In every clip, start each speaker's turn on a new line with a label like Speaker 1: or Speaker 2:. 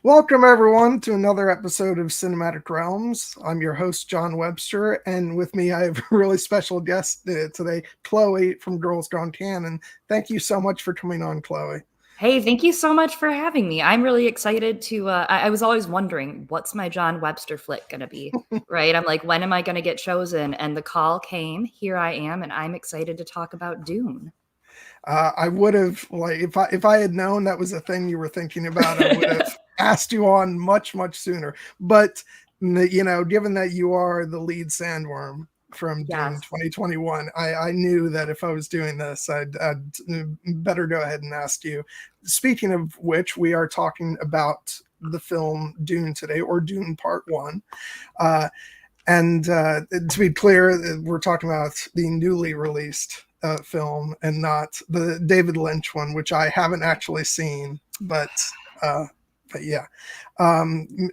Speaker 1: Welcome, everyone, to another episode of Cinematic Realms. I'm your host, John Webster, and with me, I have a really special guest today, Chloe from Girls Gone Canon. Thank you so much for coming on, Chloe.
Speaker 2: Hey, thank you so much for having me. I'm really excited to. I was always wondering, what's my John Webster flick going to be? Right? I'm like, when am I going to get chosen? And the call came. Here I am, and I'm excited to talk about Dune.
Speaker 1: I would have, like, if I had known that was a thing you were thinking about, I would have asked you on much sooner. But given that you are the lead sandworm from Dune
Speaker 2: Yes.
Speaker 1: 2021, I knew that if I was doing this, I'd better go ahead and ask you. Speaking of which, we are talking about the film Dune today, or Dune Part One. And to be clear, we're talking about the newly released film and not the David Lynch one, which I haven't actually seen, but yeah,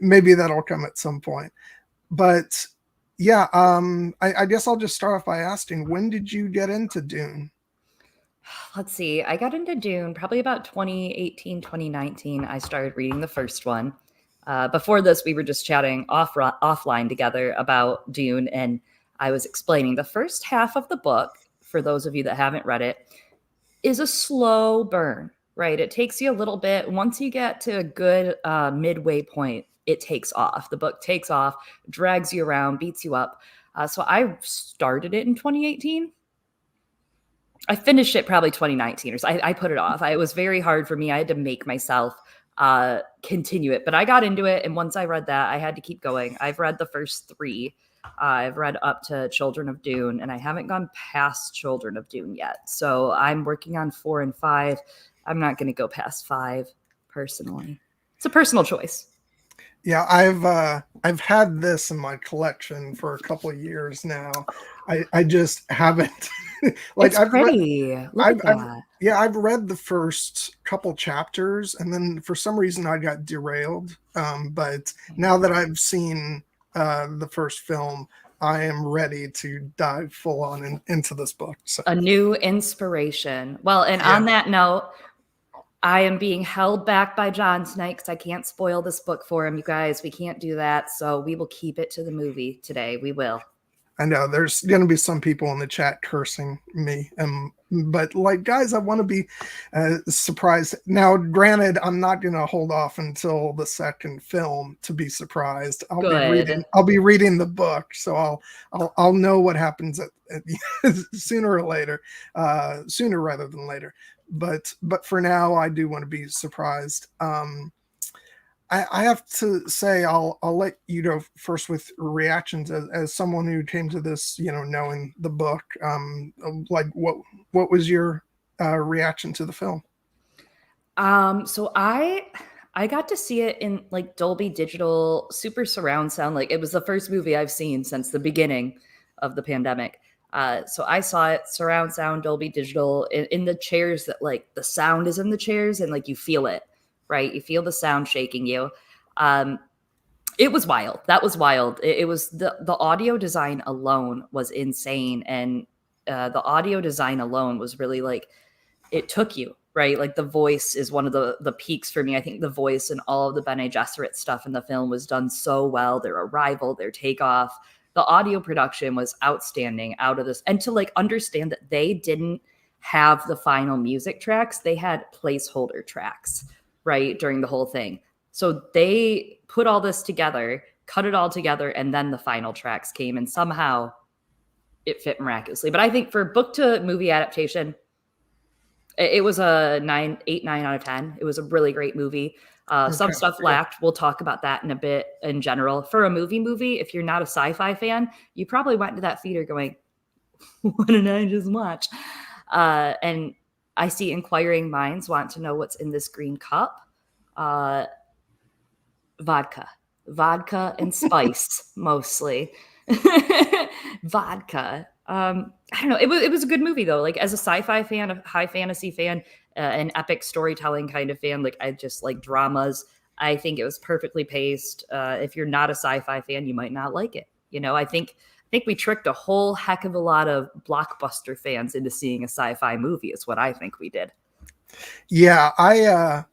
Speaker 1: maybe that'll come at some point. But yeah, I guess I'll just start off by asking, when did you get into Dune?
Speaker 2: Let's see. I got into Dune probably about 2018, 2019. I started reading the first one. Before this, we were just chatting offline together about Dune, and I was explaining the first half of the book, for those of you that haven't read it, is a slow burn, right? It takes you a little bit. Once you get to a good midway point, it takes off. The book takes off, drags you around, beats you up. So I started it in 2018. I finished it probably 2019 or so. I put it off. It was very hard for me. I had to make myself continue it, but I got into it. And once I read that, I had to keep going. I've read the first three. I've read up to Children of Dune, and I haven't gone past Children of Dune yet. So I'm working on 4 and 5. I'm not going to go past 5 personally. It's a personal choice.
Speaker 1: Yeah, I've had this in my collection for a couple of years now. I just haven't like
Speaker 2: It's pretty. Look at that.
Speaker 1: I've read the first couple chapters, and then for some reason I got derailed. But now that I've seen the first film, I am ready to dive full on into this book. So
Speaker 2: A new inspiration. Well, and
Speaker 1: yeah.
Speaker 2: on that note, I am being held back by John tonight because I can't spoil this book for him, you guys. We can't do that. So we will keep it to the movie today. We will.
Speaker 1: I know there's going to be some people in the chat cursing me, but like, guys, I want to be surprised. Now, granted, I'm not going to hold off until the second film to be surprised. I'll be reading the book, so I'll know what happens sooner or later, sooner rather than later. But for now, I do want to be surprised. I have to say, I'll let you go first with reactions as someone who came to this, knowing the book. Like, what was your reaction to the film?
Speaker 2: So I got to see it in like Dolby Digital, super surround sound. Like it was the first movie I've seen since the beginning of the pandemic. So I saw it surround sound, Dolby Digital, in the chairs that like the sound is in the chairs and like you feel it, right? You feel the sound shaking you. It was wild. That was wild. It was the audio design alone was insane, and the audio design alone was really like it took you, right? Like the voice is one of the peaks for me. I think the voice and all of the Bene Gesserit stuff in the film was done so well. Their arrival, their takeoff, the audio production was outstanding out of this. And to like understand that they didn't have the final music tracks, they had placeholder tracks, right, during the whole thing. So they put all this together, cut it all together, and then the final tracks came, and somehow it fit miraculously. But I think for book to movie adaptation, it was a 9 out of 10. It was a really great movie. Some stuff lacked. We'll talk about that in a bit in general. For a movie, if you're not a sci-fi fan, you probably went to that theater going, what did I just watch? And I see inquiring minds want to know what's in this green cup. Vodka and spice, mostly. Vodka. I don't know. It was a good movie though. Like as a sci-fi fan, a high fantasy fan, an epic storytelling kind of fan. Like I just like dramas. I think it was perfectly paced. If you're not a sci-fi fan, you might not like it. I think we tricked a whole heck of a lot of blockbuster fans into seeing a sci-fi movie. Is what I think we did.
Speaker 1: Yeah,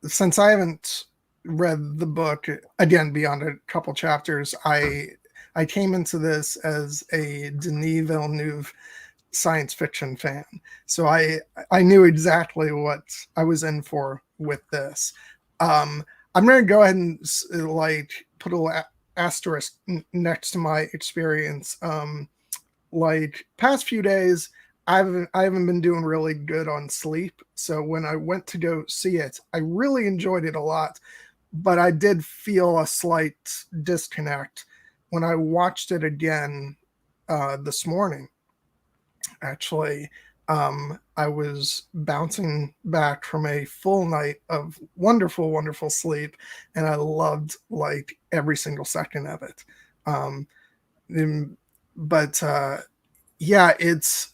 Speaker 1: since I haven't read the book again beyond a couple chapters, I came into this as a Denis Villeneuve science fiction fan, so I knew exactly what I was in for with this. I'm going to go ahead and like put a little asterisk next to my experience. Like past few days, I haven't been doing really good on sleep. So when I went to go see it, I really enjoyed it a lot, but I did feel a slight disconnect when I watched it again this morning. Actually, I was bouncing back from a full night of wonderful, wonderful sleep, and I loved like every single second of it. Um, but yeah, it's.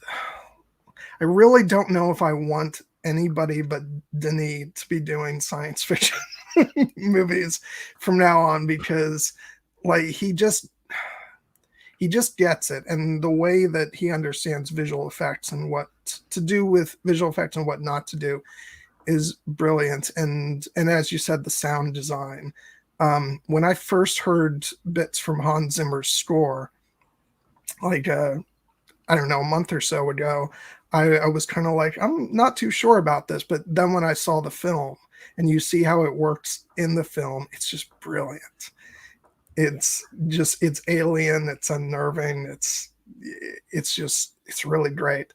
Speaker 1: I really don't know if I want anybody but Denis to be doing science fiction movies from now on, because like he just gets it, and the way that he understands visual effects and what to do with visual effects and what not to do is brilliant. And as you said, the sound design. When I first heard bits from Hans Zimmer's score, like I don't know, a month or so ago, I was kind of like, I'm not too sure about this. But then when I saw the film and you see how it works in the film, it's just brilliant. It's alien, it's unnerving, it's really great.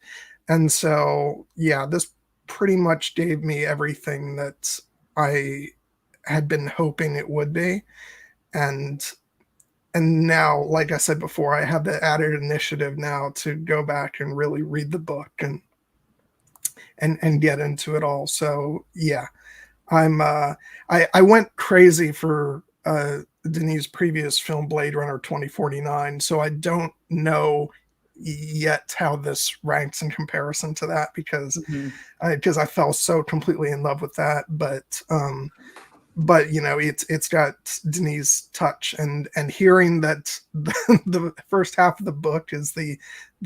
Speaker 1: And so yeah, this pretty much gave me everything that I had been hoping it would be. And now, like I said before, I have the added initiative now to go back and really read the book and get into it all. So yeah, I went crazy for Denis' previous film, Blade Runner 2049. So I don't know yet how this ranks in comparison to that, because I fell so completely in love with that. But you know, it's got Denis' touch, and hearing that the first half of the book is the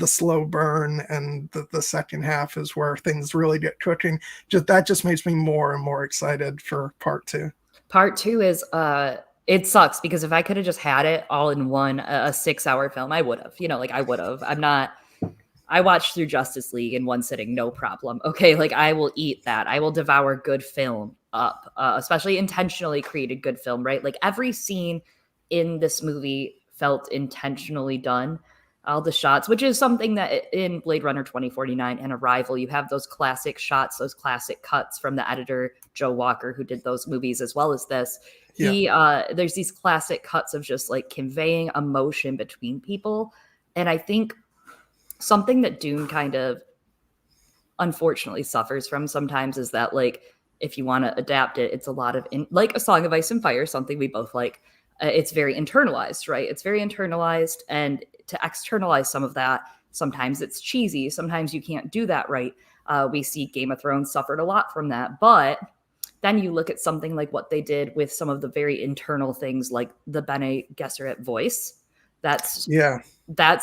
Speaker 1: slow burn, and the second half is where things really get cooking. Just makes me more and more excited for part two.
Speaker 2: Part two is it sucks, because if I could have just had it all in one, a 6-hour film, I would have. Like I would have. I watched through Justice League in one sitting, no problem. Okay, like I will eat that. I will devour good film up, especially intentionally created good film, right? Like every scene in this movie felt intentionally done. All the shots, which is something that in Blade Runner 2049 and Arrival, you have those classic shots, those classic cuts from the editor, Joe Walker, who did those movies as well as this. Yeah. There's these classic cuts of just like conveying emotion between people. And I think something that Dune kind of unfortunately suffers from sometimes is that, like, if you want to adapt it, it's a lot of like A Song of Ice and Fire, something we both like. It's very internalized, right? It's very internalized, and to externalize some of that, sometimes it's cheesy. Sometimes you can't do that right. We see Game of Thrones suffered a lot from that, but then you look at something like what they did with some of the very internal things, like the Bene Gesserit voice. That's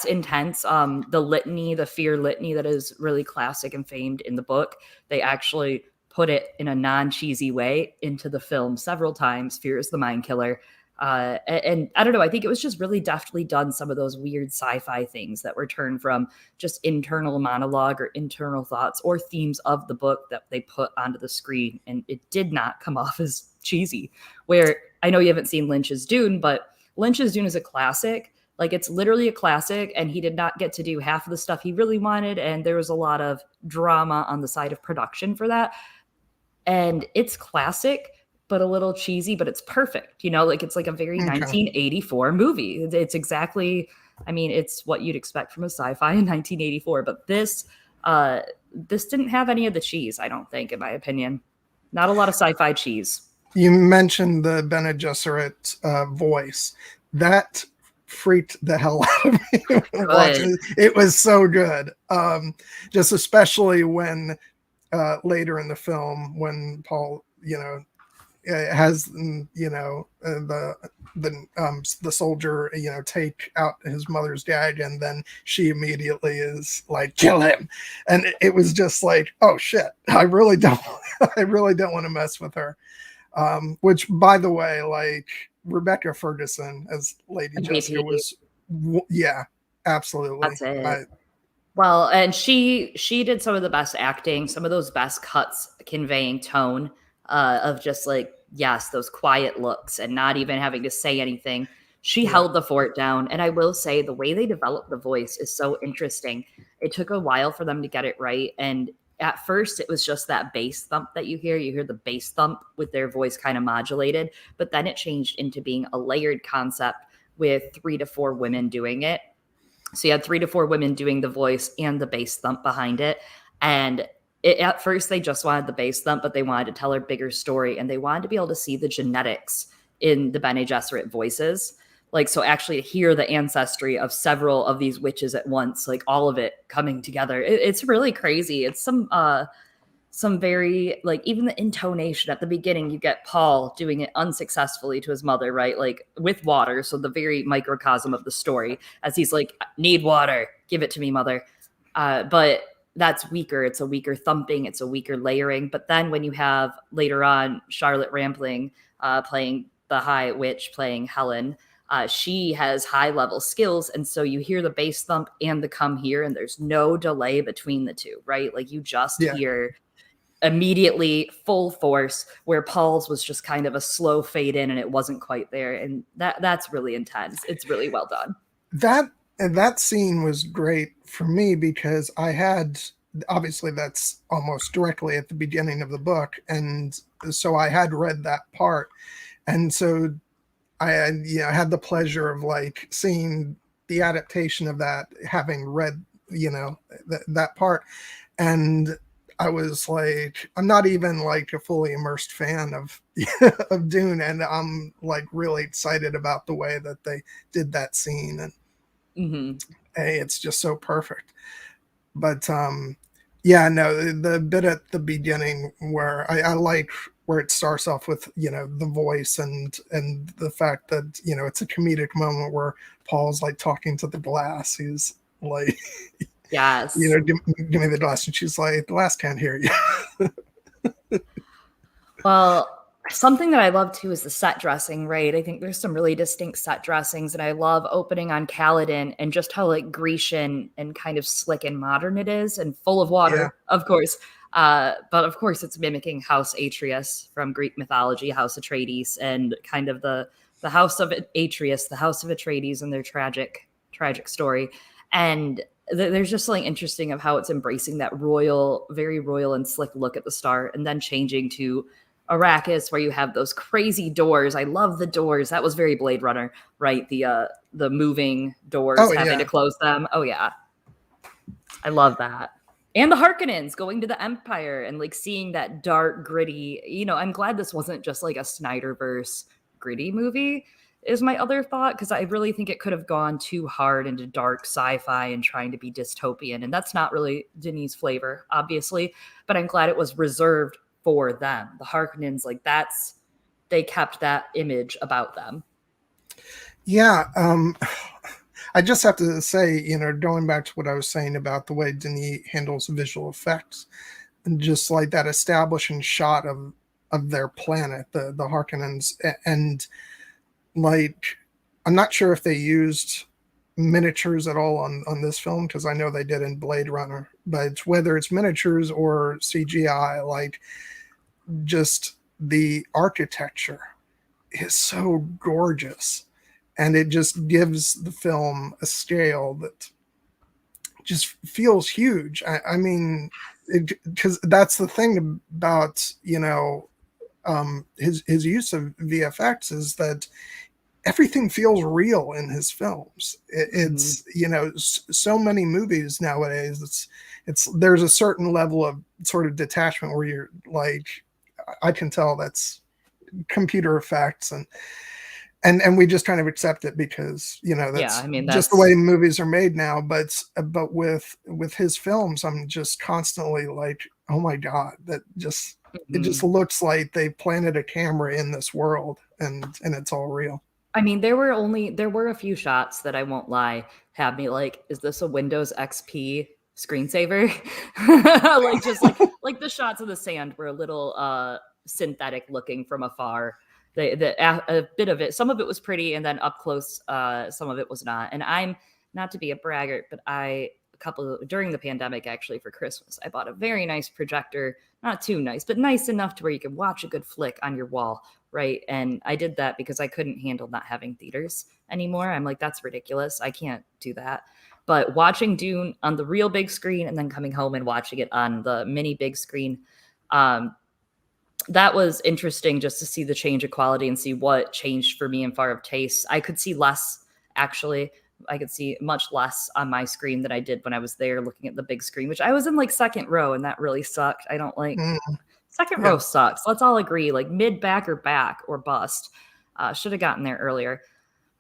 Speaker 2: intense. The litany, the fear litany that is really classic and famed in the book, they actually put it in a non-cheesy way into the film several times. Fear is the mind killer. And I don't know, I think it was just really deftly done, some of those weird sci-fi things that were turned from just internal monologue or internal thoughts or themes of the book that they put onto the screen. And it did not come off as cheesy. Where I know you haven't seen Lynch's Dune, but Lynch's Dune is a classic. Like, it's literally a classic, and he did not get to do half of the stuff he really wanted. And there was a lot of drama on the side of production for that. And it's classic, but a little cheesy, but it's perfect. Like it's like a very 1984 movie. It's exactly, I mean, it's what you'd expect from a sci-fi in 1984. But this didn't have any of the cheese, I don't think, in my opinion. Not a lot of sci-fi cheese.
Speaker 1: You mentioned the Bene Gesserit voice. That freaked the hell out of me watching. It was so good. Just especially when later in the film, when Paul, has the soldier take out his mother's gag, and then she immediately is like, kill him, and it was just like, oh shit, I really don't want to mess with her. Which, by the way, like Rebecca Ferguson as Lady Jessica
Speaker 2: MVP.
Speaker 1: was, yeah, absolutely.
Speaker 2: That's it. Well, and she did some of the best acting, some of those best cuts conveying tone of just like, yes, those quiet looks and not even having to say anything. She
Speaker 1: Yeah,
Speaker 2: held the fort down. And I will say the way they developed the voice is so interesting. It took a while for them to get it right. And at first it was just that bass thump that you hear. You hear the bass thump with their voice kind of modulated, but then it changed into being a layered concept with 3 to 4 women doing it. So you had 3 to 4 women doing the voice and the bass thump behind it. And at first, they just wanted the bass thump, but they wanted to tell a bigger story. And they wanted to be able to see the genetics in the Bene Gesserit voices. Like, so actually to hear the ancestry of several of these witches at once, like all of it coming together. It's really crazy. It's some very, like, even the intonation at the beginning, you get Paul doing it unsuccessfully to his mother, right? Like with water. So the very microcosm of the story as he's like, need water, give it to me, mother. But that's weaker. It's a weaker thumping. It's a weaker layering. But then when you have later on Charlotte Rampling playing the High Witch, playing Helen, she has high level skills. And so you hear the bass thump and the come here, and there's no delay between the two, right? Like you just
Speaker 1: yeah.
Speaker 2: hear immediately full force, where Paul's was just kind of a slow fade in and it wasn't quite there. And that's really intense. It's really well done.
Speaker 1: That scene was great for me because I had, obviously that's almost directly at the beginning of the book, and so I had read that part, and so I had the pleasure of like seeing the adaptation of that, having read that part, and I was like, I'm not even like a fully immersed fan of of Dune, and I'm like really excited about the way that they did that scene, and hey, it's just so perfect. But yeah, no, the bit at the beginning where I like where it starts off with the voice and the fact that it's a comedic moment where Paul's like talking to the glass. He's like,
Speaker 2: Yes.
Speaker 1: give me the glass, and she's like, the glass can't hear you.
Speaker 2: Well, something that I love too is the set dressing, right? I think there's some really distinct set dressings, and I love opening on Kaladin and just how like Grecian and kind of slick and modern it is, and full of water, of course. But of course, it's mimicking House Atreus from Greek mythology, House Atreides, and kind of the House of Atreus, the House of Atreides, and their tragic story. And there's just something interesting of how it's embracing that royal, very royal and slick look at the start, and then changing to Arrakis, where you have those crazy doors. I love the doors. That was very Blade Runner, right? The moving doors, having to close them. Oh yeah, I love that. And the Harkonnens going to the Empire and like seeing that dark, gritty. I'm glad this wasn't just like a Snyderverse gritty movie, is my other thought, because I really think it could have gone too hard into dark sci-fi and trying to be dystopian, and that's not really Denis' flavor, obviously. But I'm glad it was reserved for them. The Harkonnens, like they kept that image about them.
Speaker 1: Yeah, I just have to say, going back to what I was saying about the way Denis handles visual effects, and just like that establishing shot of their planet, the Harkonnens, and like, I'm not sure if they used miniatures at all on this film, because I know they did in Blade Runner, but whether it's miniatures or CGI, like just the architecture is so gorgeous, and it just gives the film a scale that just feels huge. I mean, because that's the thing about his use of VFX, is that everything feels real in his films. It's so many movies nowadays, it's there's a certain level of sort of detachment where you're like, I can tell that's computer effects, and we just kind of accept it because that's just the way movies are made now. But with his films, I'm just constantly like, oh my god, that just it just looks like they planted a camera in this world, and it's all real.
Speaker 2: I mean, there were a few shots that, I won't lie, had me like, is this a Windows XP screensaver? Like just like the shots of the sand were a little synthetic looking from afar. A bit of it, some of it was pretty, and then up close, some of it was not. And I'm not to be a braggart, but during the pandemic, actually, for Christmas, I bought a very nice projector, not too nice, but nice enough to where you could watch a good flick on your wall, right? And I did that because I couldn't handle not having theaters anymore. I'm like, that's ridiculous. I can't do that. But watching Dune on the real big screen and then coming home and watching it on the mini big screen, that was interesting just to see the change of quality and see what changed for me in far of taste. I could see less, actually. I could see much less on my screen than I did when I was there looking at the big screen, which I was in like second row, and that really sucked. I don't like second row sucks. Let's all agree, like mid, back, or bust. Should have gotten there earlier.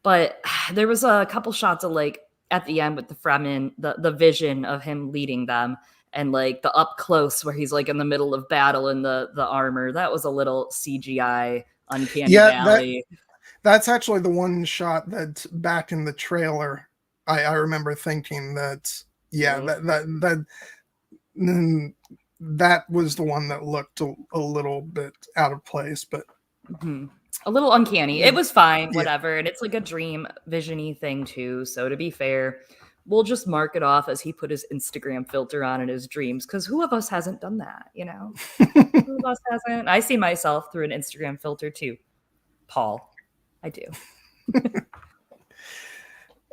Speaker 2: But there was a couple shots of like at the end with the Fremen, the vision of him leading them, and like the up close where he's like in the middle of battle in the armor. That was a little CGI uncanny valley.
Speaker 1: That's actually the one shot that's back in the trailer. I remember thinking that that was the one that looked a little bit out of place, but
Speaker 2: a little uncanny. It was fine, whatever. And it's like a dream vision-y thing too. So to be fair, we'll just mark it off as he put his Instagram filter on in his dreams, because who of us hasn't done that, you know? Who of us hasn't? I see myself through an Instagram filter too, Paul. I do.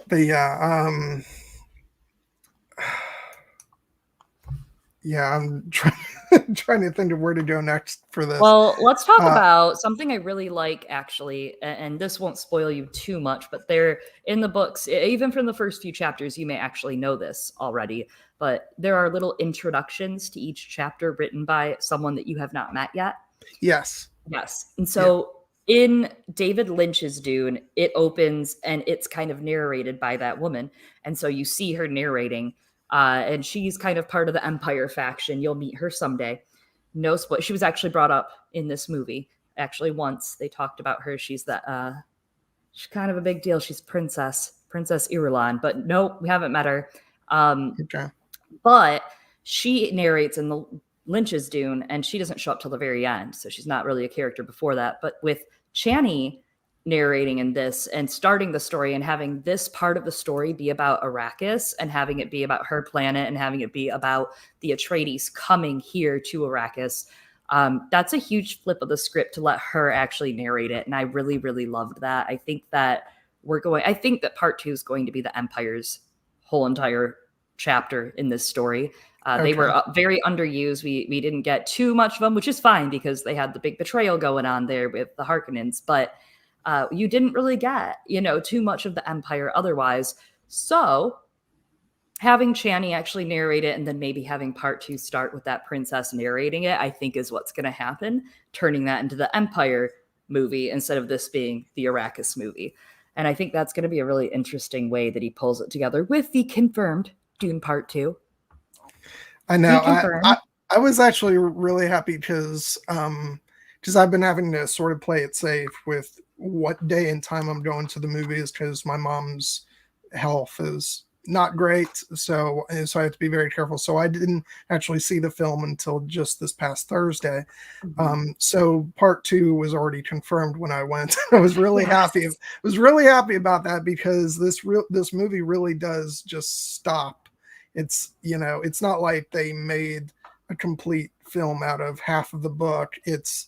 Speaker 1: But I'm trying to think of where to go next for this.
Speaker 2: Well, let's talk about something I really like, actually, and this won't spoil you too much, but they're in the books, even from the first few chapters, you may actually know this already, but there are little introductions to each chapter written by someone that you have not met yet.
Speaker 1: Yes.
Speaker 2: And so in David Lynch's Dune, it opens and it's kind of narrated by that woman. And so you see her narrating, and she's kind of part of the Empire faction. You'll meet her someday. No spoil. She was actually brought up in this movie. Actually, once they talked about her. She's kind of a big deal. She's Princess Irulan. But nope, we haven't met her.
Speaker 1: Okay.
Speaker 2: But she narrates in the Lynch's Dune, and she doesn't show up till the very end, so she's not really a character before that. But with Chani narrating in this and starting the story and having this part of the story be about Arrakis and having it be about her planet and having it be about the Atreides coming here to Arrakis, that's a huge flip of the script to let her actually narrate it, and I really, really loved that. I think that part 2 is going to be the Empire's whole entire chapter in this story. They were very underused. We didn't get too much of them, which is fine because they had the big betrayal going on there with the Harkonnens. But you didn't really get, too much of the Empire otherwise. So having Chani actually narrate it and then maybe having part 2 start with that princess narrating it, I think is what's going to happen, turning that into the Empire movie instead of this being the Arrakis movie. And I think that's going to be a really interesting way that he pulls it together with the confirmed Dune Part 2.
Speaker 1: I know. I was actually really happy because I've been having to sort of play it safe with what day and time I'm going to the movies because my mom's health is not great, so I have to be very careful. So I didn't actually see the film until just this past Thursday. So part 2 was already confirmed when I went. I was really happy. I was really happy about that because this movie really does just stop. It's it's not like they made a complete film out of half of the book. It's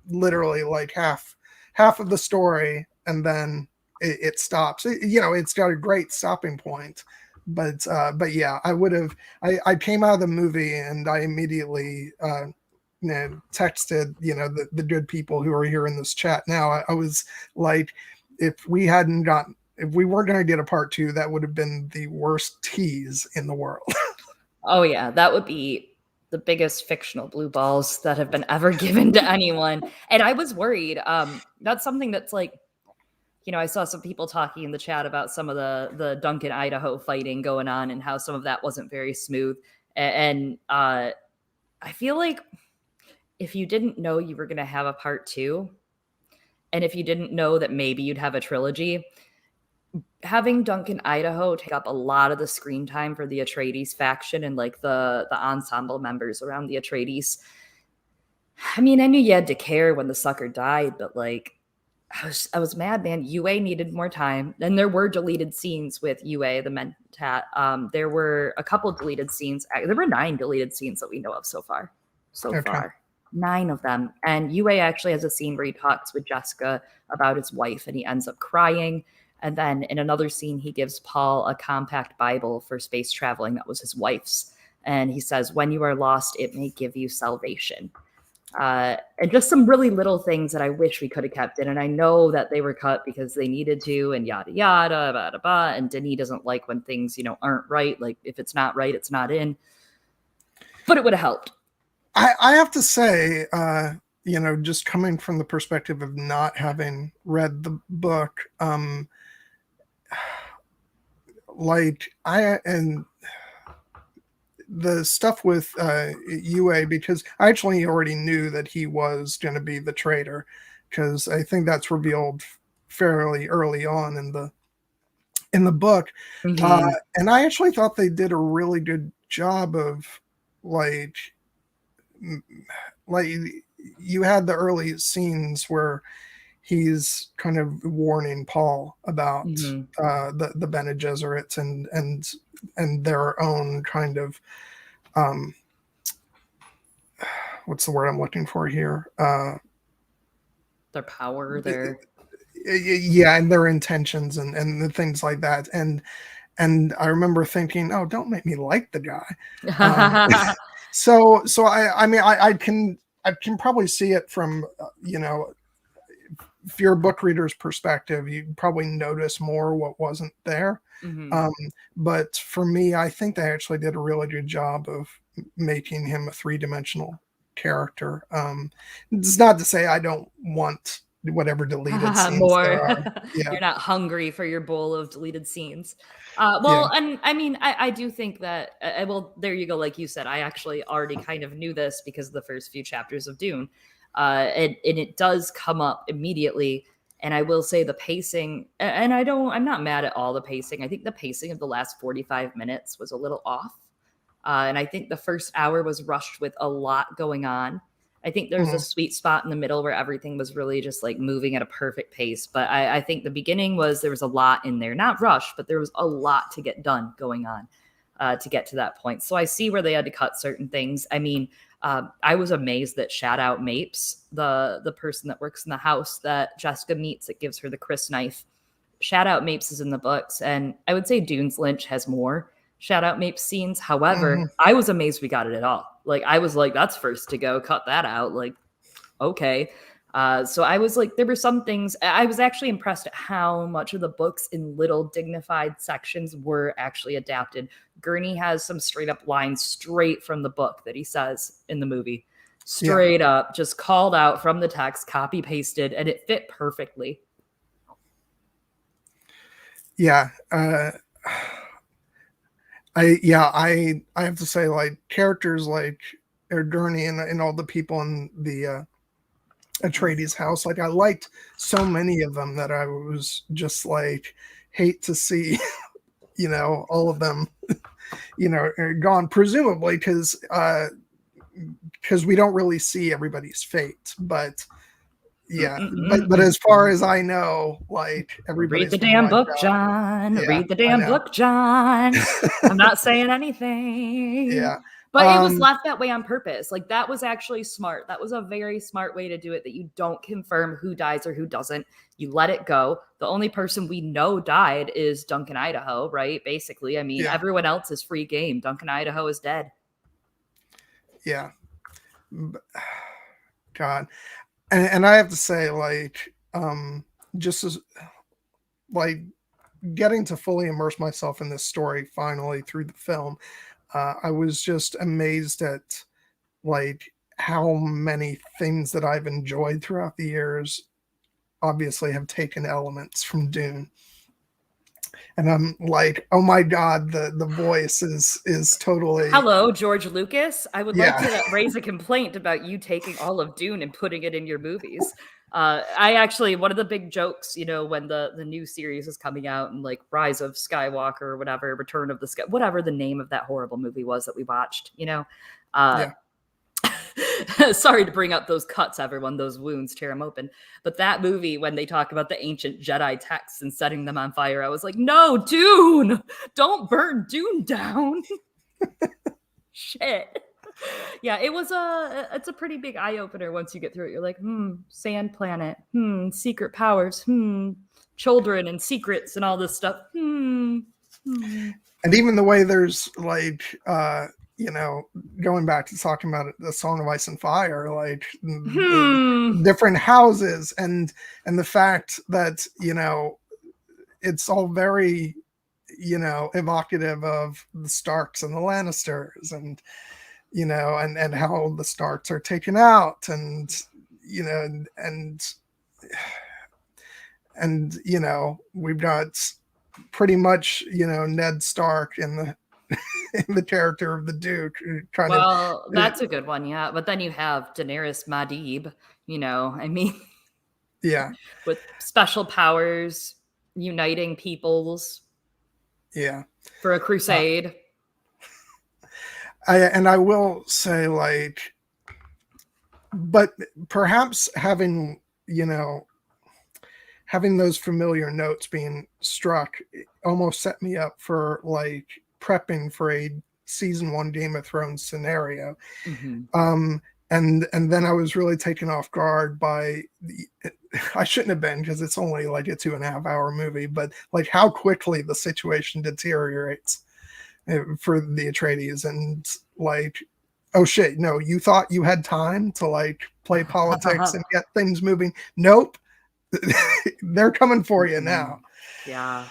Speaker 1: literally like half of the story, and then it stops. It's got a great stopping point. But yeah, I came out of the movie and I immediately texted the good people who are here in this chat now. I was like, if we weren't going to get a part 2, that would have been the worst tease in the world.
Speaker 2: Oh yeah, that would be the biggest fictional blue balls that have been ever given to anyone. And I was worried. That's something that's like, I saw some people talking in the chat about some of the Duncan, Idaho fighting going on and how some of that wasn't very smooth. And I feel like if you didn't know you were going to have a part 2, and if you didn't know that maybe you'd have a trilogy, having Duncan, Idaho take up a lot of the screen time for the Atreides faction and like the ensemble members around the Atreides, I mean, I knew you had to care when the sucker died, but like, I was mad, man. UA needed more time, and there were deleted scenes with UA, the Mentat. There were a couple deleted scenes. There were 9 deleted scenes that we know of so far. So
Speaker 1: Okay.
Speaker 2: far, 9 of them. And UA actually has a scene where he talks with Jessica about his wife, and he ends up crying. And then in another scene, he gives Paul a compact Bible for space traveling that was his wife's, and he says, "When you are lost, it may give you salvation." And just some really little things that I wish we could have kept in. And I know that they were cut because they needed to, and yada yada, blah, blah, blah. And Denis doesn't like when things, aren't right. Like if it's not right, it's not in. But it would have helped.
Speaker 1: I have to say, just coming from the perspective of not having read the book, and the stuff with UA, because I actually already knew that he was going to be the traitor, because I think that's revealed fairly early on in the book.
Speaker 2: Mm-hmm.
Speaker 1: And I actually thought they did a really good job of like you had the early scenes where he's kind of warning Paul about
Speaker 2: Mm-hmm.
Speaker 1: the Bene Gesserits and their own kind of what's the word I'm looking for here?
Speaker 2: Their power, their
Speaker 1: Yeah, and their intentions and the things like that. And I remember thinking, oh, don't make me like the guy. So I mean I can probably see it from if you're a book reader's perspective, you probably notice more what wasn't there.
Speaker 2: mm-hmm.
Speaker 1: But for me, I think they actually did a really good job of making him a 3-dimensional character. It's not to say I don't want whatever deleted scenes there
Speaker 2: More.
Speaker 1: are. Yeah,
Speaker 2: You're not hungry for your bowl of deleted scenes.
Speaker 1: yeah,
Speaker 2: And I mean, I do think that, well, there you go. Like you said, I actually already kind of knew this because of the first few chapters of Dune. And it does come up immediately. And I will say the pacing, and I'm not mad at all the pacing. I think the pacing of the last 45 minutes was a little off. And I think the first hour was rushed with a lot going on. I think there's a
Speaker 1: mhm,
Speaker 2: sweet spot in the middle where everything was really just like moving at a perfect pace. But I think the beginning there was a lot in there, not rushed, but there was a lot to get done going on to get to that point. So I see where they had to cut certain things. I mean, I was amazed that shout out Mapes, the person that works in the house that Jessica meets that gives her the Chris knife. Shout out Mapes is in the books, and I would say Dunes Lynch has more shout out Mapes scenes.
Speaker 1: mhm.
Speaker 2: However, I was amazed we got it at all. Like I was like, that's first to go. Cut that out. Like, okay. So I was like, there were some things I was actually impressed at how much of the books in little dignified sections were actually adapted. Gurney has some straight up lines straight from the book that he says in the movie.
Speaker 1: Yeah,
Speaker 2: Straight up, just called out from the text, copy pasted, and it fit perfectly.
Speaker 1: yeah. I have to say, like, characters like Gurney and all the people in the Atreides house, like I liked so many of them that I was just like hate to see all of them are gone, presumably because we don't really see everybody's fate. But yeah, but as far as I know, like
Speaker 2: Read
Speaker 1: everybody's
Speaker 2: the
Speaker 1: been
Speaker 2: damn
Speaker 1: wiped
Speaker 2: book,
Speaker 1: out.
Speaker 2: John.
Speaker 1: Yeah,
Speaker 2: Read the
Speaker 1: I
Speaker 2: damn
Speaker 1: know.
Speaker 2: book, John. I'm not saying anything.
Speaker 1: Yeah.
Speaker 2: But it was left that way on purpose. Like that was actually smart. That was a very smart way to do it, that you don't confirm who dies or who doesn't. You let it go. The only person we know died is Duncan Idaho, right? Basically. I mean,
Speaker 1: Yeah.
Speaker 2: everyone else is free game. Duncan Idaho is dead.
Speaker 1: Yeah. God. And I have to say, like, just as like getting to fully immerse myself in this story finally through the film, I was just amazed at like how many things that I've enjoyed throughout the years obviously have taken elements from Dune. And I'm like, oh my god, the voice is totally.
Speaker 2: Hello, George Lucas. I would like
Speaker 1: Yeah.
Speaker 2: to raise a complaint about you taking all of Dune and putting it in your movies. I actually, one of the big jokes, when the new series is coming out and like Rise of Skywalker or whatever, Return of the Sky, whatever the name of that horrible movie was that we watched, uh,
Speaker 1: Yeah.
Speaker 2: Sorry to bring up those cuts, everyone, those wounds, tear them open. But that movie, when they talk about the ancient Jedi texts and setting them on fire, I was like, no, Dune, don't burn Dune down. Shit. Yeah, it's a pretty big eye opener once you get through it. You're like, sand planet, secret powers, children and secrets and all this stuff.
Speaker 1: And even the way there's like, going back to talking about the Song of Ice and Fire, like different houses and the fact that, it's all very, evocative of the Starks and the Lannisters and, and how the Starks are taken out and, and we've got pretty much, Ned Stark in the in the character of the Duke.
Speaker 2: That's a good one, yeah. But then you have Daenerys Madib,
Speaker 1: yeah,
Speaker 2: with special powers, uniting peoples,
Speaker 1: yeah,
Speaker 2: for a crusade.
Speaker 1: I will say, like, but perhaps having those familiar notes being struck almost set me up for like prepping for a season 1 Game of Thrones scenario. And then I was really taken off guard by I shouldn't have been, because it's only like a 2.5 hour movie, but like how quickly the situation deteriorates for the Atreides, and like, oh shit, no, you thought you had time to like play politics and get things moving. Nope. They're coming for you now.
Speaker 2: Yeah.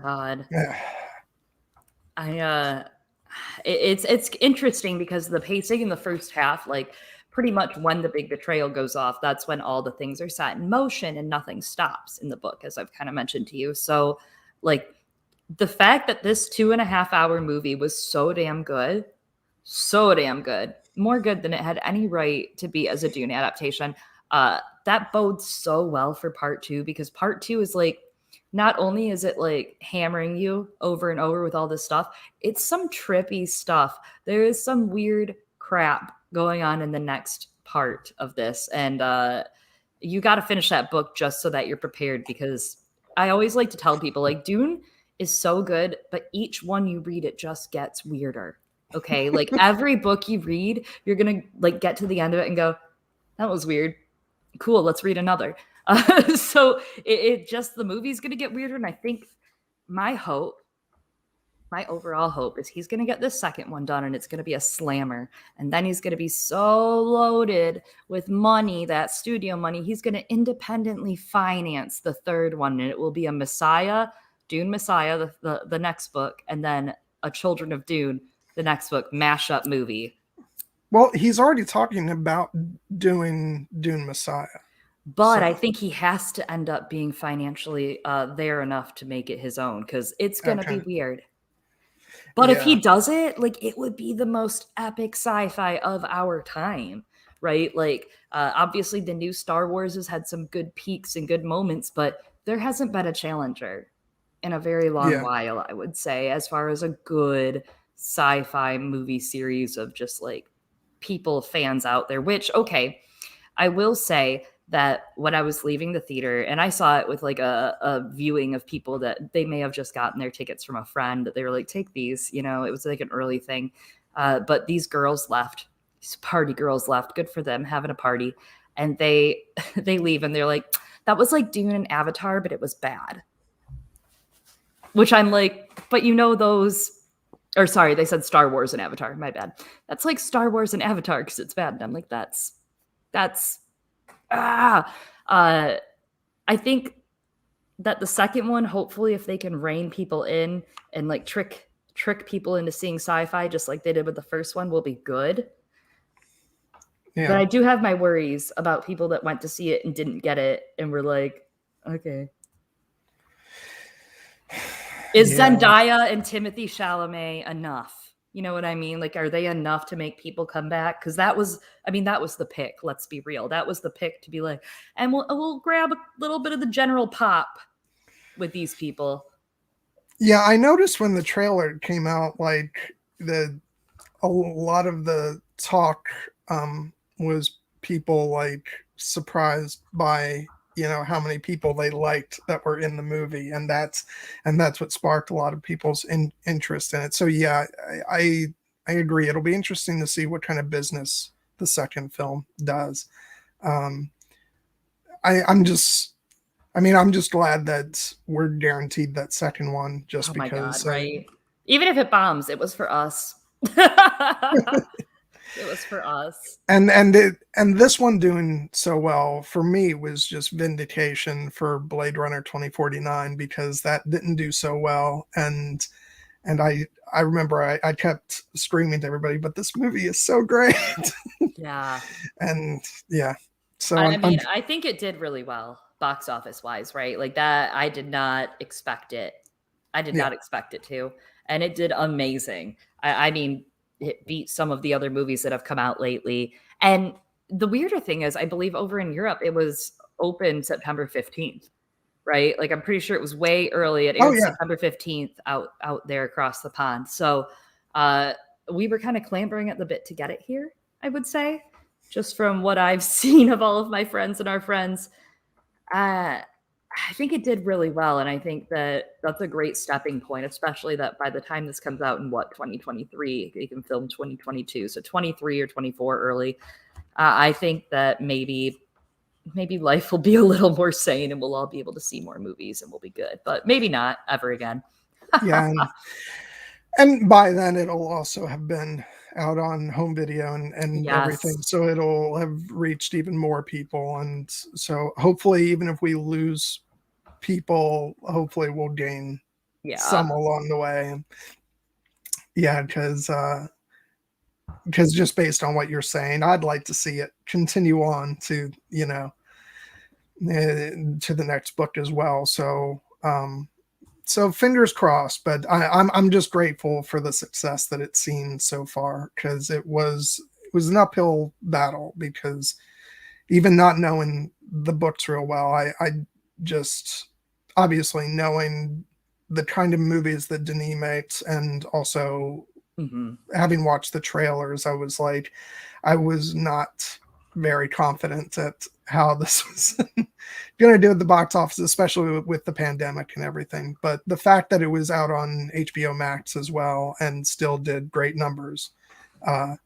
Speaker 2: God. It's interesting because the pacing in the first half, like pretty much when the big betrayal goes off, that's when all the things are set in motion and nothing stops in the book, as I've kind of mentioned to you. So like the fact that this 2.5 hour movie was so damn good, more good than it had any right to be as a Dune adaptation, that bodes so well for part 2, because part 2 is like, not only is it like hammering you over and over with all this stuff, it's some trippy stuff. There is some weird crap going on in the next part of this. And you got to finish that book just so that you're prepared, because I always like to tell people, like, Dune is so good, but each one you read, it just gets weirder. Okay. Like every book you read, you're going to like get to the end of it and go, that was weird. Cool. Let's read another. So it just, the movie's going to get weirder. And I think my overall hope is he's going to get this second one done and it's going to be a slammer. And then he's going to be so loaded with money, that studio money, he's going to independently finance the third one. And it will be a Dune Messiah, the next book, and then a Children of Dune, the next book, mashup movie.
Speaker 1: Well, he's already talking about doing Dune Messiah.
Speaker 2: But I think he has to end up being financially there enough to make it his own, because it's going to be weird. But if he does it, like, it would be the most epic sci-fi of our time, right? Like, obviously the new Star Wars has had some good peaks and good moments, but there hasn't been a challenger in a very long while, I would say, as far as a good sci-fi movie series of just like fans out there, which, okay, I will say that when I was leaving the theater, and I saw it with like a viewing of people that they may have just gotten their tickets from a friend, that they were like, take these, it was like an early thing. But these girls left, these party girls left, good for them, having a party. And they leave and they're like, that was like Dune and Avatar, but it was bad. Which I'm like, but those, or sorry, they said Star Wars and Avatar, my bad. That's like Star Wars and Avatar because it's bad. And I'm like, I think that the second one, hopefully, if they can rein people in and like trick people into seeing sci-fi just like they did with the first one, will be good. Yeah. But I do have my worries about people that went to see it and didn't get it and were like, okay. Is Zendaya and Timothy Chalamet enough? You know what I mean? Like, are they enough to make people come back? Because that was the pick. Let's be real. That was the pick to be like, and we'll grab a little bit of the general pop with these people.
Speaker 1: Yeah, I noticed when the trailer came out, like a lot of the talk was people like surprised by how many people they liked that were in the movie, and that's what sparked a lot of people's interest in it. So yeah, I agree. It'll be interesting to see what kind of business the second film does. Um, I'm just, I mean, I'm just glad that we're guaranteed that second one, just
Speaker 2: Oh my God,
Speaker 1: because.
Speaker 2: right? Even if it bombs, it was for us. It was for us.
Speaker 1: And this one doing so well for me was just vindication for Blade Runner 2049, because that didn't do so well, and I remember I kept screaming to everybody, but this movie is so great.
Speaker 2: Yeah.
Speaker 1: And yeah, so
Speaker 2: I mean, I think it did really well box office wise, right? Like that, I did not expect it. I did
Speaker 1: yeah.
Speaker 2: not expect it to. And it did amazing. I mean, it beat some of the other movies that have come out lately. And the weirder thing is, I believe over in Europe, it was open September 15th, right? Like I'm pretty sure it was way early. It
Speaker 1: Oh
Speaker 2: aired
Speaker 1: yeah.
Speaker 2: September 15th out there across the pond. So uh, we were kind of clambering at the bit to get it here, I would say, just from what I've seen of all of my friends and our friends. I think it did really well, and I think that that's a great stepping point, especially that by the time this comes out in 2023, you can film 2022, so 23 or 24 early. I think that maybe life will be a little more sane, and we'll all be able to see more movies, and we'll be good. But maybe not ever again.
Speaker 1: Yeah, and by then it'll also have been out on home video and everything,
Speaker 2: Yes.
Speaker 1: so it'll have reached even more people, and so hopefully, even if we lose people, hopefully we'll gain
Speaker 2: Yeah.
Speaker 1: some along the way. And yeah, because just based on what you're saying, I'd like to see it continue on to to the next book as well. So so fingers crossed. But I'm just grateful for the success that it's seen so far, because it was an uphill battle, because even not knowing the books real well, I just, obviously knowing the kind of movies that Denis makes, and also
Speaker 2: Mm-hmm.
Speaker 1: having watched the trailers, I was not very confident at how this was going to do at the box office, especially with the pandemic and everything. But the fact that it was out on HBO Max as well and still did great numbers, uh,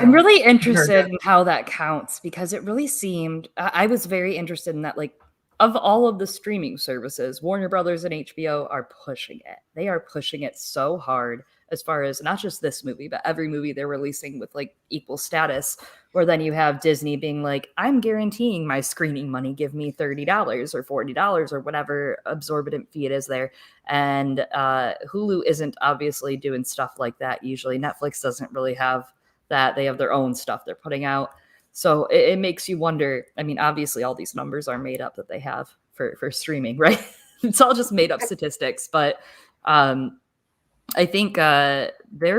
Speaker 2: I'm really
Speaker 1: very
Speaker 2: interested
Speaker 1: good.
Speaker 2: in how that counts because it really seemed I was very interested in that. Like, of all of the streaming services, Warner Brothers and HBO are pushing it. They are pushing it so hard as far as not just this movie, but every movie they're releasing with like equal status. Where then you have Disney being like, I'm guaranteeing my screening money, give me $30 or $40 or whatever absorbent fee it is there. And Hulu isn't obviously doing stuff like that usually. Netflix doesn't really have that. They have their own stuff they're putting out. So it makes you wonder. I mean, obviously, all these numbers are made up that they have for streaming, right? It's all just made up statistics. But I think they're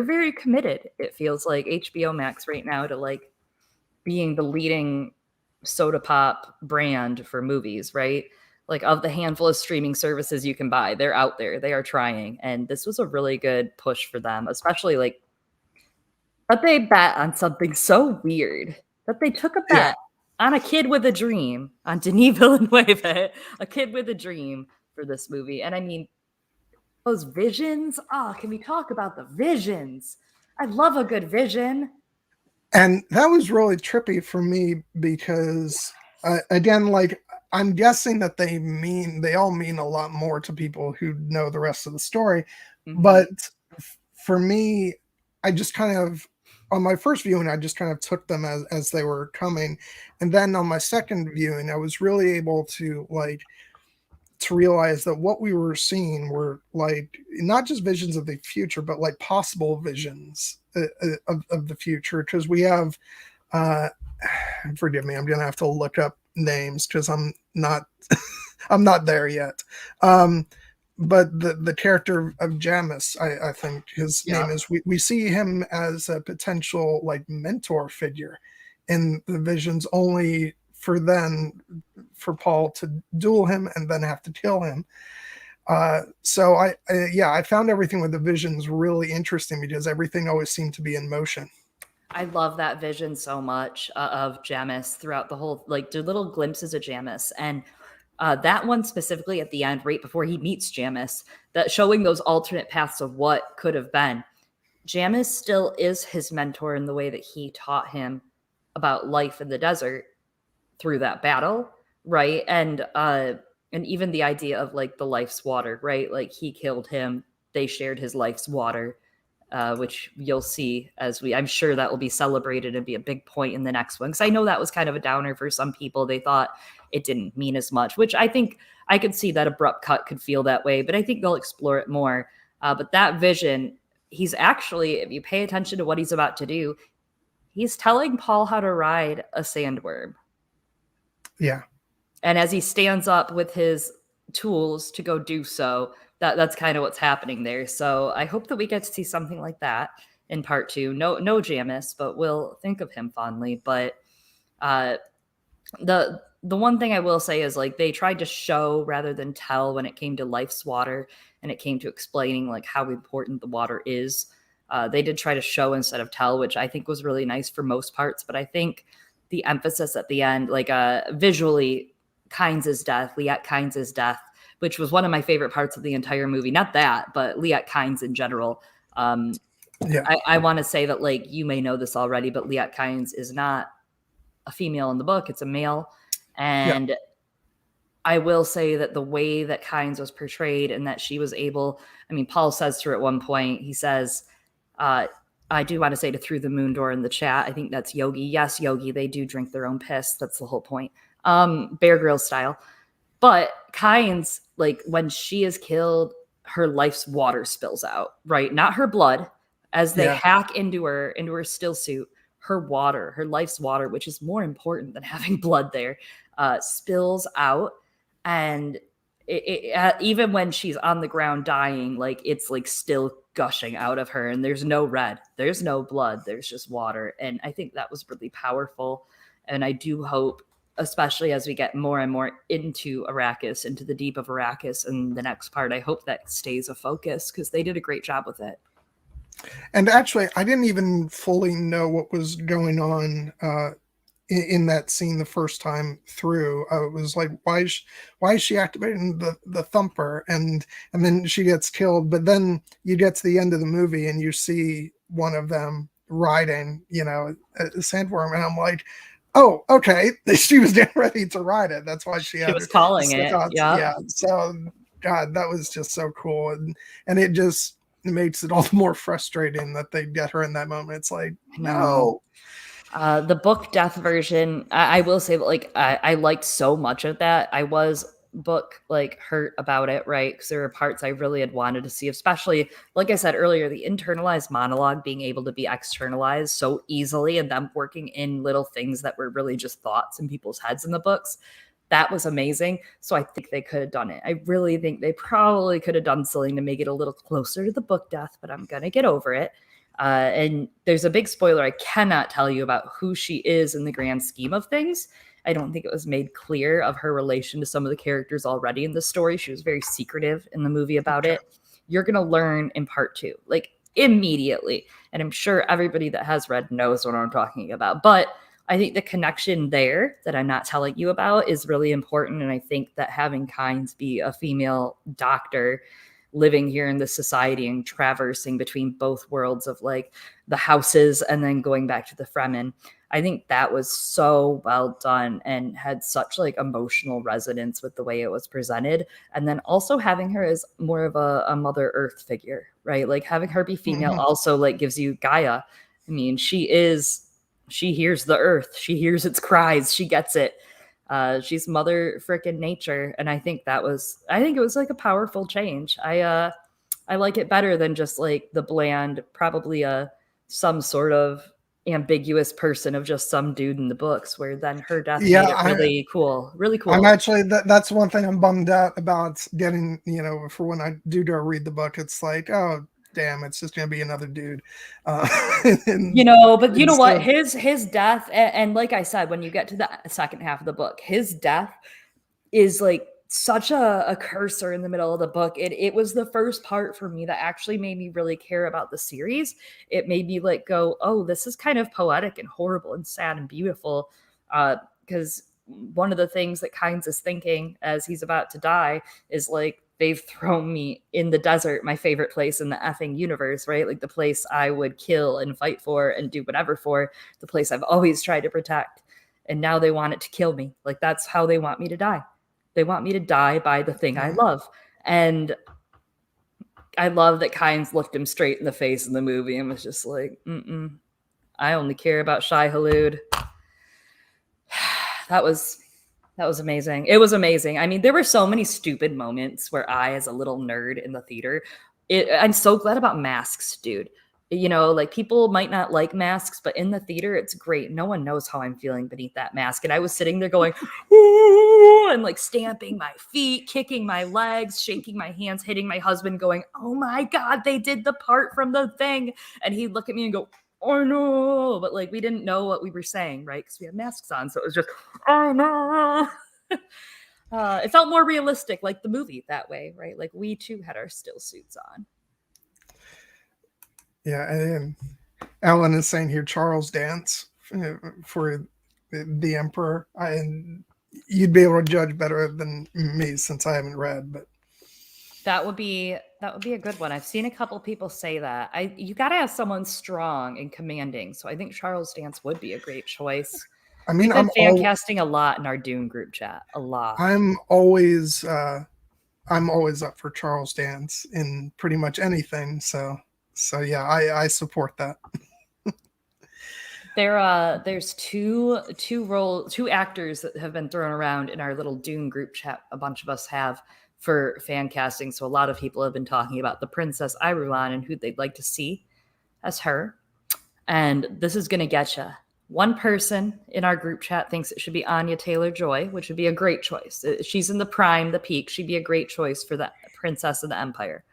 Speaker 2: very committed. It feels like HBO Max right now to like being the leading soda pop brand for movies, right? Like of the handful of streaming services you can buy, they're out there. They are trying, and this was a really good push for them, especially like but they bet on something so weird that they took a
Speaker 1: Yeah.
Speaker 2: bet on a kid with a dream, on Denis Villeneuve, a kid with a dream for this movie. And I mean, those visions. Oh, can we talk about the visions? I love a good vision.
Speaker 1: And that was really trippy for me, because again, like, I'm guessing that they all mean a lot more to people who know the rest of the story.
Speaker 2: Mm-hmm.
Speaker 1: But for me, I just kind of, on my first viewing, I just kind of took them as they were coming. And then on my second viewing, I was really able to realize that what we were seeing were like not just visions of the future, but like possible visions of the future. Because we have, uh, forgive me, I'm gonna have to look up names because I'm not I'm not there yet. But the character of Jamis, I think his name
Speaker 2: Yep.
Speaker 1: is, we see him as a potential like mentor figure in the visions, only for Paul to duel him and then have to kill him. So I found everything with the visions really interesting, because everything always seemed to be in motion.
Speaker 2: I love that vision so much of Jamis throughout the whole, like, the little glimpses of Jamis. And that one specifically at the end, right before he meets Jamis, that showing those alternate paths of what could have been. Jamis still is his mentor in the way that he taught him about life in the desert through that battle, right? And even the idea of like the life's water, right? Like he killed him, they shared his life's water, which you'll see as I'm sure that will be celebrated and be a big point in the next one. Because I know that was kind of a downer for some people. They thought it didn't mean as much, which I think I could see that abrupt cut could feel that way, but I think they'll explore it more. But that vision, he's actually, if you pay attention to what he's about to do, he's telling Paul how to ride a sandworm.
Speaker 1: Yeah.
Speaker 2: And as he stands up with his tools to go do so, that's kind of what's happening there. So I hope that we get to see something like that in part 2. No Jamis, but we'll think of him fondly. But the one thing I will say is like they tried to show rather than tell when it came to life's water and it came to explaining like how important the water is. They did try to show instead of tell, which I think was really nice for most parts. But I think the emphasis at the end, like visually, Kynes' death, Liet Kynes' death, which was one of my favorite parts of the entire movie. Not that, but Liet Kynes in general. I want to say that, like, you may know this already, but Liet Kynes is not a female in the book. It's a male. And I will say that the way that Kynes was portrayed and that she was able, I mean, Paul says to her at one point, he says, I do want to say to Through the Moon Door in the chat, I think that's Yogi. Yes, Yogi, they do drink their own piss. That's the whole point. Bear Grylls style. But Kynes, like when she is killed, her life's water spills out, right? Not her blood. As they hack into her still suit, her water, her life's water, which is more important than having blood there, spills out. And even when she's on the ground dying, like it's like still gushing out of her, and there's no red, there's no blood, there's just water. And I think that was really powerful. And I do hope, especially as we get more and more into Arrakis, into the deep of Arrakis and the next part, I hope that stays a focus because they did a great job with it.
Speaker 1: And actually, I didn't even fully know what was going on in that scene the first time through. I was like, why is she activating the thumper? And then she gets killed. But then you get to the end of the movie and you see one of them riding, a sandworm. And I'm like, oh, okay. She was getting ready to ride it. That's why she
Speaker 2: was calling it.
Speaker 1: Yeah. So, God, that was just so cool. And it just makes it all the more frustrating that they get her in that moment. It's like, no.
Speaker 2: The book death version, I will say, like, I liked so much of that. I was book like hurt about it, right? Because there were parts I really had wanted to see, especially, like I said earlier, the internalized monologue being able to be externalized so easily and them working in little things that were really just thoughts in people's heads in the books. That was amazing. So I think they could have done it. I really think they probably could have done something to make it a little closer to the book death, but I'm going to get over it. And there's a big spoiler. I cannot tell you about who she is in the grand scheme of things. I don't think it was made clear of her relation to some of the characters already in the story. She was very secretive in the movie about it. You're going to learn in part 2, like immediately. And I'm sure everybody that has read knows what I'm talking about. But I think the connection there that I'm not telling you about is really important. And I think that having Kynes be a female doctor living here in this society and traversing between both worlds of like the houses and then going back to the Fremen, I think that was so well done and had such like emotional resonance with the way it was presented. And then also having her as more of a Mother Earth figure, right? Like having her be female also like gives you Gaia. I mean, she hears the earth. She hears its cries. She gets it. She's Mother frickin' Nature. And I think it was like a powerful change. I like it better than just like the bland, probably some sort of ambiguous person of just some dude in the books, where then her death made it really cool.
Speaker 1: I'm actually, that's one thing I'm bummed out about getting, for when I do go read the book. It's like, oh, damn, it's just gonna be another dude.
Speaker 2: But you know what, his death, and like I said, when you get to the second half of the book, his death is like such a cursor in the middle of the book. It was the first part for me that actually made me really care about the series. It made me like go, oh, this is kind of poetic and horrible and sad and beautiful. Because one of the things that Kynes is thinking as he's about to die is like, they've thrown me in the desert, my favorite place in the effing universe, right? Like the place I would kill and fight for and do whatever for, the place I've always tried to protect. And now they want it to kill me. Like that's how they want me to die. They want me to die by the thing I love. And I love that Kynes looked him straight in the face in the movie and was just like, I only care about Shai Hulud. That was amazing. It was amazing. I mean, there were so many stupid moments where I, as a little nerd in the theater, I'm so glad about masks, dude. You know, like people might not like masks, but in the theater, it's great. No one knows how I'm feeling beneath that mask. And I was sitting there going, ooh, and like stamping my feet, kicking my legs, shaking my hands, hitting my husband, going, oh my God, they did the part from the thing. And he'd look at me and go, oh no. But like, we didn't know what we were saying, right? Because we had masks on. So it was just, oh no. It felt more realistic, like the movie that way, right? Like we too had our still suits on.
Speaker 1: Yeah, and Alan is saying here Charles Dance for the Emperor. You'd be able to judge better than me since I haven't read, but
Speaker 2: that would be a good one. I've seen a couple people say that. You got to have someone strong and commanding. So I think Charles Dance would be a great choice.
Speaker 1: I mean,
Speaker 2: we've been fan casting a lot in our Dune group chat. A lot.
Speaker 1: I'm always up for Charles Dance in pretty much anything. So yeah, I support that.
Speaker 2: There's two actors that have been thrown around in our little Dune group chat. A bunch of us have for fan casting. So a lot of people have been talking about the Princess Irulan and who they'd like to see as her. And this is gonna get you. One person in our group chat thinks it should be Anya Taylor-Joy, which would be a great choice. She's in the prime, the peak. She'd be a great choice for the Princess of the Empire.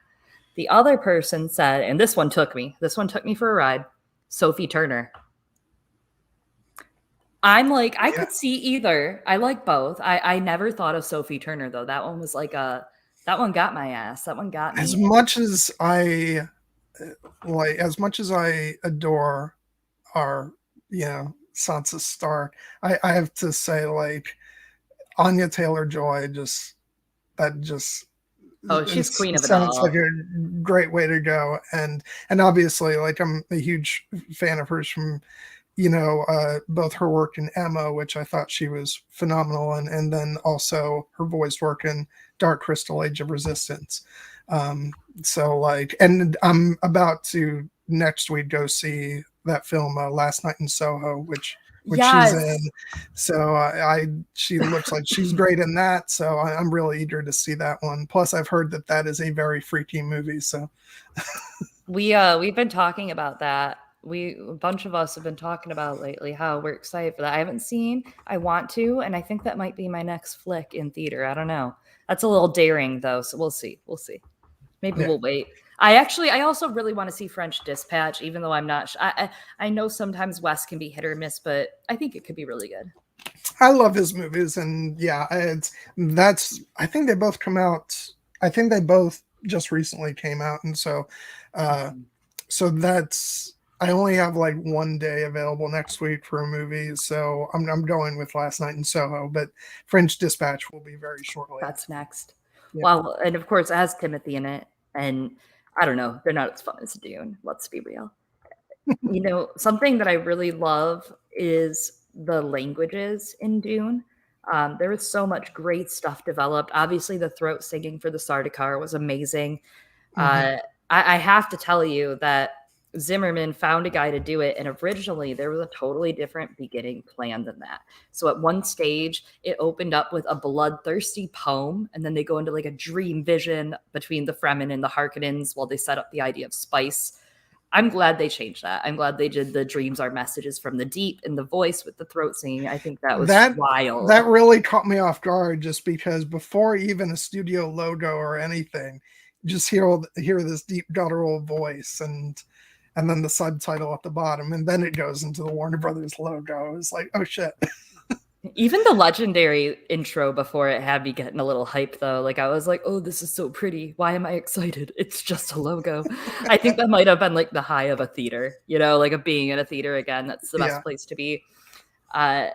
Speaker 2: The other person said, and this one took me for a ride, Sophie Turner. I'm like, I could see either. I like both. I never thought of Sophie Turner, though. That one was like that one got my ass. That one got me.
Speaker 1: As much as I adore our, Sansa Stark, I have to say, like, Anya Taylor-Joy
Speaker 2: she's queen of it
Speaker 1: sounds
Speaker 2: all.
Speaker 1: like a great way to go. And obviously, like, I'm a huge fan of hers from, both her work in Emma, which I thought she was phenomenal, and then also her voice work in Dark Crystal Age of Resistance. So like, and I'm about to next week go see that film Last Night in Soho, which
Speaker 2: yes.
Speaker 1: she's in. So she looks like she's great in that. So I'm really eager to see that one. Plus, I've heard that is a very freaky movie. So
Speaker 2: we've been talking about that. A bunch of us have been talking about lately how we're excited for that. I haven't seen. I want to, and I think that might be my next flick in theater. I don't know. That's a little daring though, so we'll see. Maybe we'll wait. I also really want to see French Dispatch, even though I'm not. I know sometimes Wes can be hit or miss, but I think it could be really good.
Speaker 1: I love his movies, and yeah, I think they both come out. I think they both just recently came out, and so that's. I only have like one day available next week for a movie, so I'm going with Last Night in Soho, but French Dispatch will be very shortly.
Speaker 2: That's next. Yeah. Well, and of course it has Timothy in it, and I don't know, they're not as fun as Dune. Let's be real. Something that I really love is the languages in Dune. There was so much great stuff developed. Obviously, the throat singing for the Sardaukar was amazing. Mm-hmm. I have to tell you that Zimmerman found a guy to do it, and originally there was a totally different beginning plan than that. So at one stage, it opened up with a bloodthirsty poem, and then they go into like a dream vision between the Fremen and the Harkonnens while they set up the idea of spice. I'm glad they changed that. I'm glad they did the dreams are messages from the deep in the voice with the throat singing. I think that was wild.
Speaker 1: That really caught me off guard, just because before even a studio logo or anything, just hear this deep guttural voice and then the subtitle at the bottom, and then it goes into the Warner Brothers logo. It's like, oh shit.
Speaker 2: Even the legendary intro before it had me getting a little hype though. Like I was like, oh, this is so pretty. Why am I excited? It's just a logo. I think that might have been like the high of a theater, like of being in a theater again. That's the best place to be. Uh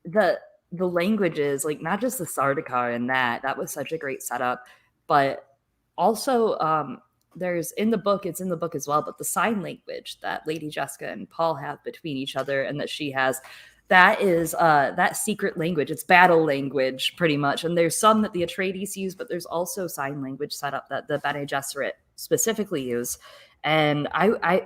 Speaker 2: the the languages, like not just the Sardaukar and that was such a great setup, but also there's in the book, it's in the book as well, but the sign language that Lady Jessica and Paul have between each other and that she has, that is that secret language. It's battle language pretty much. And there's some that the Atreides use, but there's also sign language set up that the Bene Gesserit specifically use. And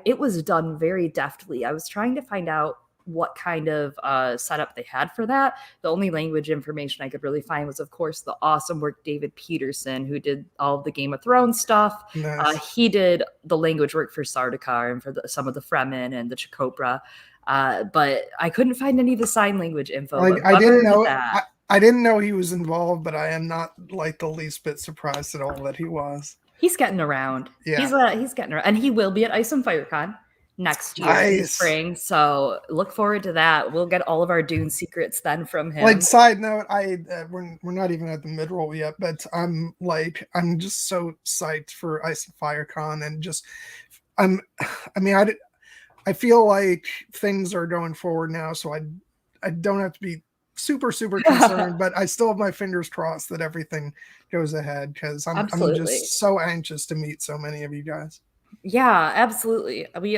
Speaker 2: it was done very deftly. I was trying to find out what kind of setup they had for that. The only language information I could really find was, of course, the awesome work David Peterson, who did all of the Game of Thrones stuff.
Speaker 1: Nice.
Speaker 2: He did the language work for Sardaukar and for some of the Fremen and the Chakopra. But I couldn't find any of the sign language info.
Speaker 1: Like, I didn't know that. I didn't know he was involved, but I am not like the least bit surprised at all that he was.
Speaker 2: He's getting around.
Speaker 1: Yeah,
Speaker 2: he's getting around, and he will be at Ice and FireCon next year in the spring. So look forward to that. We'll get all of our Dune secrets then from him.
Speaker 1: Like, side note, we're not even at the mid-roll yet, but I'm just so psyched for Ice and FireCon, and just I feel like things are going forward now, so I don't have to be super concerned, but I still have my fingers crossed that everything goes ahead, because I'm just so anxious to meet so many of you guys.
Speaker 2: Yeah, absolutely. We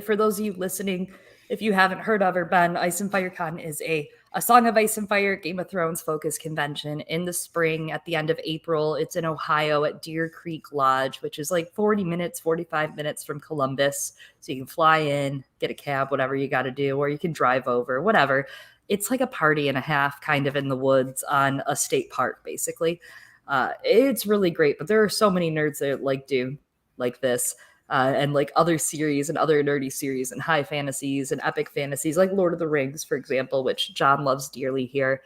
Speaker 2: for those of you listening, if you haven't heard of or been, Ice and FireCon is a Song of Ice and Fire Game of Thrones focus convention in the spring at the end of April. It's in Ohio at Deer Creek Lodge, which is like 45 minutes from Columbus. So you can fly in, get a cab, whatever you got to do, or you can drive over, whatever. It's like a party and a half kind of in the woods on a state park, basically. It's really great, but there are so many nerds that like Dune, like this, and like other series and other nerdy series and high fantasies and epic fantasies, like Lord of the Rings, for example, which John loves dearly here.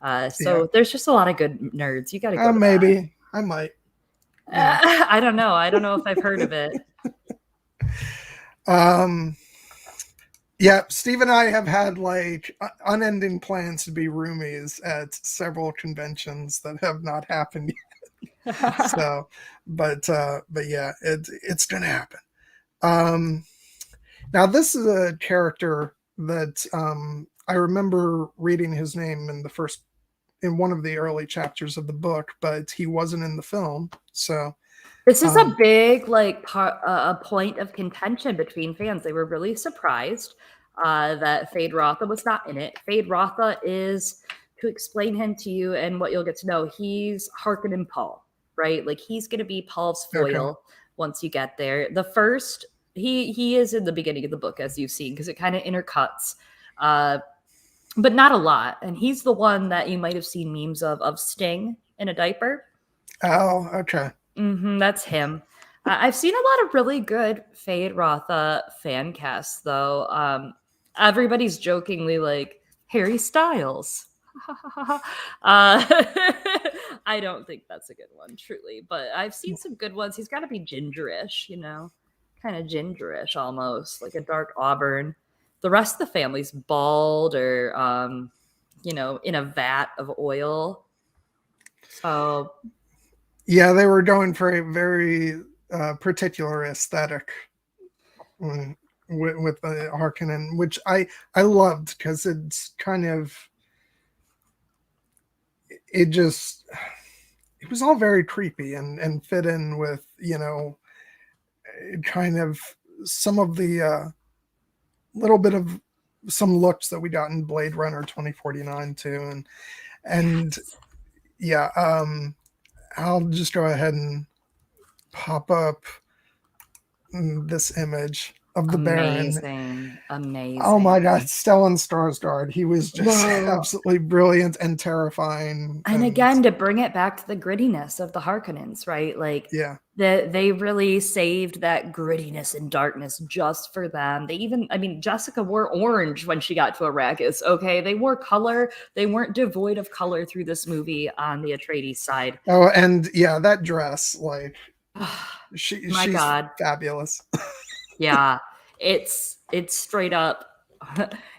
Speaker 2: There's just a lot of good nerds. You got to go.
Speaker 1: Maybe I might.
Speaker 2: Yeah. I don't know. I don't know if I've heard of it.
Speaker 1: Yeah, Steve and I have had like unending plans to be roomies at several conventions that have not happened yet. So, but yeah, it's gonna happen. Now this is a character that I remember reading his name in one of the early chapters of the book, but he wasn't in the film. So
Speaker 2: this is a big a point of contention between fans. They were really surprised that Feyd-Rautha was not in it. Feyd-Rautha is, to explain him to you and what you'll get to know, he's Harkonnen Paul, right? Like he's going to be Paul's foil once you get there. The first, he is in the beginning of the book, as you've seen, because it kind of intercuts, but not a lot. And he's the one that you might have seen memes of Sting in a diaper.
Speaker 1: Oh, okay.
Speaker 2: That's him. I've seen a lot of really good Feyd-Rautha fan casts, though. Everybody's jokingly like Harry Styles. I don't think that's a good one, truly, but I've seen some good ones. He's got to be gingerish, kind of gingerish almost, like a dark auburn. The rest of the family's bald or, in a vat of oil. So,
Speaker 1: yeah, they were going for a very particular aesthetic with the Harkonnen, which I loved, because it's kind of, it was all very creepy and fit in with, kind of some of the little bit of some looks that we got in Blade Runner 2049 too. And yeah, I'll just go ahead and pop up this image of the Baron.
Speaker 2: Amazing.
Speaker 1: Oh my God, Stellan Skarsgård. He was just absolutely brilliant and terrifying.
Speaker 2: And again, to bring it back to the grittiness of the Harkonnens, right? Like,
Speaker 1: yeah,
Speaker 2: they really saved that grittiness and darkness just for them. Jessica wore orange when she got to Arrakis. Okay, they wore color. They weren't devoid of color through this movie on the Atreides side.
Speaker 1: Oh, and yeah, that dress, like, she's
Speaker 2: God,
Speaker 1: fabulous.
Speaker 2: Yeah, it's straight up.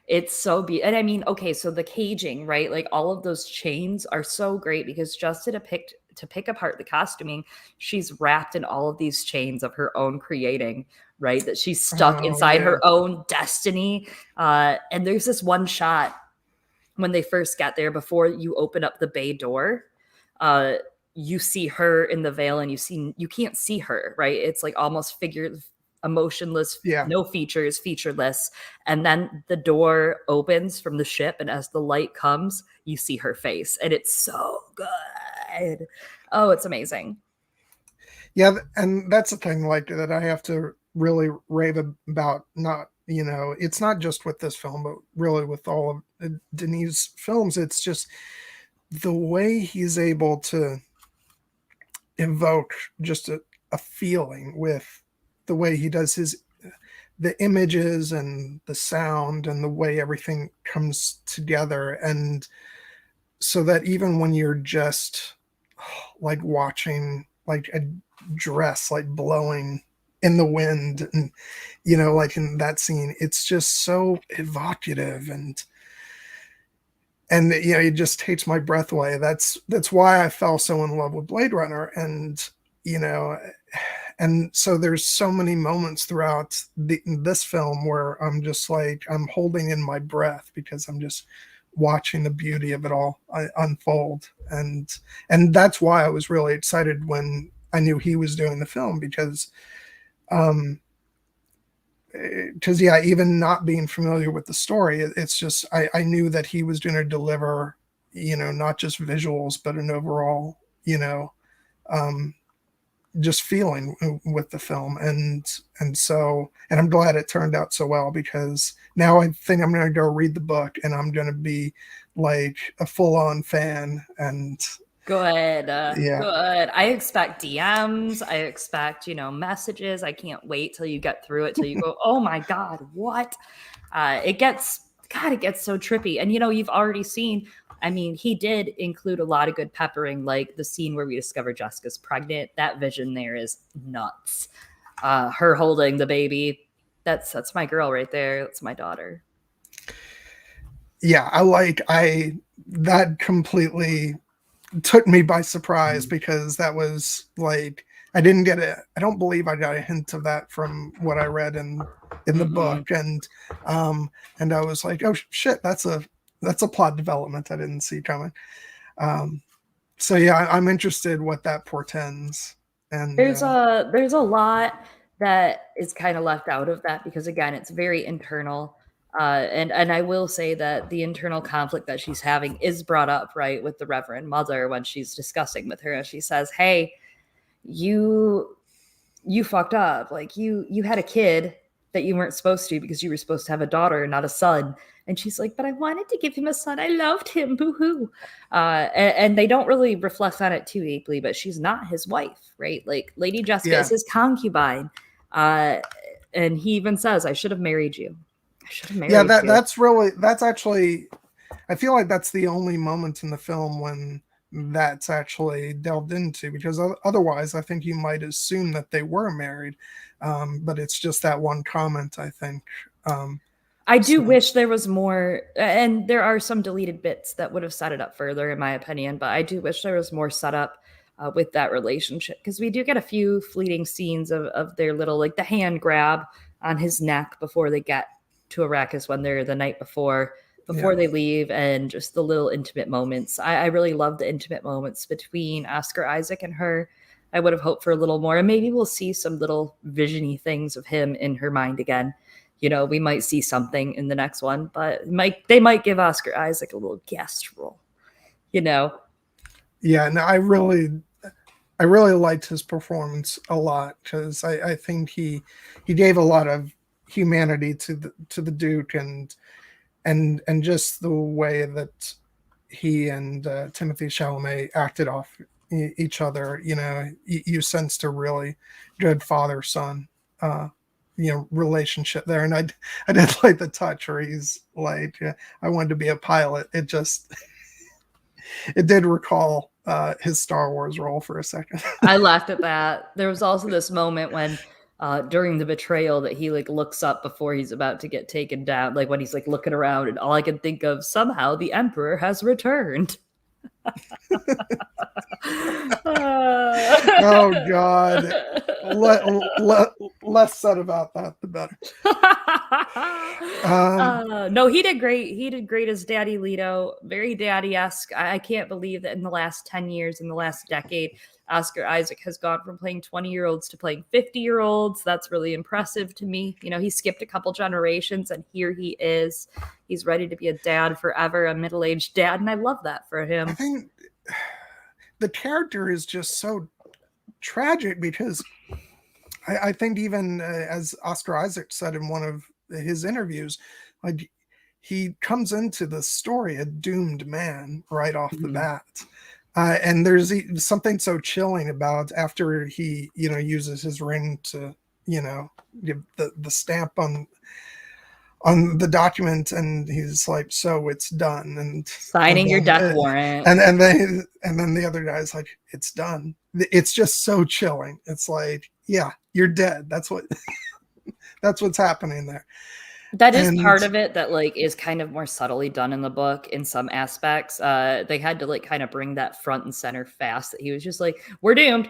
Speaker 2: It's so and I mean, okay, so the caging, right? Like all of those chains are so great because just to pick apart the costuming, she's wrapped in all of these chains of her own creating, right? That she's stuck
Speaker 1: Oh
Speaker 2: inside
Speaker 1: yeah.
Speaker 2: her own destiny. And there's this one shot when they first get there before you open up the bay door. Uh, you see her in the veil and you can't see her, right? It's like almost figured, emotionless,
Speaker 1: Yeah.
Speaker 2: no features, featureless. And then the door opens from the ship, and as the light comes, you see her face, and it's so good. Oh, it's amazing.
Speaker 1: Yeah, and that's the thing, like, that I have to really rave about. Not, it's not just with this film, but really with all of Denis' films. It's just the way he's able to evoke just a feeling with the way he does the images and the sound and the way everything comes together. And so that even when you're just like watching like a dress like blowing in the wind, and like in that scene, it's just so evocative, and it just takes my breath away. That's why I fell so in love with Blade Runner. And you know and so there's so many moments throughout this film where I'm just like, I'm holding in my breath because I'm just watching the beauty of it all unfold. And that's why I was really excited when I knew he was doing the film, um because yeah, even not being familiar with the story, it's just I knew that he was going to deliver, not just visuals, but an overall, um just feeling with the film. And I'm glad it turned out so well, because now I think I'm going to go read the book and I'm going to be like a full-on fan. And
Speaker 2: Good.
Speaker 1: yeah.
Speaker 2: Good. I expect DMs. I expect, messages. I can't wait till you get through it, till you go, oh my God, what? It gets so trippy. And, you've already seen, I mean, he did include a lot of good peppering, like the scene where we discover Jessica's pregnant. That vision there is nuts. Her holding the baby. That's my girl right there. That's my daughter.
Speaker 1: Yeah, I that completely took me by surprise, because that was like, I didn't get it. I don't believe I got a hint of that from what I read in the
Speaker 2: Mm-mm.
Speaker 1: book. And I was like, oh shit, that's a plot development I didn't see coming. Um, so yeah, I'm interested what that portends. And
Speaker 2: There's a lot that is kind of left out of that because again, it's very internal. And I will say that the internal conflict that she's having is brought up, right, with the Reverend Mother when she's discussing with her, and she says, "Hey, you you fucked up. Like you had a kid that you weren't supposed to because you were supposed to have a daughter, not a son." And she's like, "But I wanted to give him a son. I loved him. Boo hoo." And they don't really reflect on it too deeply, but she's not his wife, right? Like Lady Jessica is
Speaker 1: yeah,
Speaker 2: his concubine. Uh, and he even says, "I should have married you. I should have
Speaker 1: yeah,
Speaker 2: married
Speaker 1: that
Speaker 2: you."
Speaker 1: that's actually, I feel like that's the only moment in the film when that's actually delved into, because otherwise I think you might assume that they were married. But it's just that one comment, I think. Um,
Speaker 2: I do
Speaker 1: so
Speaker 2: wish there was more, and there are some deleted bits that would have set it up further, in my opinion. But I do wish there was more setup with that relationship, because we do get a few fleeting scenes of their little, like the hand grab on his neck before they get to Arrakis when they're the night
Speaker 1: yeah,
Speaker 2: before they leave, and just the little intimate moments. I really love the intimate moments between Oscar Isaac and her. I would have hoped for a little more, and maybe we'll see some little visiony things of him in her mind again. We might see something in the next one, but they might give Oscar Isaac a little guest role, you know.
Speaker 1: yeah. No, I really liked his performance a lot, because I think he gave a lot of humanity to the Duke, and just the way that he and Timothy Chalamet acted off each other. You sensed a really good father son, relationship there. And I did like the touch where he's like, I wanted to be a pilot. It did recall his Star Wars role for a second.
Speaker 2: I laughed at that. There was also this moment when during the betrayal that he like looks up before he's about to get taken down, like when he's like looking around, and all I can think of, somehow the Emperor has returned.
Speaker 1: Oh God. Less said about that, the better.
Speaker 2: No, he did great. He did great as Daddy Leto. Very daddy-esque. I can't believe that in the last 10 years, in the last decade, Oscar Isaac has gone from playing 20-year-olds to playing 50-year-olds. That's really impressive to me. You know, he skipped a couple generations, and here he is. He's ready to be a dad forever, a middle-aged dad, and I love that for him.
Speaker 1: I think the character is just so tragic because I think even as Oscar Isaac said in one of his interviews, like he comes into the story a doomed man right off the bat. And there's something so chilling about after he, uses his ring to, give the stamp on the document, and he's like, so it's done, and
Speaker 2: signing your death warrant,
Speaker 1: and then the other guy's like, it's done. It's just so chilling. It's like, yeah, you're dead. That's what's happening there.
Speaker 2: That is part of it that like is kind of more subtly done in the book in some aspects. They had to like kind of bring that front and center fast, that he was just like, we're doomed.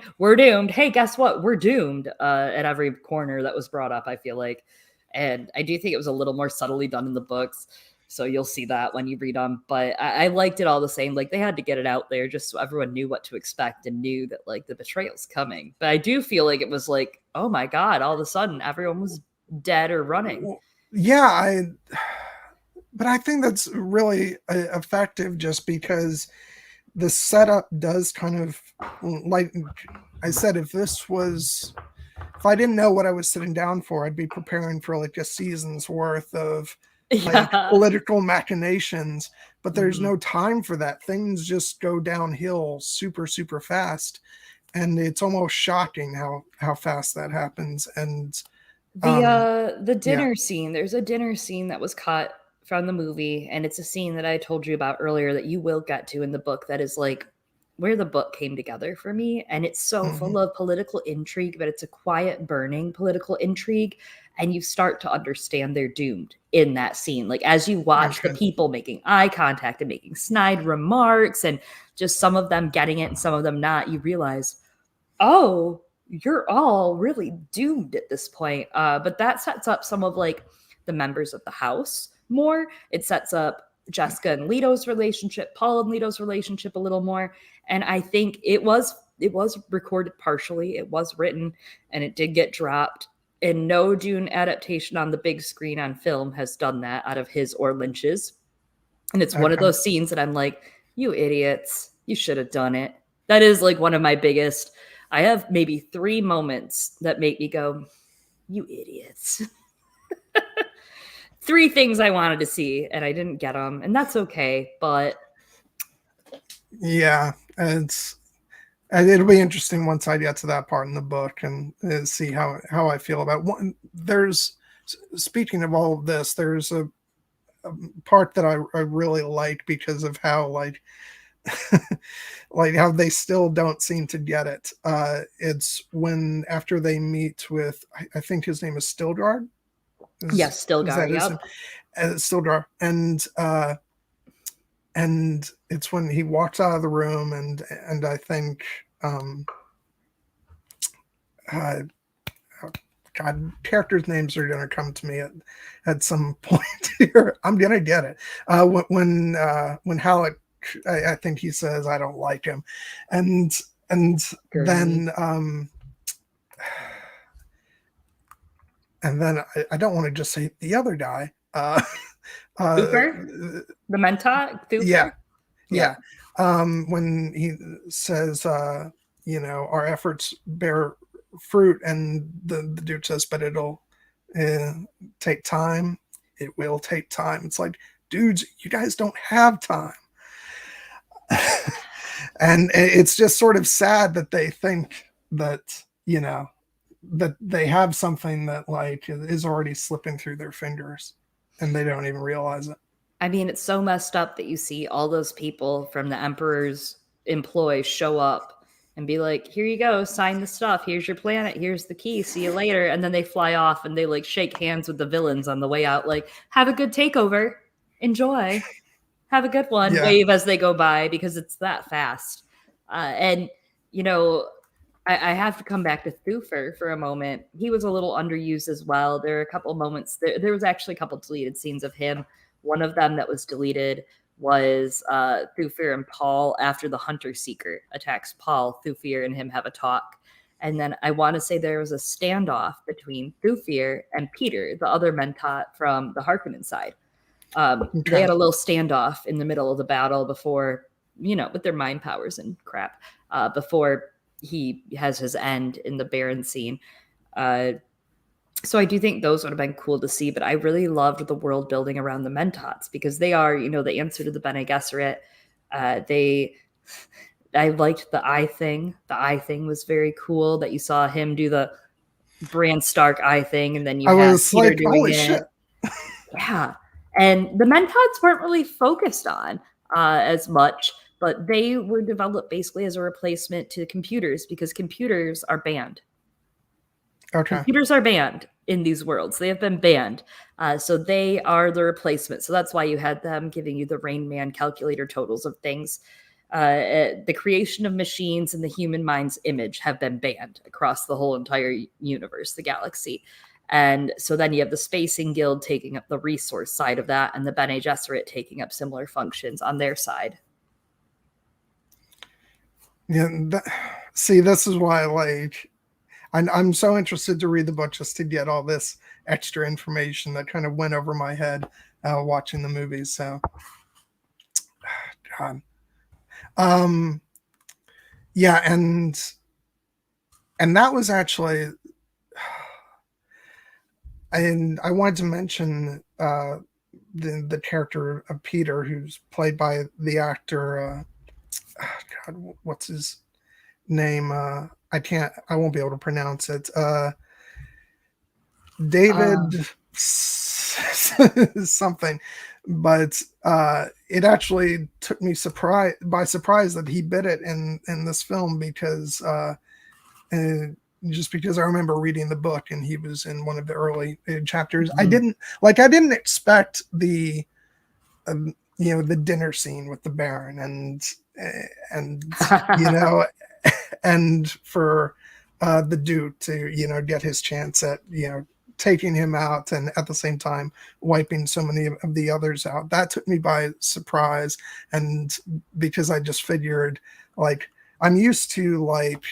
Speaker 2: Hey, guess what? We're doomed at every corner that was brought up, I feel like. And I do think it was a little more subtly done in the books. So you'll see that when you read them. But I liked it all the same. Like they had to get it out there just so everyone knew what to expect and knew that like the betrayal's coming. But I do feel like it was like, oh my God, all of a sudden everyone was dead or running.
Speaker 1: Well, yeah, but I think that's really effective just because the setup does kind of, like I said, if I didn't know what I was sitting down for, I'd be preparing for like a season's worth of like political machinations, but there's no time for that. Things just go downhill super, super fast. And it's almost shocking how fast that happens. And
Speaker 2: the dinner scene, there's a dinner scene that was cut from the movie, and it's a scene that I told you about earlier that you will get to in the book, that is like where the book came together for me. And it's so full of political intrigue, but it's a quiet, burning political intrigue. And you start to understand they're doomed in that scene. Like as you watch the people making eye contact and making snide remarks, and just some of them getting it and some of them not, you realize, oh, you're all really doomed at this point. But that sets up some of like the members of the house more. It sets up Jessica and Leto's relationship, Paul and Leto's relationship a little more. And I think it was recorded partially. It was written and it did get dropped. And no Dune adaptation on the big screen on film has done that out of his or Lynch's. And it's one of those scenes that I'm like, you idiots, you should have done it. That is like one of my biggest. I have maybe 3 moments that make me go, you idiots. 3 things I wanted to see and I didn't get them, and that's okay. But
Speaker 1: yeah, it'll be interesting once I get to that part in the book and see how I feel about one. Speaking of all of this, there's a part that I really like because of how like how they still don't seem to get it. It's when after they meet with, I think his name is Stilgar.
Speaker 2: Yes, Stilgar. Yep.
Speaker 1: Stilgar, and it's when he walks out of the room, and I think, God, characters' names are going to come to me at some point here. I'm going to get it. When Halleck, I think he says, I don't like him. And then I don't want to just say the other guy.
Speaker 2: Thufir? The Mentat?
Speaker 1: Thufir? Yeah. When he says, our efforts bear fruit, and the dude says, but it'll take time. It will take time. It's like, dudes, you guys don't have time. And it's just sort of sad that they think that, that they have something that like is already slipping through their fingers and they don't even realize it.
Speaker 2: I mean, it's so messed up that you see all those people from the Emperor's employ show up and be like, here you go, sign the stuff. Here's your planet. Here's the key. See you later. And then they fly off and they like shake hands with the villains on the way out. Like, have a good takeover. Enjoy. Have a good one.
Speaker 1: Yeah.
Speaker 2: Wave as they go by because it's that fast. And, you know, I have to come back to Thufir for a moment. He was a little underused as well. There are a couple moments. There was actually a couple deleted scenes of him. One of them that was deleted was Thufir and Paul after the Hunter Seeker attacks Paul. Thufir and him have a talk. And then I want to say there was a standoff between Thufir and Peter, the other Mentat from the Harkonnen side. They had a little standoff in the middle of the battle before, you know, with their mind powers and crap, before he has his end in the Baron scene. So I do think those would have been cool to see, but I really loved the world building around the Mentats because they are, you know, the answer to the Bene Gesserit. I liked the eye thing. The eye thing was very cool that you saw him do the Bran Stark eye thing, and then you had Peter
Speaker 1: like,
Speaker 2: doing
Speaker 1: holy
Speaker 2: it.
Speaker 1: Shit.
Speaker 2: Yeah. And the Mentats weren't really focused on as much, but they were developed basically as a replacement to computers because computers are banned.
Speaker 1: Okay.
Speaker 2: Computers are banned in these worlds. They have been banned. So they are the replacement. So that's why you had them giving you the Rain Man calculator totals of things. The creation of machines and the human mind's image have been banned across the whole entire universe, the galaxy. And so then you have the Spacing Guild taking up the resource side of that, and the Bene Gesserit taking up similar functions on their side.
Speaker 1: Yeah, see, this is why, like, I'm so interested to read the book just to get all this extra information that kind of went over my head watching the movies. So, God, yeah, and that was actually. And I wanted to mention the character of Peter, who's played by the actor. God, what's his name? I won't be able to pronounce it. David something, but it actually took me by surprise that he bit it in this film because. Just because I remember reading the book and he was in one of the early chapters.
Speaker 2: Mm-hmm.
Speaker 1: I didn't expect the the dinner scene with the Baron and you know and for the Duke to get his chance at taking him out and at the same time wiping so many of the others out. That took me by surprise, and because I just figured, like, I'm used to, like,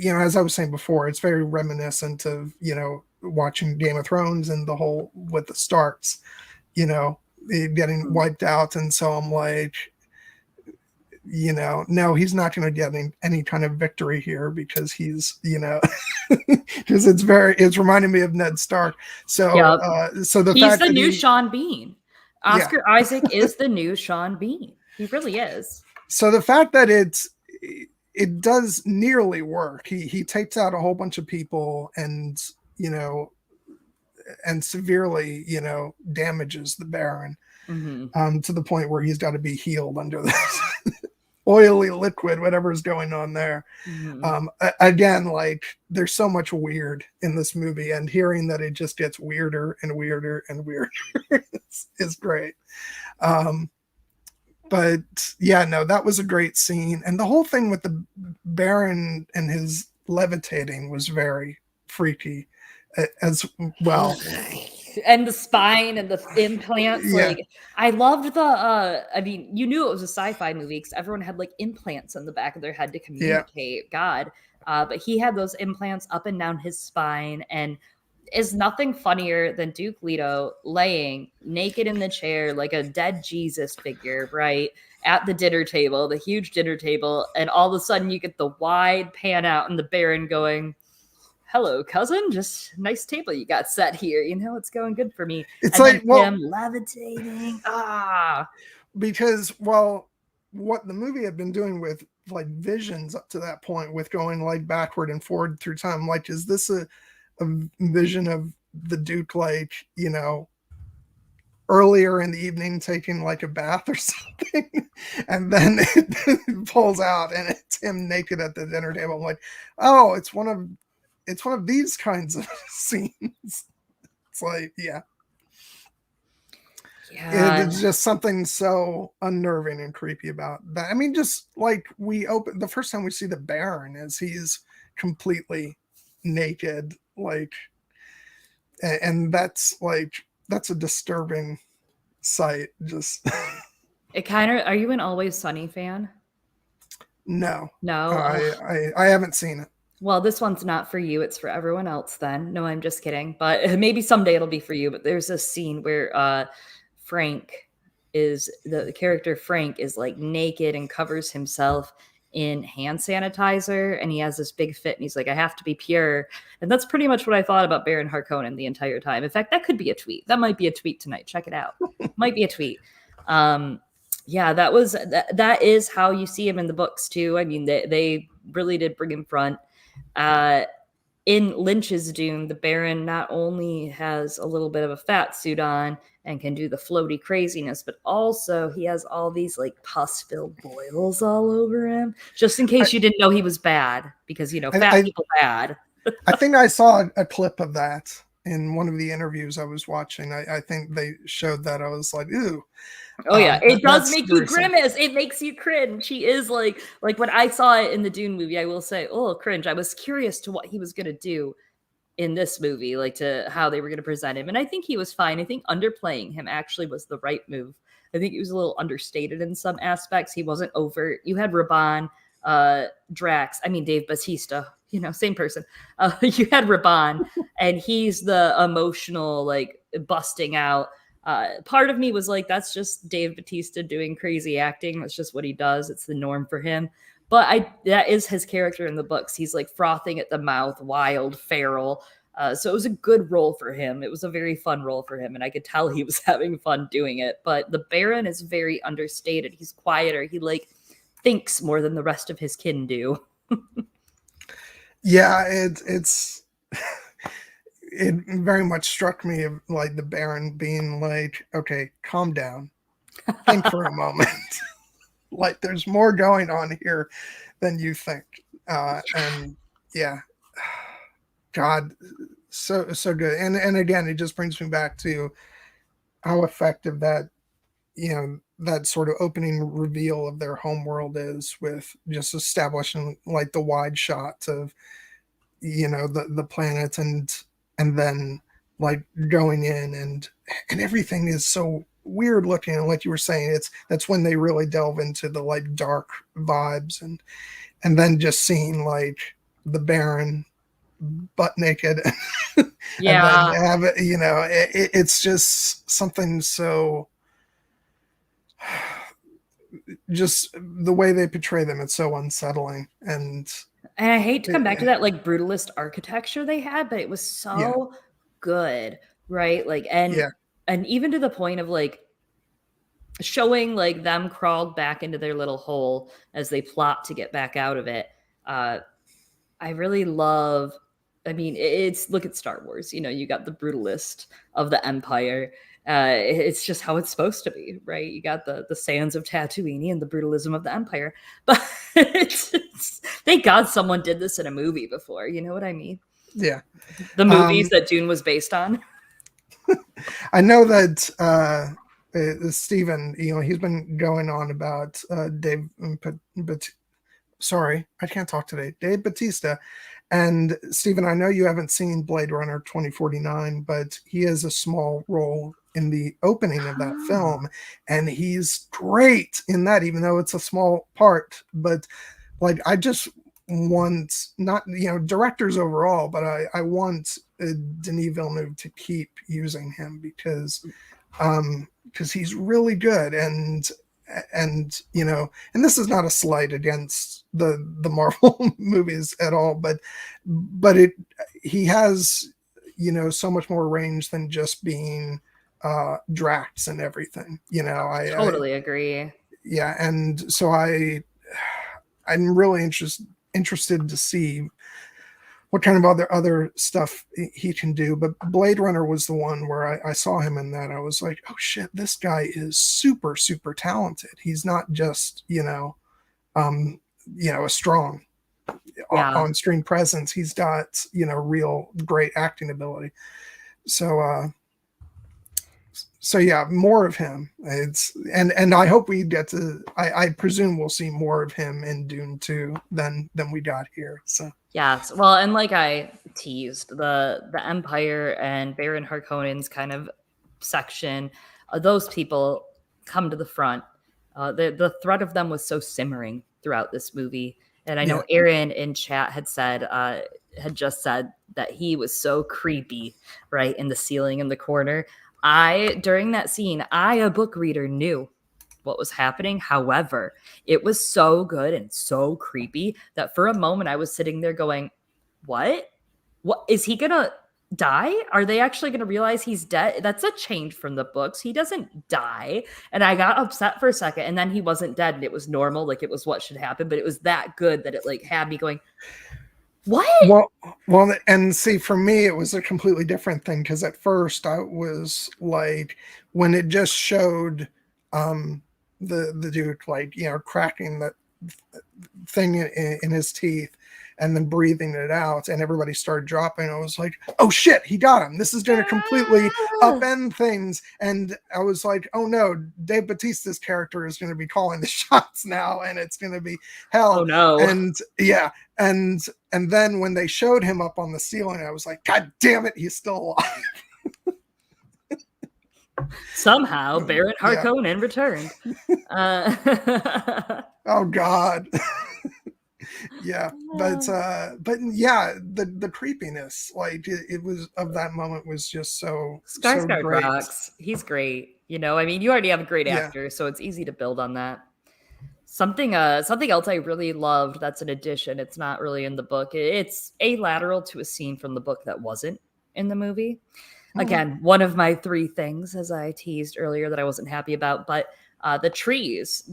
Speaker 1: as I was saying before, it's very reminiscent of, watching Game of Thrones and the whole with the Starks, getting wiped out. And so I'm like, no, he's not going to get any kind of victory here because he's, because it's reminding me of Ned Stark. So,
Speaker 2: Yep.
Speaker 1: So the
Speaker 2: he's
Speaker 1: fact
Speaker 2: the
Speaker 1: that
Speaker 2: new Sean Bean. Oscar Isaac is the new Sean Bean. He really is.
Speaker 1: So the fact that it does nearly work. He takes out a whole bunch of people and, and severely, damages the Baron to the point where he's got to be healed under this oily liquid, whatever is going on there. Again, like, there's so much weird in this movie, and hearing that it just gets weirder and weirder and weirder is great. But yeah, no, that was a great scene. And the whole thing with the Baron and his levitating was very freaky as well.
Speaker 2: And the spine and the implants.
Speaker 1: Yeah.
Speaker 2: Like, I loved I mean, you knew it was a sci-fi movie because everyone had like implants on the back of their head to communicate God. But he had those implants up and down his spine, and is nothing funnier than Duke Leto laying naked in the chair like a dead Jesus figure, right, at the dinner table, the huge dinner table, and all of a sudden you get the wide pan out and the Baron going, hello, cousin, just nice table you got set here. It's going good for me.
Speaker 1: It's
Speaker 2: and
Speaker 1: like, well,
Speaker 2: him levitating.
Speaker 1: Because, well, what the movie had been doing with, like, visions up to that point with going, like, backward and forward through time, like, is this a vision of the Duke, like, earlier in the evening taking like a bath or something, and then it pulls out and it's him naked at the dinner table. I'm like, oh, it's one of these kinds of scenes. It's like, yeah.
Speaker 2: Yeah.
Speaker 1: It's just something so unnerving and creepy about that. I mean, just like we open the first time we see the Baron as he's completely naked, like, and that's a disturbing sight. Just
Speaker 2: It kind of, are you an Always Sunny fan?
Speaker 1: no,
Speaker 2: No.
Speaker 1: I haven't seen it.
Speaker 2: Well, this one's not for you. It's for everyone else then. No, I'm just kidding. But maybe someday it'll be for you. But there's a scene where Frank is the character Frank is like naked and covers himself in hand sanitizer, and he has this big fit and he's like, I have to be pure. And that's pretty much what I thought about Baron Harkonnen the entire time. In fact, that could be a tweet. That might be a tweet tonight. Check it out. Might be a tweet. Yeah, that is how you see him in the books too. I mean, they really did bring him front. In Lynch's Dune, the Baron not only has a little bit of a fat suit on and can do the floaty craziness, but also he has all these like pus-filled boils all over him, just in case you didn't know he was bad, because fat people bad.
Speaker 1: I think I saw a clip of that in one of the interviews I was watching. I think they showed that. I was like, ooh.
Speaker 2: Oh yeah, it does make you grimace. It makes you cringe. He is like when I saw it in the Dune movie, I will say, oh, cringe. I was curious to what he was going to do in this movie, like to how they were going to present him. And I think he was fine. I think underplaying him actually was the right move. I think he was a little understated in some aspects. He wasn't overt. You had Raban, Drax, Dave Bautista, same person. You had Raban, and he's the emotional, like busting out. Part of me was like, that's just Dave Bautista doing crazy acting. That's just what he does. It's the norm for him. But that is his character in the books. He's like frothing at the mouth, wild, feral. So it was a good role for him. It was a very fun role for him, and I could tell he was having fun doing it. But the Baron is very understated. He's quieter. He like thinks more than the rest of his kin do.
Speaker 1: Yeah, it's it very much struck me of like the Baron being like, okay, calm down, think for a moment. Like there's more going on here than you think. And yeah, God, so good. And again, it just brings me back to how effective that that sort of opening reveal of their homeworld is, with just establishing like the wide shots of the planet, and then like going in, and everything is so weird looking, and like you were saying, that's when they really delve into the like dark vibes, and then just seeing like the Baron butt naked.
Speaker 2: Yeah.
Speaker 1: And then have it, it's just something so, just the way they portray them, it's so unsettling. And
Speaker 2: I hate to come back to that like brutalist architecture they had, but it was so good, right? Like, and even to the point of like showing like them crawled back into their little hole as they plot to get back out of it. I really love. I mean, it's look at Star Wars. You got the brutalist of the Empire. It's just how it's supposed to be, right? You got the sands of Tatooine and the brutalism of the Empire. But thank God someone did this in a movie before. You know what I mean?
Speaker 1: Yeah.
Speaker 2: The movies that Dune was based on.
Speaker 1: I know that Stephen, he's been going on about Dave, but sorry, I can't talk today. Dave Bautista. And Stephen, I know you haven't seen Blade Runner 2049, but he has a small role in the opening of that film, and he's great in that, even though it's a small part. But like, I just want, not directors overall, but I want Denis Villeneuve to keep using him, because he's really good. And and this is not a slight against the Marvel movies at all, but he has so much more range than just being Drax and everything. I
Speaker 2: totally agree.
Speaker 1: Yeah, and so I'm really interested to see what kind of other stuff he can do. But Blade Runner was the one where I saw him in that. I was like, oh shit, this guy is super, super talented. He's not just, a strong
Speaker 2: Yeah.
Speaker 1: on-screen presence. He's got, real great acting ability. So yeah, more of him. And I hope we get to. I presume we'll see more of him in Dune 2 than we got here. So
Speaker 2: Yes. Well, and like I teased, the Empire and Baron Harkonnen's kind of section, those people come to the front. The threat of them was so simmering throughout this movie. And I know Aaron in chat had just said that he was so creepy, right, in the ceiling in the corner. During that scene, a book reader, knew what was happening. However, it was so good and so creepy that for a moment I was sitting there going, what is he gonna die? Are they actually gonna realize he's dead? That's a change from the books. He doesn't die. And I got upset for a second, and then he wasn't dead and it was normal, like it was what should happen. But it was that good that it like had me going, what?
Speaker 1: Well, and see, for me, it was a completely different thing, because at first I was like, when it just showed the dude, like, cracking that thing in his teeth and then breathing it out, and everybody started dropping, I was like, oh shit, he got him. This is going to completely upend things. And I was like, oh no, Dave Bautista's character is going to be calling the shots now, and it's going to be hell.
Speaker 2: Oh no.
Speaker 1: And yeah, and then when they showed him up on the ceiling, I was like, god damn it, he's still alive.
Speaker 2: Somehow Baron Harkonnen returned.
Speaker 1: Oh god. Yeah, but yeah, the creepiness, like it was of that moment, was just so
Speaker 2: Skarsgård
Speaker 1: great.
Speaker 2: rocks. He's great. You already have a great actor, so it's easy to build on that. Something else I really loved that's an addition. It's not really in the book. It's lateral to a scene from the book that wasn't in the movie. Again, one of my 3 things, as I teased earlier, that I wasn't happy about, but the trees,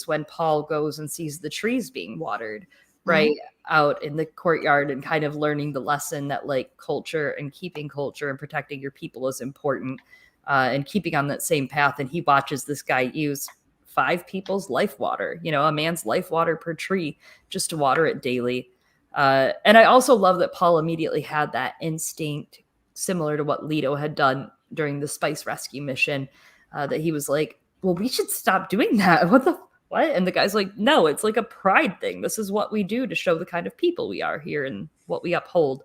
Speaker 2: when Paul goes and sees the trees being watered, right, out in the courtyard, and kind of learning the lesson that like culture and keeping culture and protecting your people is important, and keeping on that same path. And he watches this guy use 5 people's life water, a man's life water per tree, just to water it daily. And I also love that Paul immediately had that instinct, similar to what Leto had done during the spice rescue mission, that he was like, well, we should stop doing that. What? And the guy's like, no, it's like a pride thing. This is what we do to show the kind of people we are here and what we uphold.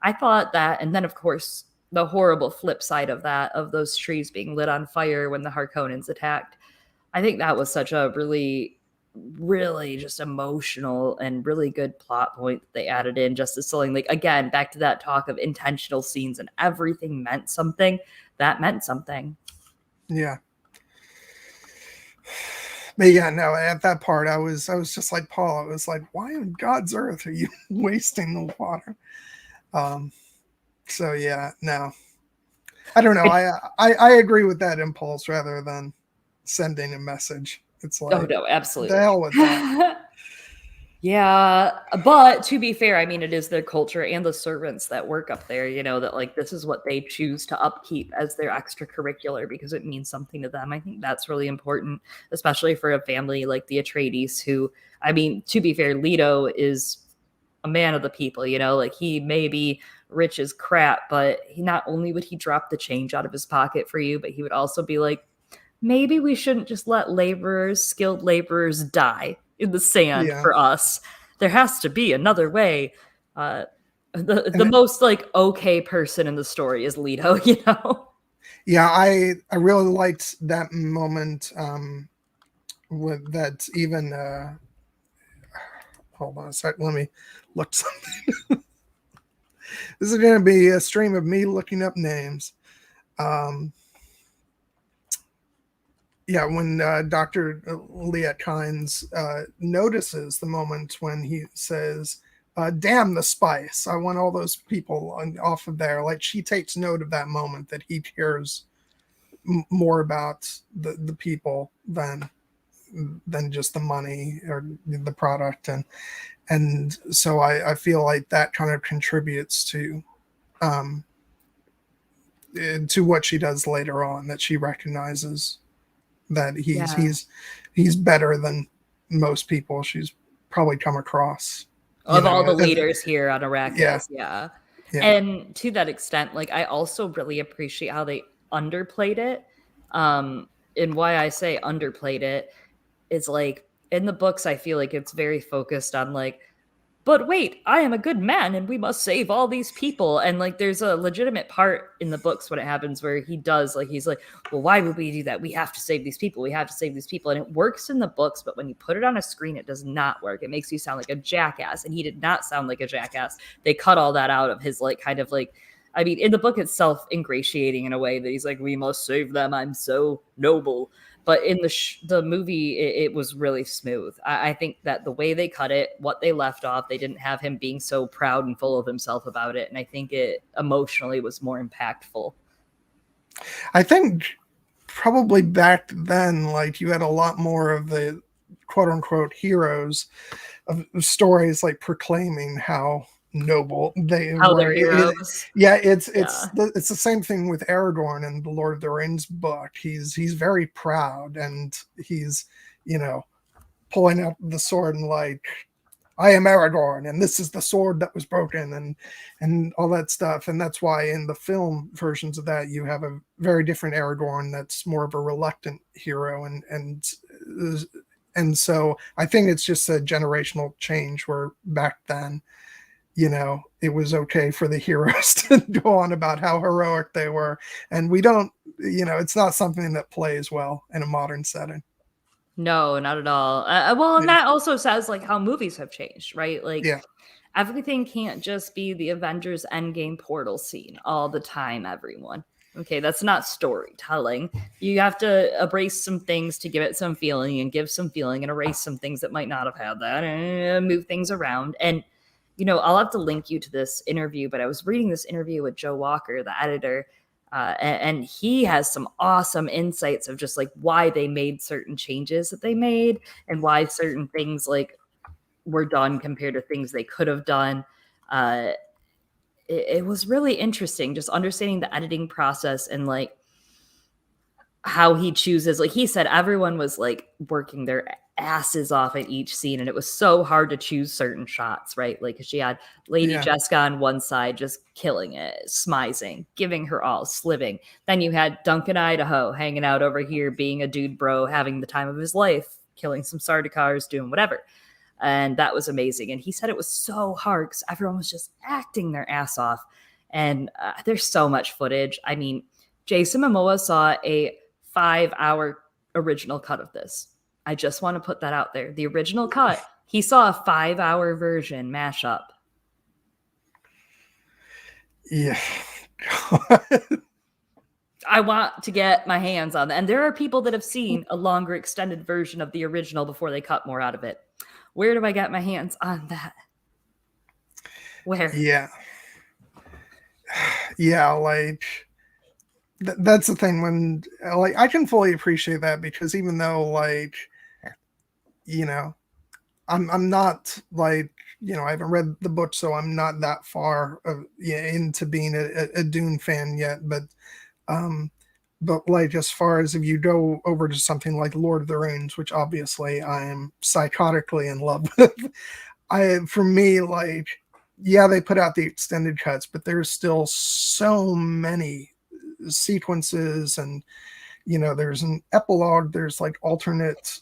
Speaker 2: I thought that, and then of course the horrible flip side of that, of those trees being lit on fire when the Harkonnens attacked. I think that was such a really, really just emotional and really good plot point that they added in, just as something like, again, back to that talk of intentional scenes and everything meant something. That meant something.
Speaker 1: Yeah. But yeah, no, at that part, I was just like Paul. I was like, why on God's earth are you wasting the water? So yeah, no, I don't know. I agree with that impulse rather than sending a message. It's like,
Speaker 2: oh no, absolutely,
Speaker 1: the hell with that.
Speaker 2: Yeah, but to be fair, I mean, it is their culture and the servants that work up there, that like this is what they choose to upkeep as their extracurricular because it means something to them. I think that's really important, especially for a family like the Atreides, who, I mean, to be fair, Leto is a man of the people, like he may be rich as crap, but not only would he drop the change out of his pocket for you, but he would also be like, maybe we shouldn't just let skilled laborers die in the sand for us. There has to be another way. The most like okay person in the story is Leto,
Speaker 1: Yeah, I really liked that moment. With that, even hold on a sec, let me look something. This is going to be a stream of me looking up names. Yeah, when Dr. Liet Kynes notices the moment when he says, damn the spice, I want all those people off of there. Like, she takes note of that moment, that he cares more about the people than than just the money or the product. And so I feel like that kind of contributes um, to what she does later on, that she recognizes that
Speaker 2: Yeah.
Speaker 1: he's better than most people she's probably come across, you
Speaker 2: Of all
Speaker 1: know.
Speaker 2: the leaders here on
Speaker 1: Yeah,
Speaker 2: Arrakis, yeah.
Speaker 1: yeah.
Speaker 2: And to that extent, like I also really appreciate how they underplayed it. And why I say underplayed it is like in the books, I feel like it's very focused on like, but wait, I am a good man and we must save all these people. And like there's a legitimate part in the books when it happens where he does like he's like, well, why would we do that? We have to save these people. We have to save these people. And it works in the books, but when you put it on a screen, it does not work. It makes you sound like a jackass. And he did not sound like a jackass. They cut all that out of his like kind of like I mean, in the book itself, ingratiating in a way that he's like, "We must save them. I'm so noble." But in the movie, it was really smooth. I think that the way they cut it, what they left off, they didn't have him being so proud and full of himself about it, and I think it emotionally was more impactful.
Speaker 1: I think probably back then, like, you had a lot more of the quote unquote heroes of stories, like proclaiming how noble they
Speaker 2: How they're
Speaker 1: were.
Speaker 2: heroes.
Speaker 1: Yeah,
Speaker 2: Yeah.
Speaker 1: it's the same thing with Aragorn in the Lord of the Rings book. He's very proud, and he's, you know, pulling out the sword and like, I am Aragorn, and this is the sword that was broken, and all that stuff. And that's why in the film versions of that, you have a very different Aragorn that's more of a reluctant hero, and so I think it's just a generational change where back then, you know, it was okay for the heroes to go on about how heroic they were, and we don't, you know, it's not something that plays well in a modern setting.
Speaker 2: No, not at all. Well, and
Speaker 1: Yeah,
Speaker 2: that also says like how movies have changed, right? Like
Speaker 1: yeah,
Speaker 2: everything can't just be the Avengers Endgame portal scene all the time, everyone. Okay, that's not storytelling. You have to erase some things to give it some feeling and give some feeling and erase some things that might not have had that and move things around. And, you know, I'll have to link you to this interview, but I was reading this interview with Joe Walker, the editor, and he has some awesome insights of just like why they made certain changes that they made and why certain things like were done compared to things they could have done. Uh, it was really interesting just understanding the editing process and like how he chooses. Like he said, everyone was like working their asses off at each scene, and it was so hard to choose certain shots, right? Like she had Lady
Speaker 1: yeah,
Speaker 2: Jessica on one side just killing it, smizing, giving her all, sliving. Then you had Duncan Idaho hanging out over here, being a dude bro, having the time of his life, killing some Sardaukars, doing whatever. And that was amazing. And he said it was so hard because everyone was just acting their ass off. And there's so much footage. I mean, Jason Momoa saw a 5-hour original cut of this. I just want to put that out there. The original cut, he saw a 5-hour version mashup.
Speaker 1: yeah.
Speaker 2: I want to get my hands on that. And there are people that have seen a longer extended version of the original before they cut more out of it. Where do I get my hands on that? Where?
Speaker 1: Yeah, yeah, like that's the thing. When like, I can fully appreciate that, because even though, like, you know, I'm not like, you know, I haven't read the book, so I'm not that far yeah, into being a Dune fan yet. Um but like, as far as if you go over to something like Lord of the Rings, which obviously I am psychotically in love with, I, for me, like, yeah, they put out the extended cuts, but there's still so many sequences, and, you know, there's an epilogue, there's like alternate,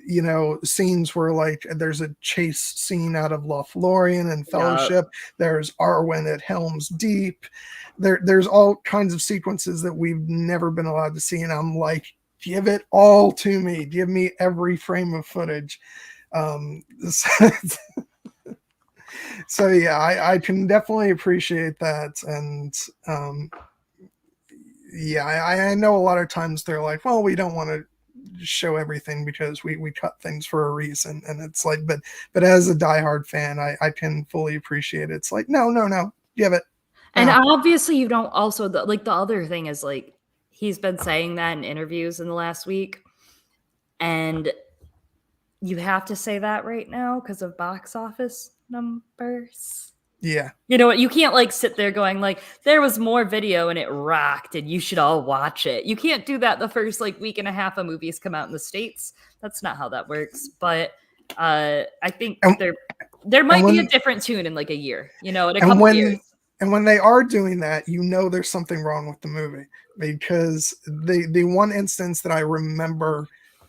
Speaker 1: you know, scenes where like there's a chase scene out of Lothlorien and
Speaker 2: Yeah.
Speaker 1: Fellowship, there's Arwen at Helm's Deep, there's all kinds of sequences that we've never been allowed to see, and I'm like, give it all to me, give me every frame of footage. So, so yeah, I can definitely appreciate that. And yeah, I know a lot of times they're like, well, we don't want to show everything because we cut things for a reason. And it's like, but as a diehard fan, I can fully appreciate it. It's like, no, give it.
Speaker 2: And
Speaker 1: No.
Speaker 2: obviously, you don't also, like, the other thing is, like, he's been saying that in interviews in the last week. And You have to say that right now because of box office numbers.
Speaker 1: Yeah.
Speaker 2: You know what? You can't like sit there going like there was more video and it rocked and you should all watch it. You can't do that the first like week and a half of movies come out in the States. That's not how that works. But I think
Speaker 1: And,
Speaker 2: there
Speaker 1: and
Speaker 2: might be a
Speaker 1: when
Speaker 2: different tune in like a year, you know, in a
Speaker 1: and
Speaker 2: couple years.
Speaker 1: when they are doing that, you know there's something wrong with the movie, because the one instance that I remember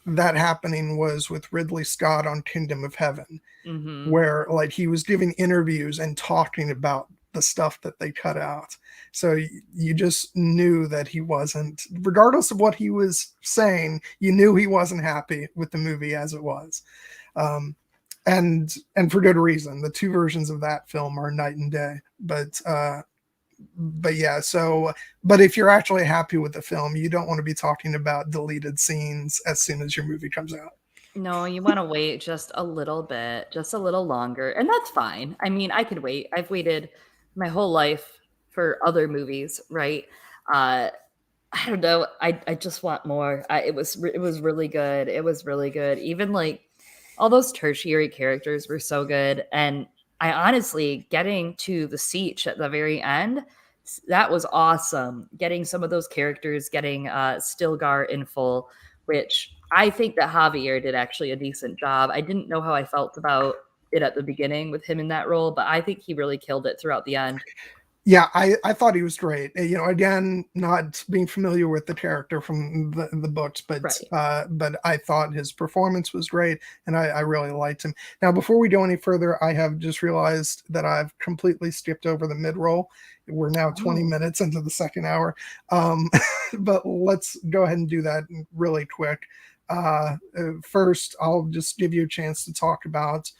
Speaker 1: that happening was with Ridley Scott on Kingdom of Heaven,
Speaker 2: Mm-hmm.
Speaker 1: where like he was giving interviews and talking about the stuff that they cut out. So you just knew that he wasn't, regardless of what he was saying, you knew he wasn't happy with the movie as it was. Um, and for good reason. The two versions of that film are night and day. But yeah, so but if you're actually happy with the film, you don't want to be talking about deleted scenes as soon as your movie comes out.
Speaker 2: No, you want to wait just a little bit, just a little longer, and that's fine. I mean, I could wait. I've waited my whole life for other movies, right? Uh, I don't know. I just want more. It was really good. It was really good. Even like all those tertiary characters were so good, and I honestly getting to the siege at the very end, that was awesome. Getting some of those characters, getting Stilgar in full, which I think that Javier did actually a decent job. I didn't know how I felt about it at the beginning with him in that role, but I think he really killed it throughout the end.
Speaker 1: Yeah, I thought he was great. You know, again, not being familiar with the character from the books,
Speaker 2: Right.
Speaker 1: but I thought his performance was great, and I really liked him. Now, before we go any further, I have just realized that I've completely skipped over the mid roll. We're now 20
Speaker 2: Oh.
Speaker 1: minutes into the second hour, but let's go ahead and do that really quick. First, I'll just give you a chance to talk about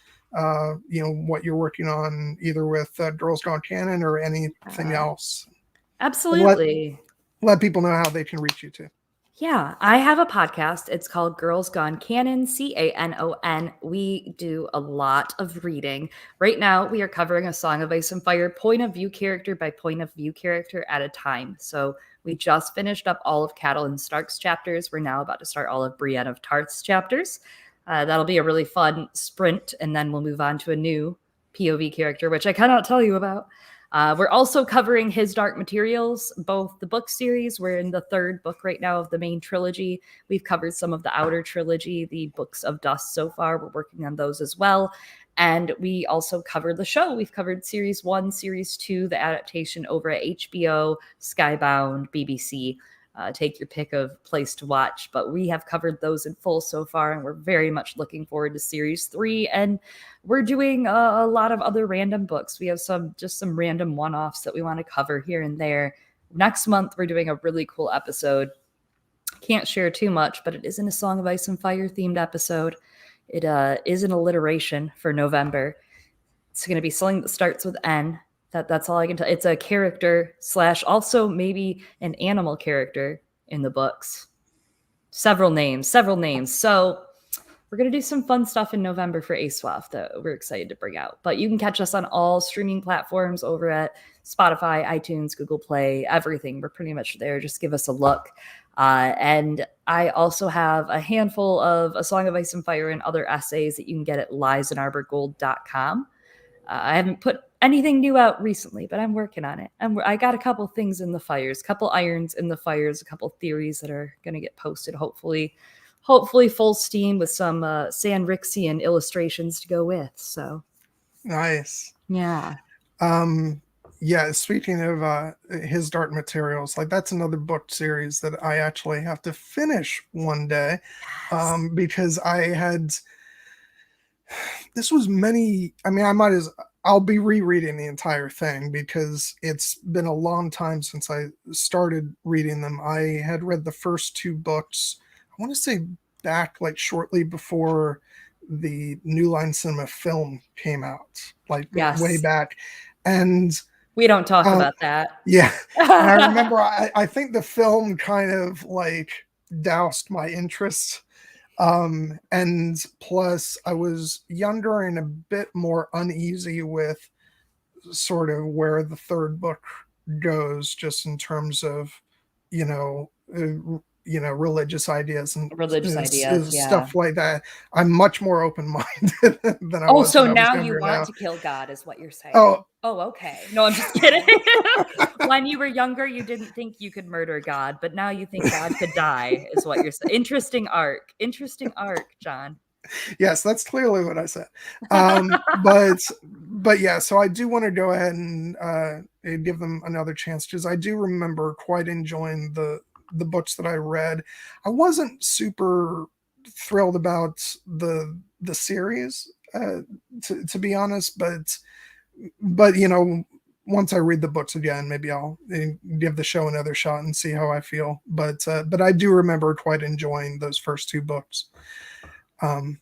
Speaker 1: you know, what you're working on, either with Girls Gone Canon or anything else. Let
Speaker 2: Absolutely.
Speaker 1: let people know how they can reach you too.
Speaker 2: Yeah, I have a podcast. It's called Girls Gone Canon, Canon. We do a lot of reading. Right now, we are covering A Song of Ice and Fire, point of view character by point of view character at a time. So we just finished up all of Catelyn Stark's chapters. We're now about to start all of Brienne of Tarth's chapters. That'll be a really fun sprint, and then we'll move on to a new POV character, which I cannot tell you about. We're also covering His Dark Materials, both the book series. We're in the third book right now of the main trilogy. We've covered some of the outer trilogy, the Books of Dust so far. We're working on those as well. And we also covered the show. We've covered series 1, series 2, the adaptation over at HBO, Skybound, BBC. Take your pick of place to watch. But we have covered those in full so far, and we're very much looking forward to series 3. And we're doing a lot of other random books. We have some random one-offs that we want to cover here and there. Next month, we're doing a really cool episode. Can't share too much, but it isn't a Song of Ice and Fire themed episode. It is an alliteration for November. It's going to be something that starts with N. That's all I can tell. It's a character / also maybe an animal character in the books. Several names. So we're going to do some fun stuff in November for ASWAF that we're excited to bring out. But you can catch us on all streaming platforms over at Spotify, iTunes, Google Play, everything. We're pretty much there. Just give us a look. And I also have a handful of A Song of Ice and Fire and other essays that you can get at liesandarborgold.com. I haven't put anything new out recently, but I'm working on it. And I got a couple things in the fires, a couple irons in the fires, a couple theories that are going to get posted, hopefully full steam with some Sandrixian illustrations to go with. So
Speaker 1: Nice.
Speaker 2: yeah.
Speaker 1: Yeah, speaking of His Dark Materials, like that's another book series that I actually have to finish one day.
Speaker 2: Yes.
Speaker 1: Because I had this was many, I mean, I'll be rereading the entire thing because it's been a long time since I started reading them. I had read the first two books, I want to say back like shortly before the New Line Cinema film came out, like way
Speaker 2: Yes.
Speaker 1: back. And
Speaker 2: We don't talk about that.
Speaker 1: yeah. And I remember I think the film kind of like doused my interest. And plus I was younger and a bit more uneasy with sort of where the third book goes, just in terms of, you know, religious ideas and
Speaker 2: Religious ideas, yeah.
Speaker 1: stuff like that. I'm much more open-minded than I
Speaker 2: Oh,
Speaker 1: was
Speaker 2: so
Speaker 1: when I was
Speaker 2: now you
Speaker 1: younger
Speaker 2: want
Speaker 1: now.
Speaker 2: to kill God is what you're saying.
Speaker 1: Oh,
Speaker 2: Oh, okay. No, I'm just kidding. When you were younger, you didn't think you could murder God, but now you think God could die, is what you're saying. Interesting arc. Interesting arc, John.
Speaker 1: yes, that's clearly what I said. But yeah, so I do want to go ahead and give them another chance, because I do remember quite enjoying the books that I read. I wasn't super thrilled about the series, to be honest, but once I read the books again, maybe I'll give the show another shot and see how I feel. But I do remember quite enjoying those first two books.
Speaker 2: I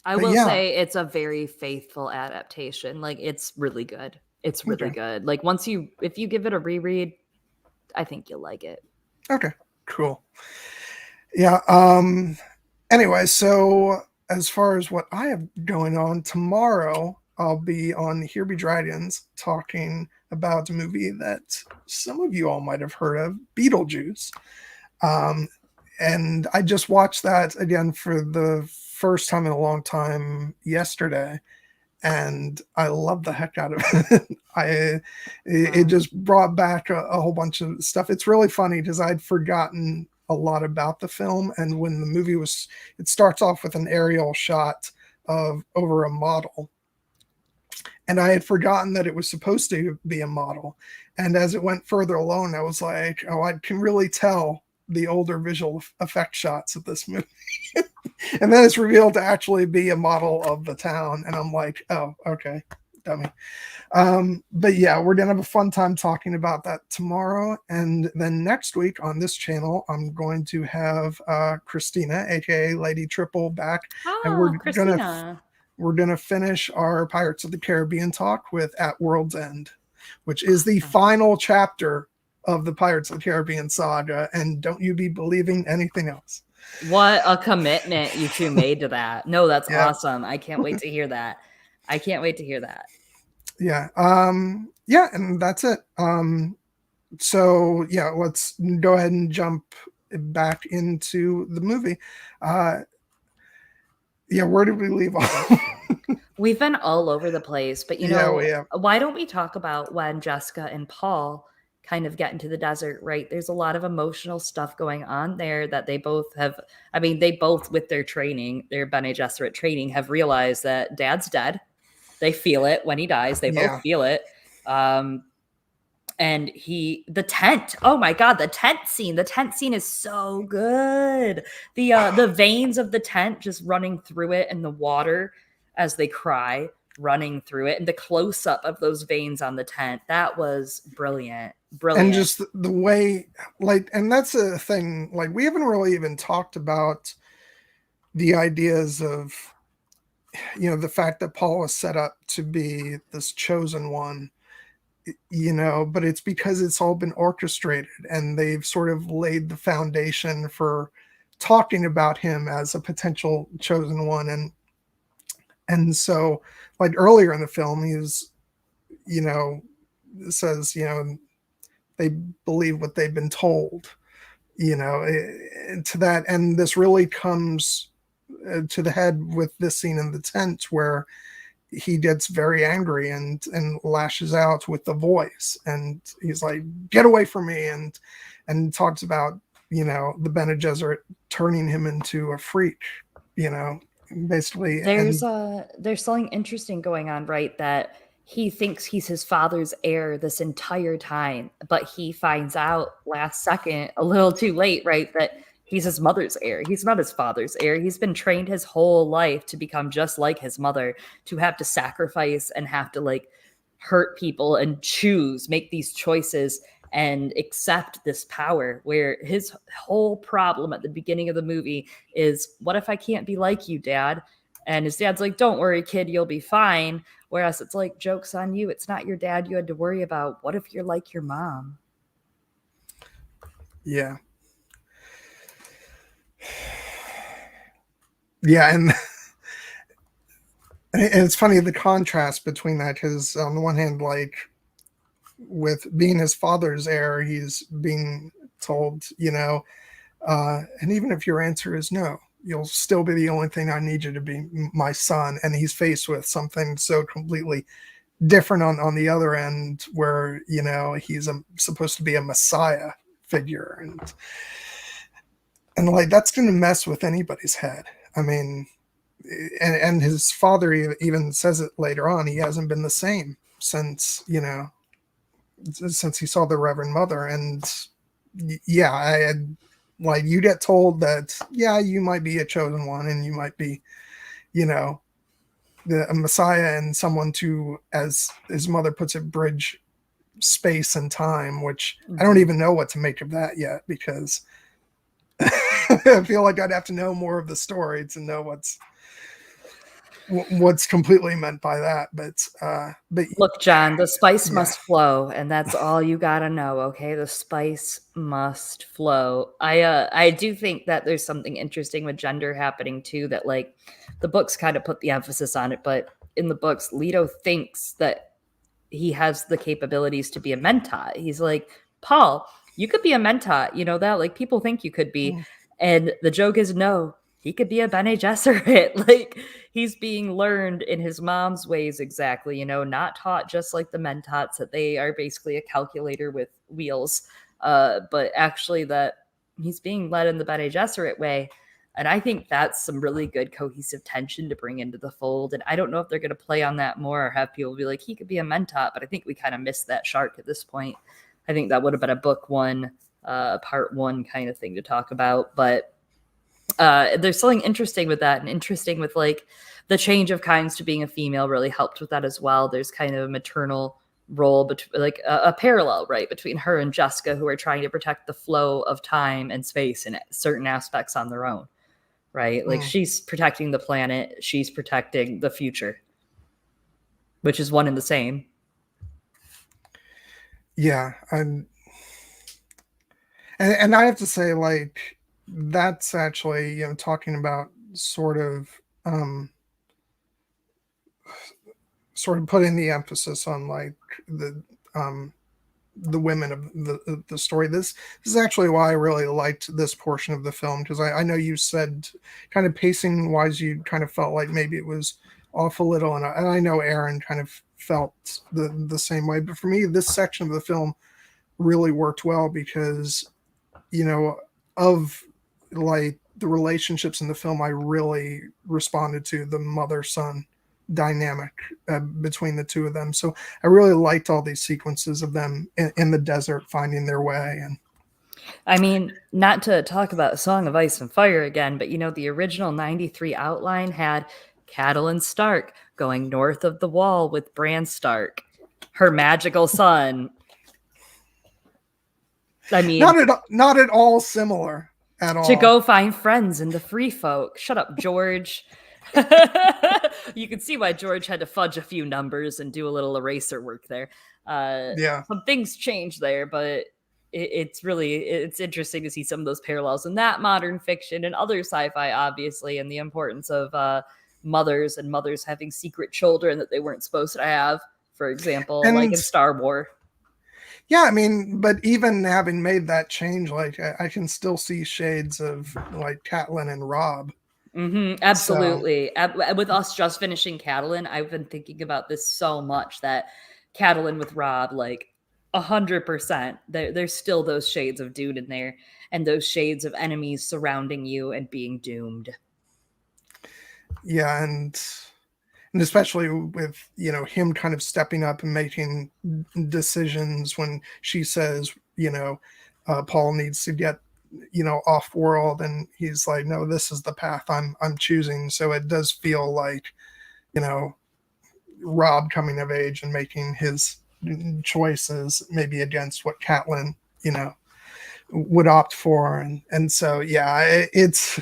Speaker 1: But
Speaker 2: will
Speaker 1: yeah,
Speaker 2: say it's a very faithful adaptation. Like, it's really good. It's really
Speaker 1: okay,
Speaker 2: good. Like, if you give it a reread, I think you'll like it.
Speaker 1: okay, cool. Yeah. Anyway, so as far as what I have going on tomorrow, I'll be on Here Be Dragons talking about a movie that some of you all might have heard of, Beetlejuice. Um, and I just watched that again for the first time in a long time yesterday, and I love the heck out of it. It just brought back a whole bunch of stuff. It's really funny because I'd forgotten a lot about the film, and when the movie it starts off with an aerial shot of over a model, and I had forgotten that it was supposed to be a model. And as it went further along, I was like, oh, I can really tell the older visual effect shots of this movie. And then it's revealed to actually be a model of the town, and I'm like, oh, okay, dummy. But yeah, we're gonna have a fun time talking about that tomorrow, and then next week on this channel, I'm going to have Christina, aka Lady Triple, back, and
Speaker 2: Oh, Christina.
Speaker 1: we're gonna finish our Pirates of the Caribbean talk with At World's End, which is the final chapter of the Pirates of the Caribbean saga, and don't you be believing anything else.
Speaker 2: What a commitment you two made to that. No, that's
Speaker 1: Yeah.
Speaker 2: awesome. I can't wait to hear that. I can't wait to hear that.
Speaker 1: Yeah. Yeah, and that's it. So yeah, let's go ahead and jump back into the movie. Yeah, where did we leave off?
Speaker 2: We've been all over the place, but why don't we talk about when Jessica and Paul kind of get into the desert, right? There's a lot of emotional stuff going on there that they both have. I mean, they both, with their training, their Bene Gesserit training, have realized that Dad's dead. They feel it when he dies. They both feel it. And the tent, oh my God, the tent scene is so good. The veins of the tent just running through it, and the water as they cry running through it, and the close-up of those veins on the tent, that was brilliant.
Speaker 1: And just the way, like, and that's a thing, like, we haven't really even talked about the ideas of, the fact that Paul is set up to be this chosen one, but it's because it's all been orchestrated, and they've sort of laid the foundation for talking about him as a potential chosen one. And so, like, earlier in the film, he's, says, they believe what they've been told, to that. And this really comes to the head with this scene in the tent, where he gets very angry and lashes out with the voice, and he's like, get away from me, and talks about the Bene Gesserit turning him into a freak, basically.
Speaker 2: There's something interesting going on, right? That he thinks he's his father's heir this entire time, but he finds out last second, a little too late, right, that he's his mother's heir. He's not his father's heir. He's been trained his whole life to become just like his mother, to have to sacrifice and have to, like, hurt people and make these choices and accept this power, where his whole problem at the beginning of the movie is, what if I can't be like you, Dad? And his dad's like, don't worry, kid, you'll be fine. Whereas it's like, joke's on you. It's not your dad you had to worry about. What if you're like your mom?
Speaker 1: Yeah. Yeah, and it's funny, the contrast between that, because on the one hand, like, with being his father's heir, he's being told, And even if your answer is no, you'll still be the only thing I need you to be, my son. And he's faced with something so completely different on the other end, where he's supposed to be a messiah figure, and like that's going to mess with anybody's head. I mean, and his father even says it later on. He hasn't been the same since he saw the Reverend Mother. And yeah, I had, like, you get told that, yeah, you might be a chosen one, and you might be, a Messiah, and someone to, as his mother puts it, bridge space and time, which I don't even know what to make of that yet, because I feel like I'd have to know more of the story to know what's completely meant by that. But
Speaker 2: look, John, the spice must flow, and that's all you gotta know. Okay, the spice must flow. I do think that there's something interesting with gender happening too, that like the books kind of put the emphasis on it, but in the books Leto thinks that he has the capabilities to be a mentat. He's like, Paul, you could be a mentat, you know that? Like, people think you could be. And the joke is, no, he could be a Bene Gesserit. Like, he's being learned in his mom's ways exactly, not taught just like the mentats, that they are basically a calculator with wheels, but actually that he's being led in the Bene Gesserit way. And I think that's some really good cohesive tension to bring into the fold. And I don't know if they're going to play on that more, or have people be like, he could be a mentat, but I think we kind of missed that shark at this point. I think that would have been a book one, part one kind of thing to talk about. But there's something interesting with that, and interesting with like the change of kinds to being a female really helped with that as well. There's kind of a maternal role, between like a parallel, right, between her and Jessica, who are trying to protect the flow of time and space in certain aspects on their own. Right? Like, she's protecting the planet, she's protecting the future, which is one and the same.
Speaker 1: Yeah. And I have to say, like, that's actually, talking about sort of putting the emphasis on like the women of the story. This is actually why I really liked this portion of the film, because I know you said, kind of pacing wise, you kind of felt like maybe it was off a little, and I know Aaron kind of felt the same way. But for me, this section of the film really worked well, because of like the relationships in the film, I really responded to the mother-son dynamic between the two of them. So I really liked all these sequences of them in the desert finding their way. And
Speaker 2: I mean, not to talk about Song of Ice and Fire again, but the original 93 outline had Catelyn Stark going north of the wall with Bran Stark, her magical son. I mean,
Speaker 1: not at all similar at all.
Speaker 2: To go find friends in the free folk. Shut up, George. You can see why George had to fudge a few numbers and do a little eraser work there. Some things changed there, but it's interesting to see some of those parallels in that modern fiction and other sci-fi, obviously, and the importance of mothers and mothers having secret children that they weren't supposed to have, for example, like in Star Wars.
Speaker 1: Yeah, I mean, but even having made that change, like, I can still see shades of like Catelyn and Robb.
Speaker 2: Mm-hmm, absolutely. So, with us just finishing Catelyn, I've been thinking about this so much, that Catelyn with Robb, like 100%, there's still those shades of Dune in there, and those shades of enemies surrounding you and being doomed.
Speaker 1: Yeah, and especially with him kind of stepping up and making decisions when she says Paul needs to get off world, and he's like, no, this is the path I'm choosing. So it does feel like Robb coming of age and making his choices maybe against what Catelyn would opt for. And so yeah, it's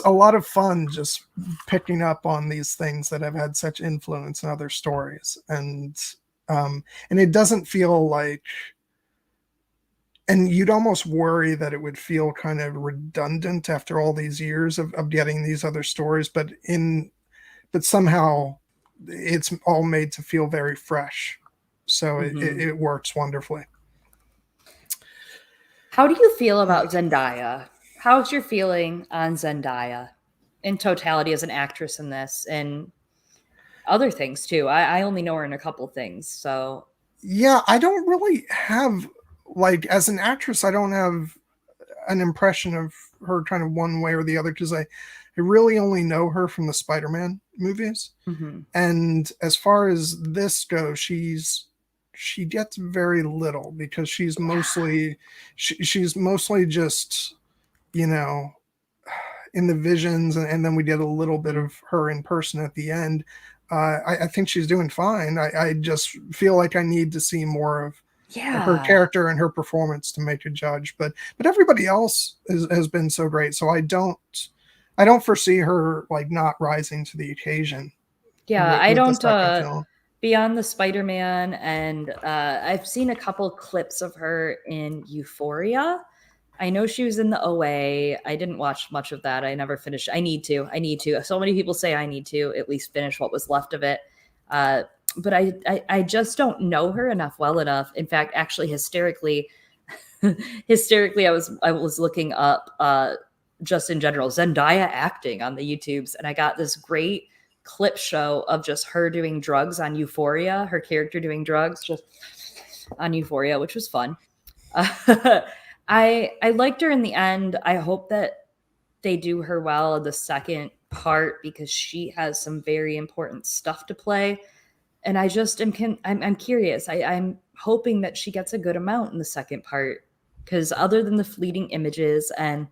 Speaker 1: a lot of fun just picking up on these things that have had such influence in other stories. And it doesn't feel like, and you'd almost worry that it would feel kind of redundant after all these years of getting these other stories, but somehow it's all made to feel very fresh. So it works wonderfully.
Speaker 2: How do you feel about Zendaya? How's your feeling on Zendaya in totality as an actress in this and other things too? I only know her in a couple things, so
Speaker 1: Yeah, I don't really have, like, as an actress, I don't have an impression of her kind of one way or the other, because I really only know her from the Spider-Man movies.
Speaker 2: mm-hmm.
Speaker 1: And as far as this goes, she gets very little, because she's mostly just, you know, in the visions, and then we get a little bit of her in person at the end. I think she's doing fine. I just feel like I need to see more of her
Speaker 2: Yeah.
Speaker 1: character and her performance to make a judge. But everybody else has been so great, so I don't foresee her like not rising to the occasion
Speaker 2: Yeah, I
Speaker 1: with the
Speaker 2: don't
Speaker 1: second film.
Speaker 2: beyond the Spider-Man and I've seen a couple clips of her in Euphoria. I know she was in the OA. I didn't watch much of that. I never finished. I need to. I need to. So many people say I need to at least finish what was left of it. But I just don't know her well enough. In fact, actually, hysterically, I was looking up just in general Zendaya acting on the YouTubes, and I got this great clip show of just her doing drugs on Euphoria, her character doing drugs just on Euphoria, which was fun. I liked her in the end. I hope that they do her well in the second part because she has some very important stuff to play. And I just I'm curious. I'm hoping that she gets a good amount in the second part because other than the fleeting images, and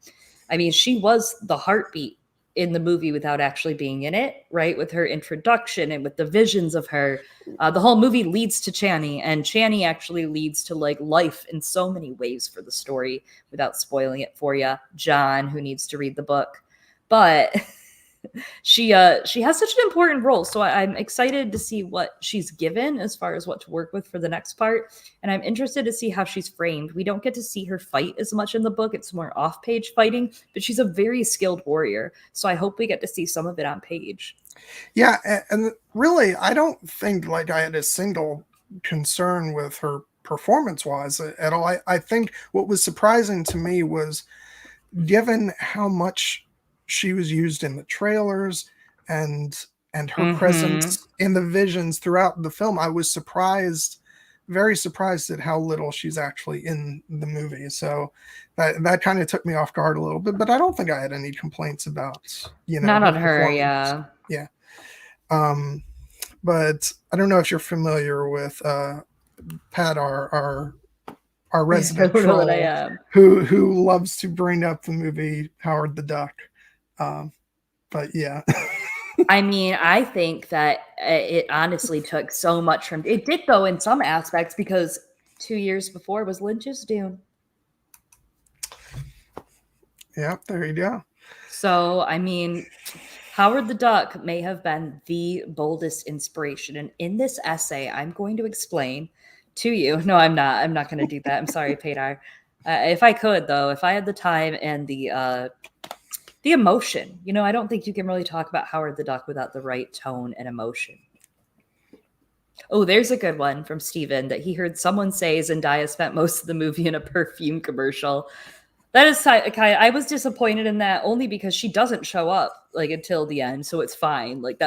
Speaker 2: I mean, she was the heartbeat in the movie without actually being in it, right? With her introduction and with the visions of her, the whole movie leads to Chani, and Chani actually leads to like life in so many ways for the story without spoiling it for you, John, who needs to read the book. But she has such an important role, so I'm excited to see what she's given as far as what to work with for the next part, and I'm interested to see how she's framed. We don't get to see her fight as much in the book. It's more off-page fighting, but she's a very skilled warrior, so I hope we get to see some of it on page.
Speaker 1: Yeah, and really, I don't think like I had a single concern with her performance wise at all. I think what was surprising to me was, given how much she was used in the trailers and her presence in the visions throughout the film, I was very surprised at how little she's actually in the movie. So that kind of took me off guard a little bit, but I don't think I had any complaints about,
Speaker 2: Not
Speaker 1: her
Speaker 2: on her,
Speaker 1: performance.
Speaker 2: yeah.
Speaker 1: But I don't know if you're familiar with Pat, our resident
Speaker 2: That I
Speaker 1: troll,
Speaker 2: am.
Speaker 1: who loves to bring up the movie Howard the Duck. But yeah.
Speaker 2: I mean, I think that it honestly took so much from it did though in some aspects because 2 years before was Lynch's Dune.
Speaker 1: Yeah, there you go.
Speaker 2: So, I mean, Howard the Duck may have been the boldest inspiration. And in this essay, I'm going to explain to you. No, I'm not. I'm not going to do that. I'm sorry, Padar. If I could, though, if I had the time and the emotion, I don't think you can really talk about Howard the Duck without the right tone and emotion. Oh, there's a good one from Steven that he heard someone say Zendaya spent most of the movie in a perfume commercial. That is Kai. I was disappointed in that only because she doesn't show up like until the end, so it's fine. Like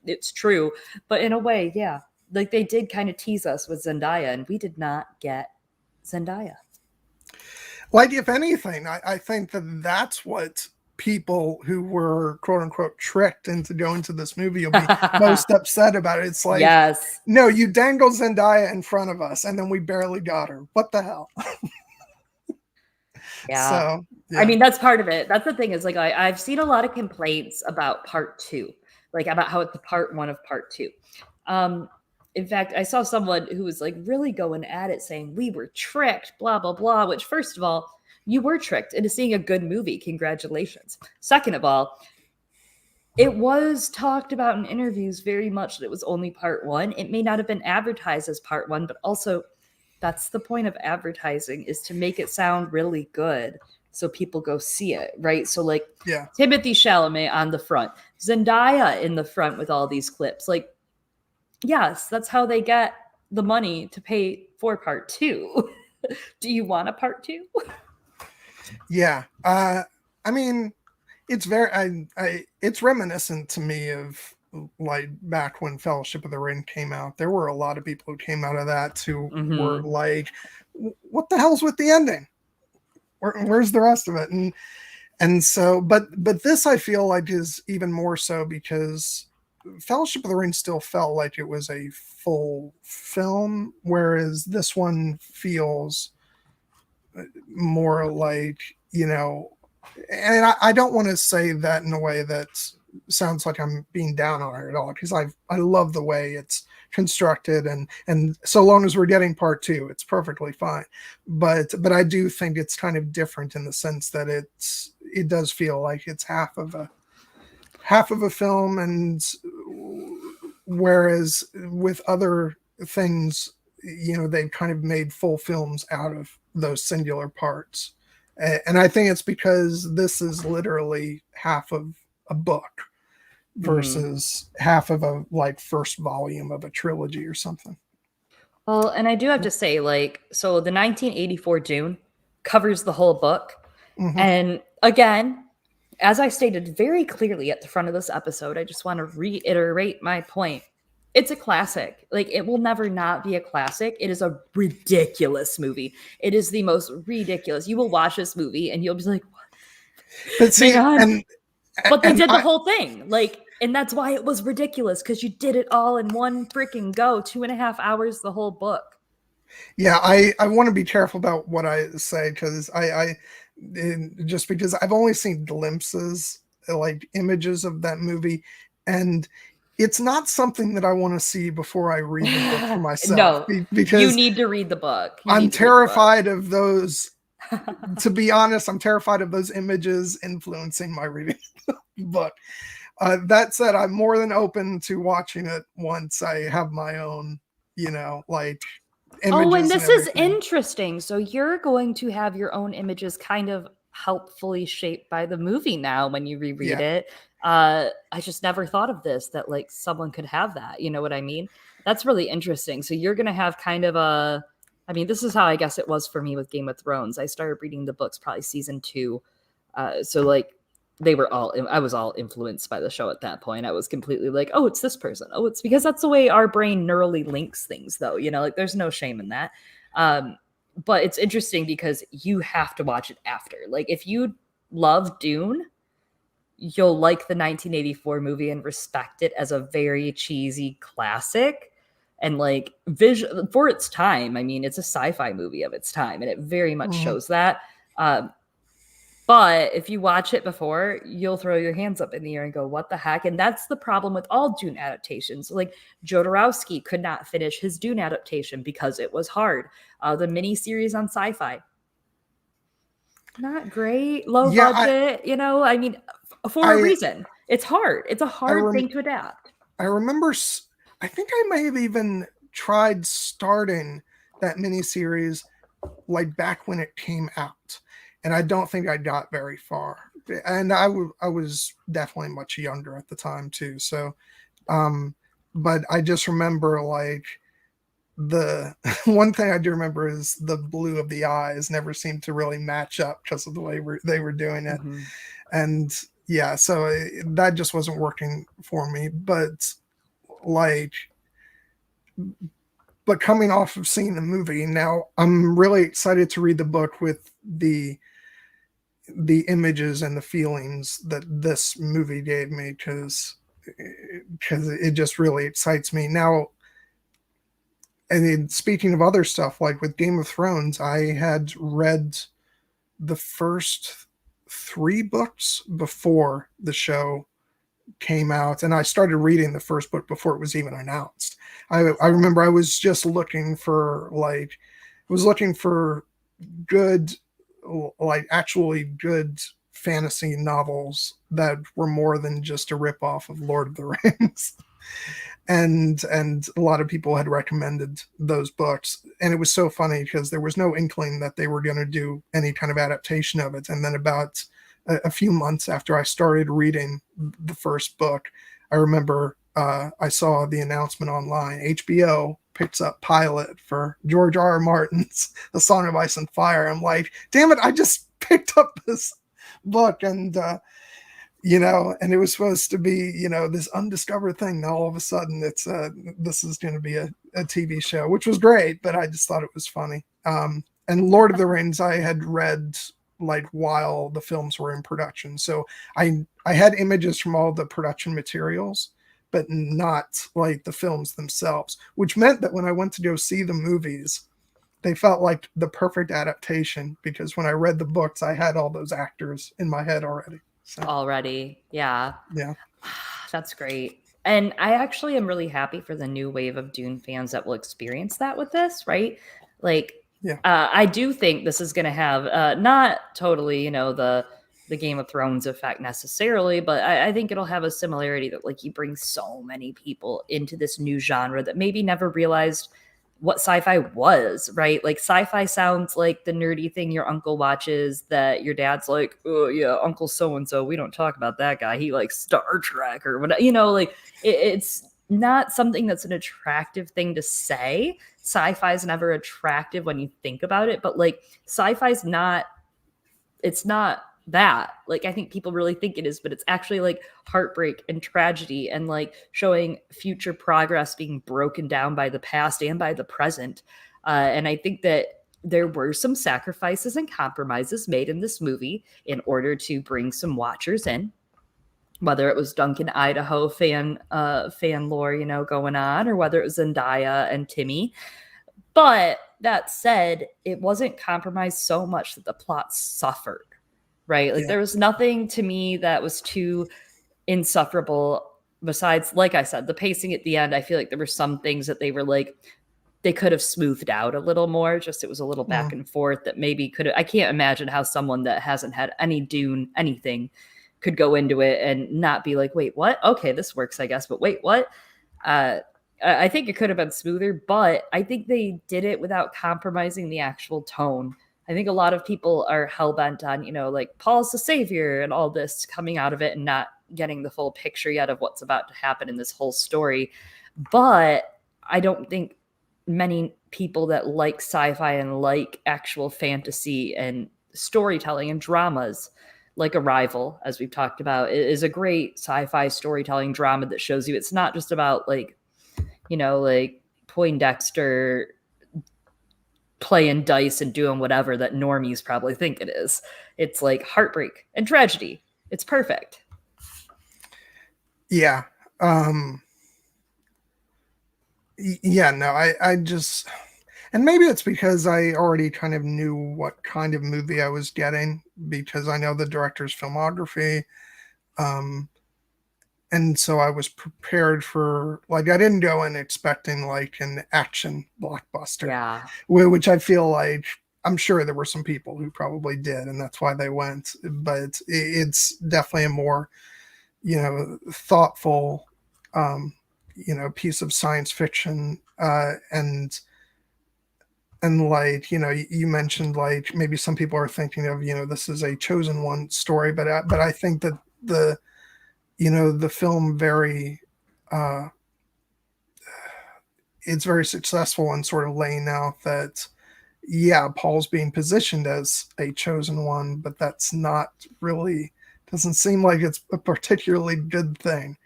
Speaker 2: it's true, but in a way, yeah, like they did kind of tease us with Zendaya, and we did not get Zendaya.
Speaker 1: Like, if anything, I think that's what people who were quote unquote tricked into going to this movie will be most upset about it. It's like,
Speaker 2: yes,
Speaker 1: no, you dangled Zendaya in front of us, and then we barely got her. What the hell?
Speaker 2: Yeah.
Speaker 1: So, yeah.
Speaker 2: I mean, that's part of it. That's the thing is like I've seen a lot of complaints about part 2, like about how it's the part 1 of part 2. In fact, I saw someone who was like really going at it saying we were tricked, blah, blah, blah, which first of all, you were tricked into seeing a good movie. Congratulations. Second of all, it was talked about in interviews very much that it was only part 1. It may not have been advertised as part 1, but also that's the point of advertising, is to make it sound really good so people go see it, right? So like Timothy Chalamet on the front, Zendaya in the front with all these clips. Like, yes, that's how they get the money to pay for part 2. Do you want a part 2?
Speaker 1: Yeah. I mean, it's very it's reminiscent to me of like back when Fellowship of the Ring came out. There were a lot of people who came out of that who were
Speaker 2: Mm-hmm.
Speaker 1: like, what the hell's with the ending? Where's the rest of it? And so, but this I feel like is even more so because Fellowship of the Ring still felt like it was a full film, whereas this one feels more like, you know, and I don't want to say that in a way that sounds like I'm being down on it at all, because I love the way it's constructed, and so long as we're getting part two, it's perfectly fine. But I do think it's kind of different in the sense that it does feel like it's half of a film, and whereas with other things, you know, they've kind of made full films out of those singular parts. And I think it's because this is literally half of a book
Speaker 2: Mm-hmm.
Speaker 1: versus half of a like first volume of a trilogy or something.
Speaker 2: Well, and I do have to say, like, so the 1984 Dune covers the whole book.
Speaker 1: Mm-hmm.
Speaker 2: And again, as I stated very clearly at the front of this episode, I just want to reiterate my point. It's a classic. Like, it will never not be a classic. It is a ridiculous movie. It is the most ridiculous. You will watch this movie and you'll be like,
Speaker 1: But
Speaker 2: hang
Speaker 1: see,
Speaker 2: on. But they
Speaker 1: and
Speaker 2: did the whole thing. Like, and that's why it was ridiculous, because you did it all in one freaking go. 2.5 hours, the whole book.
Speaker 1: yeah, I want to be careful about what I say, because just because I've only seen glimpses, like images of that movie, and it's not something that I want to see before I read the book for myself,
Speaker 2: No, you
Speaker 1: because
Speaker 2: need to read the book. You
Speaker 1: I'm
Speaker 2: need to read the book.
Speaker 1: terrified of those. To be honest, I'm terrified of those images influencing my reading of the book. That said, I'm more than open to watching it once I have my own, you know, like
Speaker 2: Oh, and
Speaker 1: images and
Speaker 2: this is
Speaker 1: everything.
Speaker 2: interesting. So you're going to have your own images kind of helpfully shaped by the movie now when you reread
Speaker 1: Yeah.
Speaker 2: it. I just never thought of this, that like someone could have that. You know what I mean? That's really interesting. So you're going to have kind of a, I mean, this is how I guess it was for me with Game of Thrones. I started reading the books probably season 2. So like they were all, I was all influenced by the show at that point. I was completely like, oh, it's this person. Oh, it's because that's the way our brain neurally links things, though. You know, like there's no shame in that. But it's interesting because you have to watch it after. Like if you love Dune, you'll like the 1984 movie and respect it as a very cheesy classic. And like vision for its time, I mean, it's a sci-fi movie of its time, and it very much
Speaker 1: Mhm.
Speaker 2: shows that. But if you watch it before, you'll throw your hands up in the air and go, what the heck? And that's the problem with all Dune adaptations. Like Jodorowsky could not finish his Dune adaptation because it was hard. The miniseries on Sci-Fi, not great, low
Speaker 1: Yeah,
Speaker 2: budget, you know, I mean, for a
Speaker 1: I
Speaker 2: reason. It's hard. It's a
Speaker 1: I
Speaker 2: hard
Speaker 1: rem-
Speaker 2: thing to adapt.
Speaker 1: I remember. I think I may have even tried starting that miniseries like back when it came out, and I don't think I got very far. And I was definitely much younger at the time too. So, but I just remember like the one thing I do remember is the blue of the eyes never seemed to really match up because of the way they were doing it.
Speaker 2: Mm-hmm.
Speaker 1: And yeah, so that just wasn't working for me. Like but coming off of seeing the movie, now I'm really excited to read the book with the images and the feelings that this movie gave me, because it just really excites me now. And then speaking of other stuff, like with Game of Thrones, I had read the first 3 books before the show came out, and I started reading the first book before it was even announced. I remember I was just looking for good, like actually good fantasy novels that were more than just a ripoff of Lord of the Rings. And a lot of people had recommended those books, and it was so funny because there was no inkling that they were going to do any kind of adaptation of it. And then about a few months after I started reading the first book, I remember I saw the announcement online. HBO picks up pilot for George R. R. Martin's The Song of Ice and Fire. I'm like, damn it, I just picked up this book, and and it was supposed to be, this undiscovered thing. Now all of a sudden it's this is going to be a TV show, which was great, but I just thought it was funny. And Lord of the Rings I had read like while the films were in production, so I had images from all the production materials, but not like the films themselves, which meant that when I went to go see the movies, they felt like the perfect adaptation, because when I read the books, I had all those actors in my head already. So,
Speaker 2: already. Yeah.
Speaker 1: yeah.
Speaker 2: That's great. And I actually am really happy for the new wave of Dune fans that will experience that with this, right? Like,
Speaker 1: Yeah.
Speaker 2: I do think this is going to have not totally, the Game of Thrones effect necessarily, but I think it'll have a similarity that like you bring so many people into this new genre that maybe never realized what sci-fi was, right? Like sci-fi sounds like the nerdy thing your uncle watches that your dad's like, oh yeah, Uncle so-and-so, we don't talk about that guy. He likes Star Trek or whatever, like it's not something that's an attractive thing to say. Sci-fi is never attractive when you think about it, but like sci-fi is not, it's not that. Like I think people really think it is, but it's actually like heartbreak and tragedy and like showing future progress being broken down by the past and by the present. And I think that there were some sacrifices and compromises made in this movie in order to bring some watchers in, whether it was Duncan Idaho fan lore, going on, or whether it was Zendaya and Timmy. But that said, it wasn't compromised so much that the plot suffered, right? Like there was nothing to me that was too insufferable besides, like I said, the pacing at the end. I feel like there were some things that they were like, they could have smoothed out a little more. Just it was a little back and forth that maybe could have, I can't imagine how someone that hasn't had any Dune, anything, could go into it and not be like, wait, what? Okay, this works, I guess, but wait, what? I think it could have been smoother, but I think they did it without compromising the actual tone. I think a lot of people are hell-bent on, like Paul's the savior and all this coming out of it and not getting the full picture yet of what's about to happen in this whole story. But I don't think many people that like sci-fi and like actual fantasy and storytelling and dramas, like Arrival, as we've talked about, is a great sci-fi storytelling drama that shows you it's not just about like, like Poindexter playing dice and doing whatever that normies probably think it is. It's like heartbreak and tragedy. It's perfect.
Speaker 1: Yeah. I just, and maybe it's because I already kind of knew what kind of movie I was getting, because I know the director's filmography. And so I was prepared for, like, I didn't go in expecting like an action blockbuster.
Speaker 2: Yeah.
Speaker 1: Which I feel like, I'm sure there were some people who probably did, and that's why they went. But it's definitely a more, thoughtful, piece of science fiction. And like, you mentioned like maybe some people are thinking of, this is a chosen one story, but I think that the film it's very successful in sort of laying out that, Paul's being positioned as a chosen one, but that's not really, doesn't seem like it's a particularly good thing.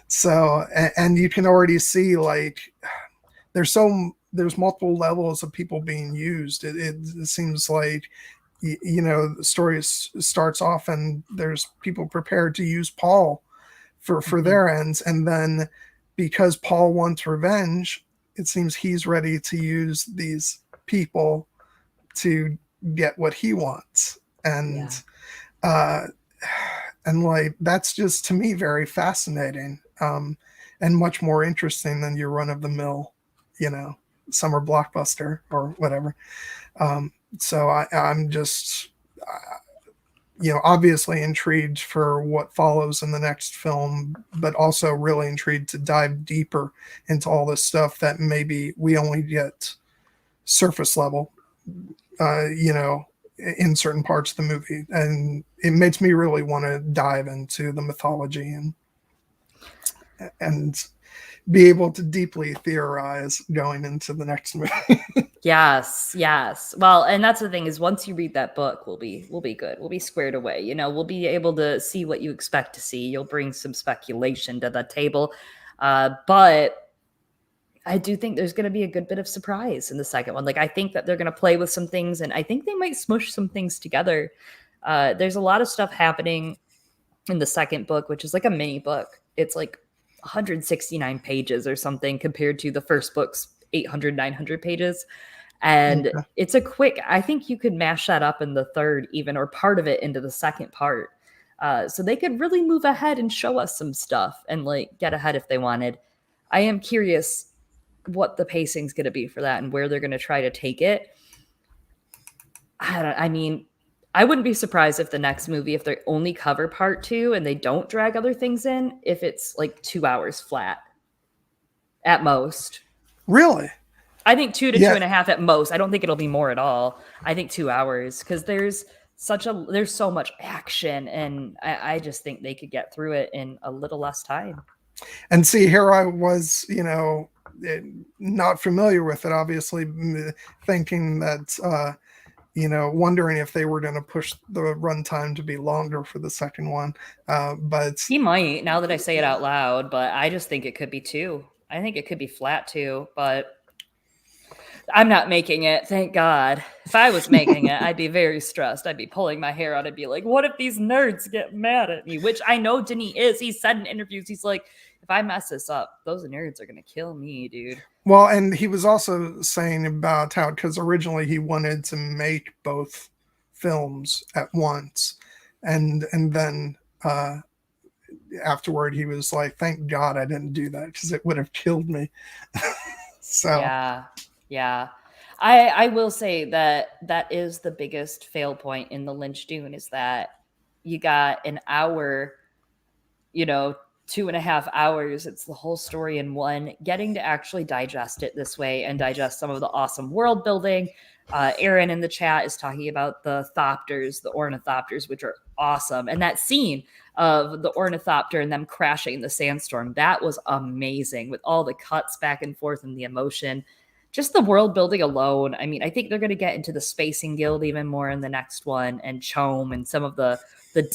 Speaker 1: So, and you can already see like there's multiple levels of people being used. It seems like, the story starts off and there's people prepared to use Paul for their ends, and then because Paul wants revenge, it seems he's ready to use these people to get what he wants. And and like that's just, to me, very fascinating, and much more interesting than your run-of-the-mill summer blockbuster or whatever. So I'm just, obviously intrigued for what follows in the next film, but also really intrigued to dive deeper into all this stuff that maybe we only get surface level, in certain parts of the movie. And it makes me really want to dive into the mythology and be able to deeply theorize going into the next movie.
Speaker 2: Yes, yes. Well, and that's the thing is once you read that book, we'll be good. We'll be squared away. You know, we'll be able to see what you expect to see. You'll bring some speculation to the table. But I do think there's going to be a good bit of surprise in the second one. Like, I think that they're going to play with some things, and I think they might smush some things together. There's a lot of stuff happening in the second book, which is like a mini book. It's like 169 pages or something compared to the first book's 800, 900 pages. And
Speaker 1: Okay.
Speaker 2: it's a quick, I think you could mash that up in the third, even, or part of it into the second part. So they could really move ahead and show us some stuff and like get ahead if they wanted. I am curious what the pacing's going to be for that and where they're going to try to take it. I mean, I wouldn't be surprised if the next movie, if they only cover part 2 and they don't drag other things in, if it's like 2 hours flat at most.
Speaker 1: Really?
Speaker 2: I think 2 to 2.5 at most. I don't think it'll be more at all. I think 2 hours because there's so much action, and I just think they could get through it in a little less time.
Speaker 1: And see, here I was, not familiar with it, obviously, thinking that, wondering if they were going to push the runtime to be longer for the second one. But
Speaker 2: he might, now that I say it out loud, but I just think it could be 2. I think it could be flat 2, but I'm not making it, thank God. If I was making it, I'd be very stressed. I'd be pulling my hair out. I'd be like, what if these nerds get mad at me? Which I know Denis is. He said in interviews, he's like, if I mess this up, those nerds are going to kill me, dude.
Speaker 1: Well, and he was also saying about how, because originally he wanted to make both films at once. And then afterward, he was like, thank God I didn't do that because it would have killed me. So
Speaker 2: yeah. I will say that is the biggest fail point in the Lynch Dune is that you got an hour, 2.5 hours. It's the whole story in one. Getting to actually digest it this way and digest some of the awesome world building. Aaron in the chat is talking about the thopters, the ornithopters, which are awesome. And that scene of the ornithopter and them crashing in the sandstorm, that was amazing with all the cuts back and forth and the emotion. Just the world building alone. I mean, I think they're going to get into the Spacing Guild even more in the next one and Chom and some of the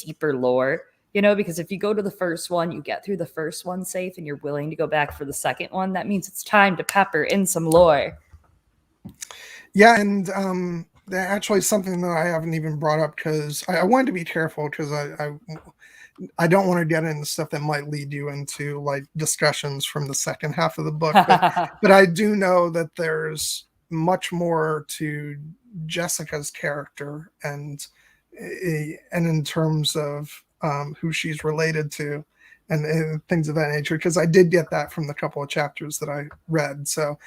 Speaker 2: deeper lore, because if you go to the first one, you get through the first one safe and you're willing to go back for the second one, that means it's time to pepper in some lore.
Speaker 1: Yeah, and actually something that I haven't even brought up because I wanted to be careful because I don't want to get into stuff that might lead you into like discussions from the second half of the book. But I do know that there's much more to Jessica's character and in terms of who she's related to and things of that nature, because I did get that from the couple of chapters that I read. So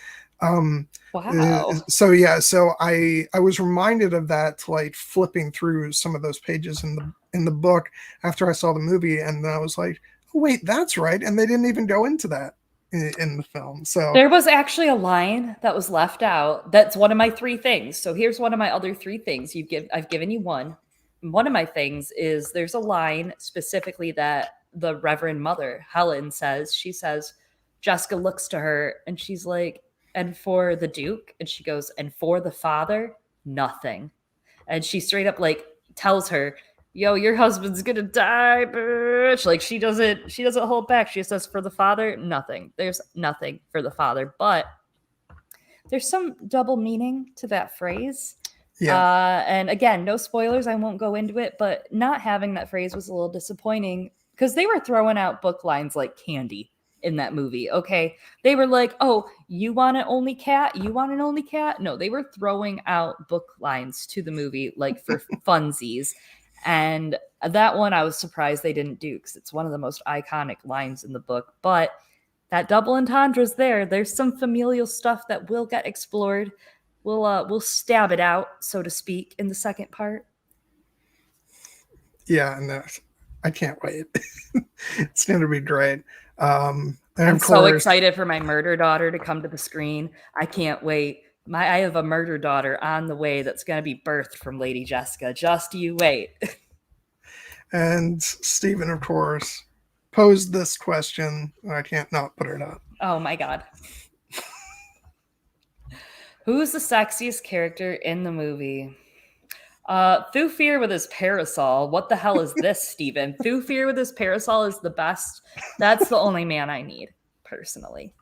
Speaker 2: wow.
Speaker 1: So I was reminded of that, like flipping through some of those pages in the book after I saw the movie, and then I was like, oh wait, that's right, and they didn't even go into that in the film. So
Speaker 2: there was actually a line that was left out. That's one of my 3 things. So here's one of my other 3 things. I've given you one. One of my things is there's a line specifically that the Reverend Mother Helen says. She says, Jessica looks to her and she's like, and for the Duke? And she goes, and for the father, nothing. And she straight up like tells her, yo, your husband's gonna die, bitch. Like she doesn't hold back. She says, for the father, nothing. There's nothing for the father. But there's some double meaning to that phrase.
Speaker 1: yeah.
Speaker 2: And again, no spoilers. I won't go into it, but not having that phrase was a little disappointing because they were throwing out book lines like candy in that movie. Okay. They were like, oh, you want an only cat? You want an only cat? No, they were throwing out book lines to the movie like for funsies. And that one I was surprised they didn't do because it's one of the most iconic lines in the book. But that double entendra's there. There's some familial stuff that will get explored. We'll stab it out, so to speak, in the second part.
Speaker 1: Yeah, and I can't wait. It's going to be great. And
Speaker 2: I'm so excited for my murder daughter to come to the screen. I can't wait. I have a murder daughter on the way that's going to be birthed from Lady Jessica. Just you wait.
Speaker 1: And Stephen, of course, posed this question. I can't not put it up.
Speaker 2: Oh my God. Who's the sexiest character in the movie? Thufir with his parasol. What the hell is this, Steven? Thufir with his parasol is the best. That's the only man I need, personally.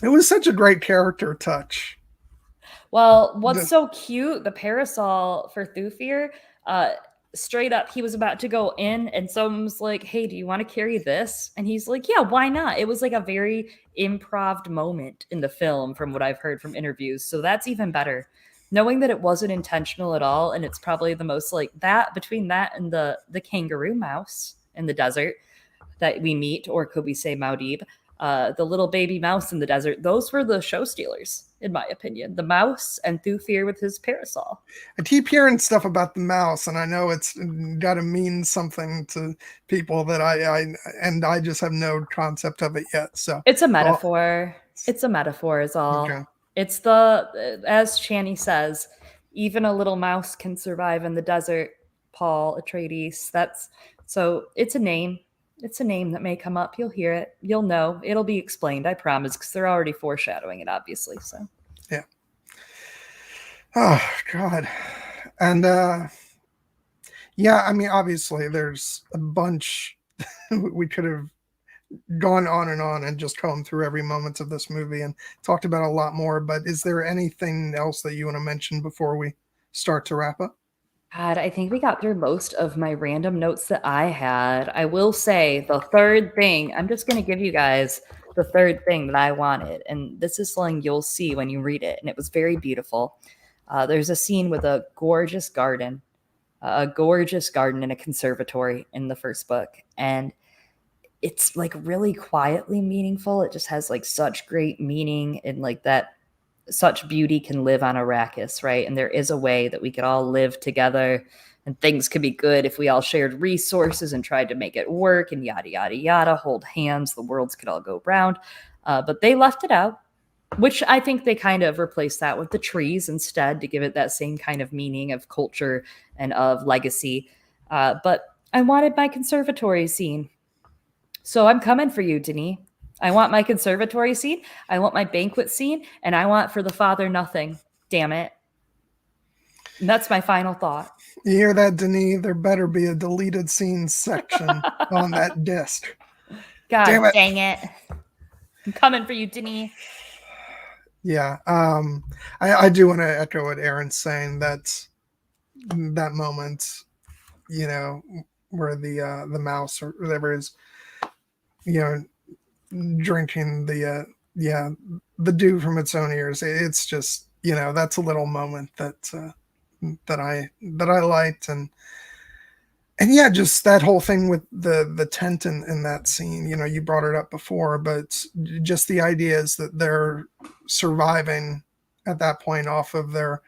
Speaker 1: It was such a great character touch.
Speaker 2: Well, what's so cute, the parasol for Thufir, straight up, he was about to go in and someone was like, hey, do you want to carry this? And he's like, yeah, why not? It was like a very improv moment in the film from what I've heard from interviews. So that's even better. Knowing that it wasn't intentional at all, and it's probably the most like that between that and the kangaroo mouse in the desert that we meet, or could we say Maudib, the little baby mouse in the desert, those were the show stealers, in my opinion. The mouse and Thufir with his parasol.
Speaker 1: I keep hearing stuff about the mouse, and I know it's got to mean something to people that I just have no concept of it yet. So
Speaker 2: it's a metaphor. It's a metaphor is all. Okay. It's as Channy says, even a little mouse can survive in the desert, Paul Atreides. So it's a name. It's a name that may come up. You'll hear it. You'll know. It'll be explained, I promise, because they're already foreshadowing it, obviously. So
Speaker 1: yeah. Oh God. And yeah, I mean, obviously there's a bunch we could have gone on and just combed through every moment of this movie and talked about a lot more, but is there anything else that you want to mention before we start to wrap up?
Speaker 2: God, I think we got through most of my random notes that I had. I will say the third thing, I'm just going to give you guys the third thing that I wanted, and this is something you'll see when you read it, and it was very beautiful. There's a scene with a gorgeous garden in a conservatory in the first book, and it's like really quietly meaningful. It just has like such great meaning, and like that such beauty can live on Arrakis, right? And there is a way that we could all live together and things could be good if we all shared resources and tried to make it work and yada, yada, yada, hold hands, the worlds could all go round. But they left it out, which I think they kind of replaced that with the trees instead to give it that same kind of meaning of culture and of legacy. But I wanted my conservatory scene. So I'm coming for you, Denis. I want my conservatory scene, I want my banquet scene, and I want for the father nothing. Damn it. And that's my final thought.
Speaker 1: You hear that, Denis? There better be a deleted scenes section on that disc.
Speaker 2: God dang it. I'm coming for you, Denis.
Speaker 1: Yeah. I do want to echo what Aaron's saying, that moment, you know, where the mouse or whatever is, you know, drinking the dew from its own ears. It's just, you know, that's a little moment that I liked, and yeah, just that whole thing with the tent in that scene. You know, you brought it up before, but just the idea is that they're surviving at that point off of their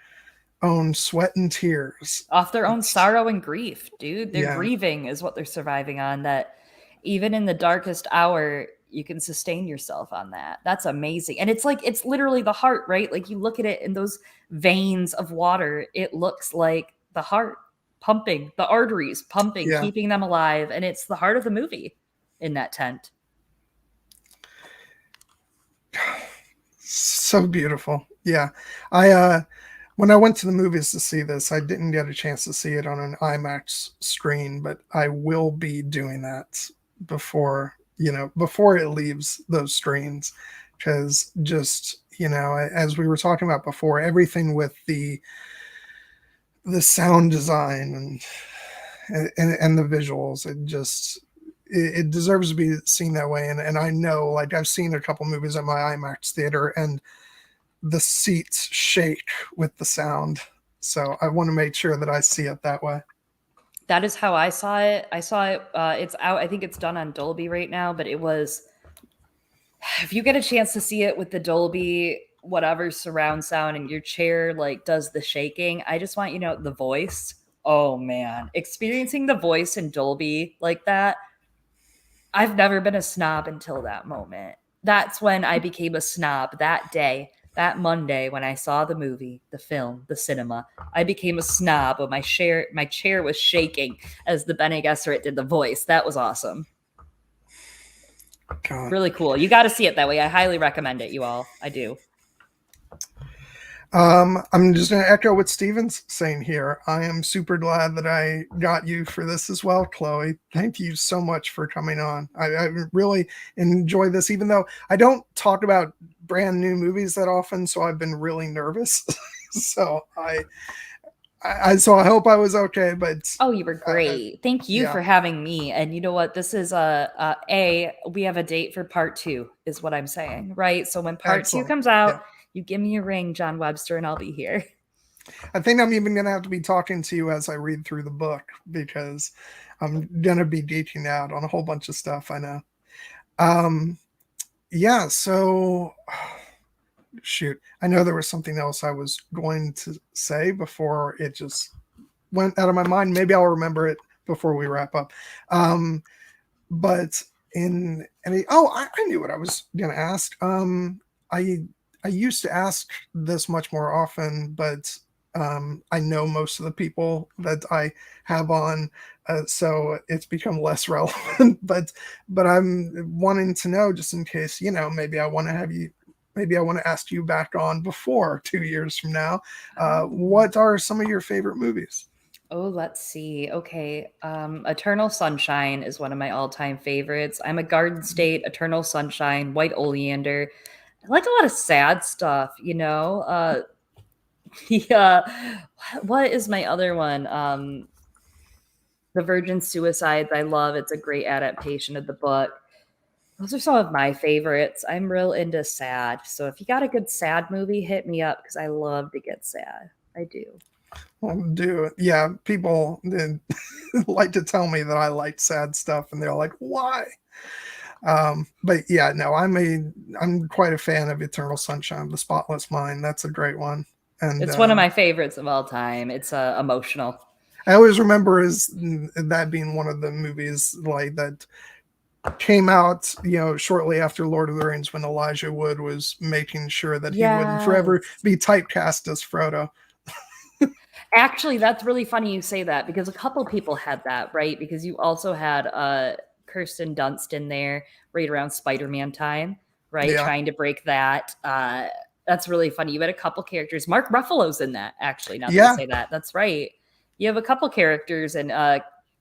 Speaker 1: own sweat and tears,
Speaker 2: off their own sorrow and grief, dude. They're grieving is what they're surviving on. That even in the darkest hour, you can sustain yourself on that. That's amazing. And it's like, it's literally the heart, right? Like you look at it in those veins of water, it looks like the heart pumping, the arteries pumping, keeping them alive. And it's the heart of the movie in that tent.
Speaker 1: So beautiful. Yeah. When I went to the movies to see this, I didn't get a chance to see it on an IMAX screen, but I will be doing that before it leaves those screens, because just, you know, as we were talking about before, everything with the sound design and the visuals, it deserves to be seen that way. And I know, like, I've seen a couple movies at my IMAX theater and the seats shake with the sound, so I want to make sure that I see it that way.
Speaker 2: That is how I saw it. It's out. I think it's done on Dolby right now, but it was, if you get a chance to see it with the Dolby, whatever surround sound, and your chair like does the shaking, I just want you to know the voice. Oh man, experiencing the voice in Dolby like that. I've never been a snob until that moment. That's when I became a snob that day. That Monday when I saw the movie, the film, the cinema, I became a snob when my chair was shaking as the Bene Gesserit did the voice. That was awesome.
Speaker 1: God.
Speaker 2: Really cool. You got to see it that way. I highly recommend it, you all. I do.
Speaker 1: I'm just going to echo what Steven's saying here. I am super glad that I got you for this as well, Chloe. Thank you so much for coming on. I really enjoy this, even though I don't talk about brand new movies that often, so I've been really nervous. So so I hope I was okay, but
Speaker 2: oh, you were great. Thank you for having me. And you know what? This is we have a date for part 2 is what I'm saying, right? So when part 2 comes out, you give me a ring, John Webster, and I'll be here.
Speaker 1: I think I'm even going to have to be talking to you as I read through the book, because I'm going to be geeking out on a whole bunch of stuff. I know. Yeah. So shoot, I know there was something else I was going to say before it just went out of my mind. Maybe I'll remember it before we wrap up. But in any, I knew what I was going to ask. I used to ask this much more often, but I know most of the people that I have on, so it's become less relevant. But I'm wanting to know, just in case, maybe I want to have you. Maybe I want to ask you back on before 2 years from now. What are some of your favorite movies?
Speaker 2: Oh, let's see. Okay. Eternal Sunshine is one of my all-time favorites. I'm a Garden State, Eternal Sunshine, White Oleander. I like a lot of sad stuff, Yeah. What is my other one? The Virgin Suicides. I love. It's a great adaptation of the book. Those are some of my favorites. I'm real into sad. So if you got a good sad movie, hit me up because I love to get sad. I do.
Speaker 1: Yeah, people like to tell me that I like sad stuff, and they're like, why? But yeah, no, I'm quite a fan of Eternal Sunshine of the Spotless Mind. That's a great one. And
Speaker 2: it's one of my favorites of all time. It's emotional.
Speaker 1: I always remember as that being one of the movies like that came out, shortly after Lord of the Rings, when Elijah Wood was making sure that he wouldn't forever be typecast as Frodo.
Speaker 2: Actually, that's really funny you say that, because a couple people had that, right? Because you also had Kirsten Dunst in there right around Spider-Man time, right? Yeah. Trying to break that. That's really funny. You had a couple characters. Mark Ruffalo's in that, actually, now that you say that. That's right. You have a couple characters and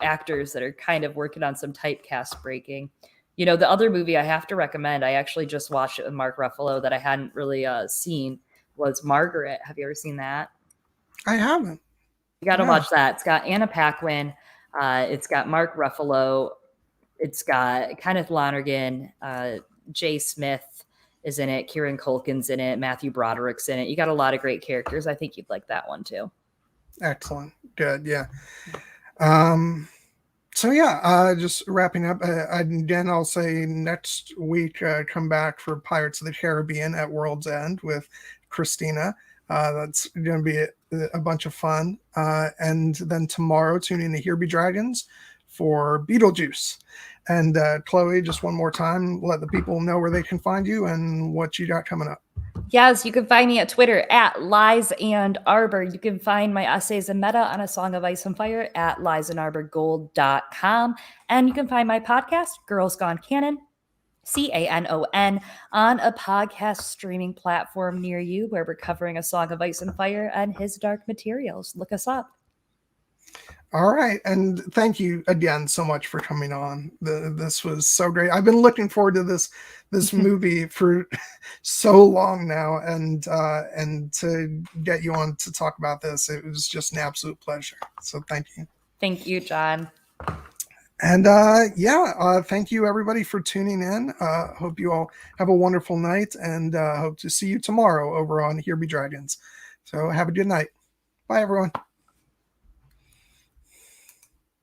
Speaker 2: actors that are kind of working on some typecast breaking. The other movie I have to recommend, I actually just watched it with Mark Ruffalo that I hadn't really seen, was Margaret. Have you ever seen that?
Speaker 1: I haven't.
Speaker 2: You got to watch that. It's got Anna Paquin. It's got Mark Ruffalo. It's got Kenneth Lonergan. Jay Smith is in it. Kieran Culkin's in it. Matthew Broderick's in it. You got a lot of great characters. I think you'd like that one too.
Speaker 1: Excellent. Good. Yeah. So just wrapping up. Again, I'll say next week, come back for Pirates of the Caribbean at World's End with Christina. That's going to be a bunch of fun. And then tomorrow, tune in to Here Be Dragons for Beetlejuice. And Chloe, just one more time, let the people know where they can find you and what you got coming up.
Speaker 2: Yes, you can find me at Twitter at Lies and Arbor. You can find my essays and meta on A Song of Ice and Fire at liesandarborgold.com. And you can find my podcast, Girls Gone Canon, CANON, on a podcast streaming platform near you where we're covering A Song of Ice and Fire and His Dark Materials. Look us up.
Speaker 1: All right. And thank you again so much for coming on. This was so great. I've been looking forward to this movie for so long now. And to get you on to talk about this, it was just an absolute pleasure. So thank you.
Speaker 2: Thank you, John.
Speaker 1: And thank you everybody for tuning in. Hope you all have a wonderful night, and hope to see you tomorrow over on Here Be Dragons. So have a good night. Bye, everyone.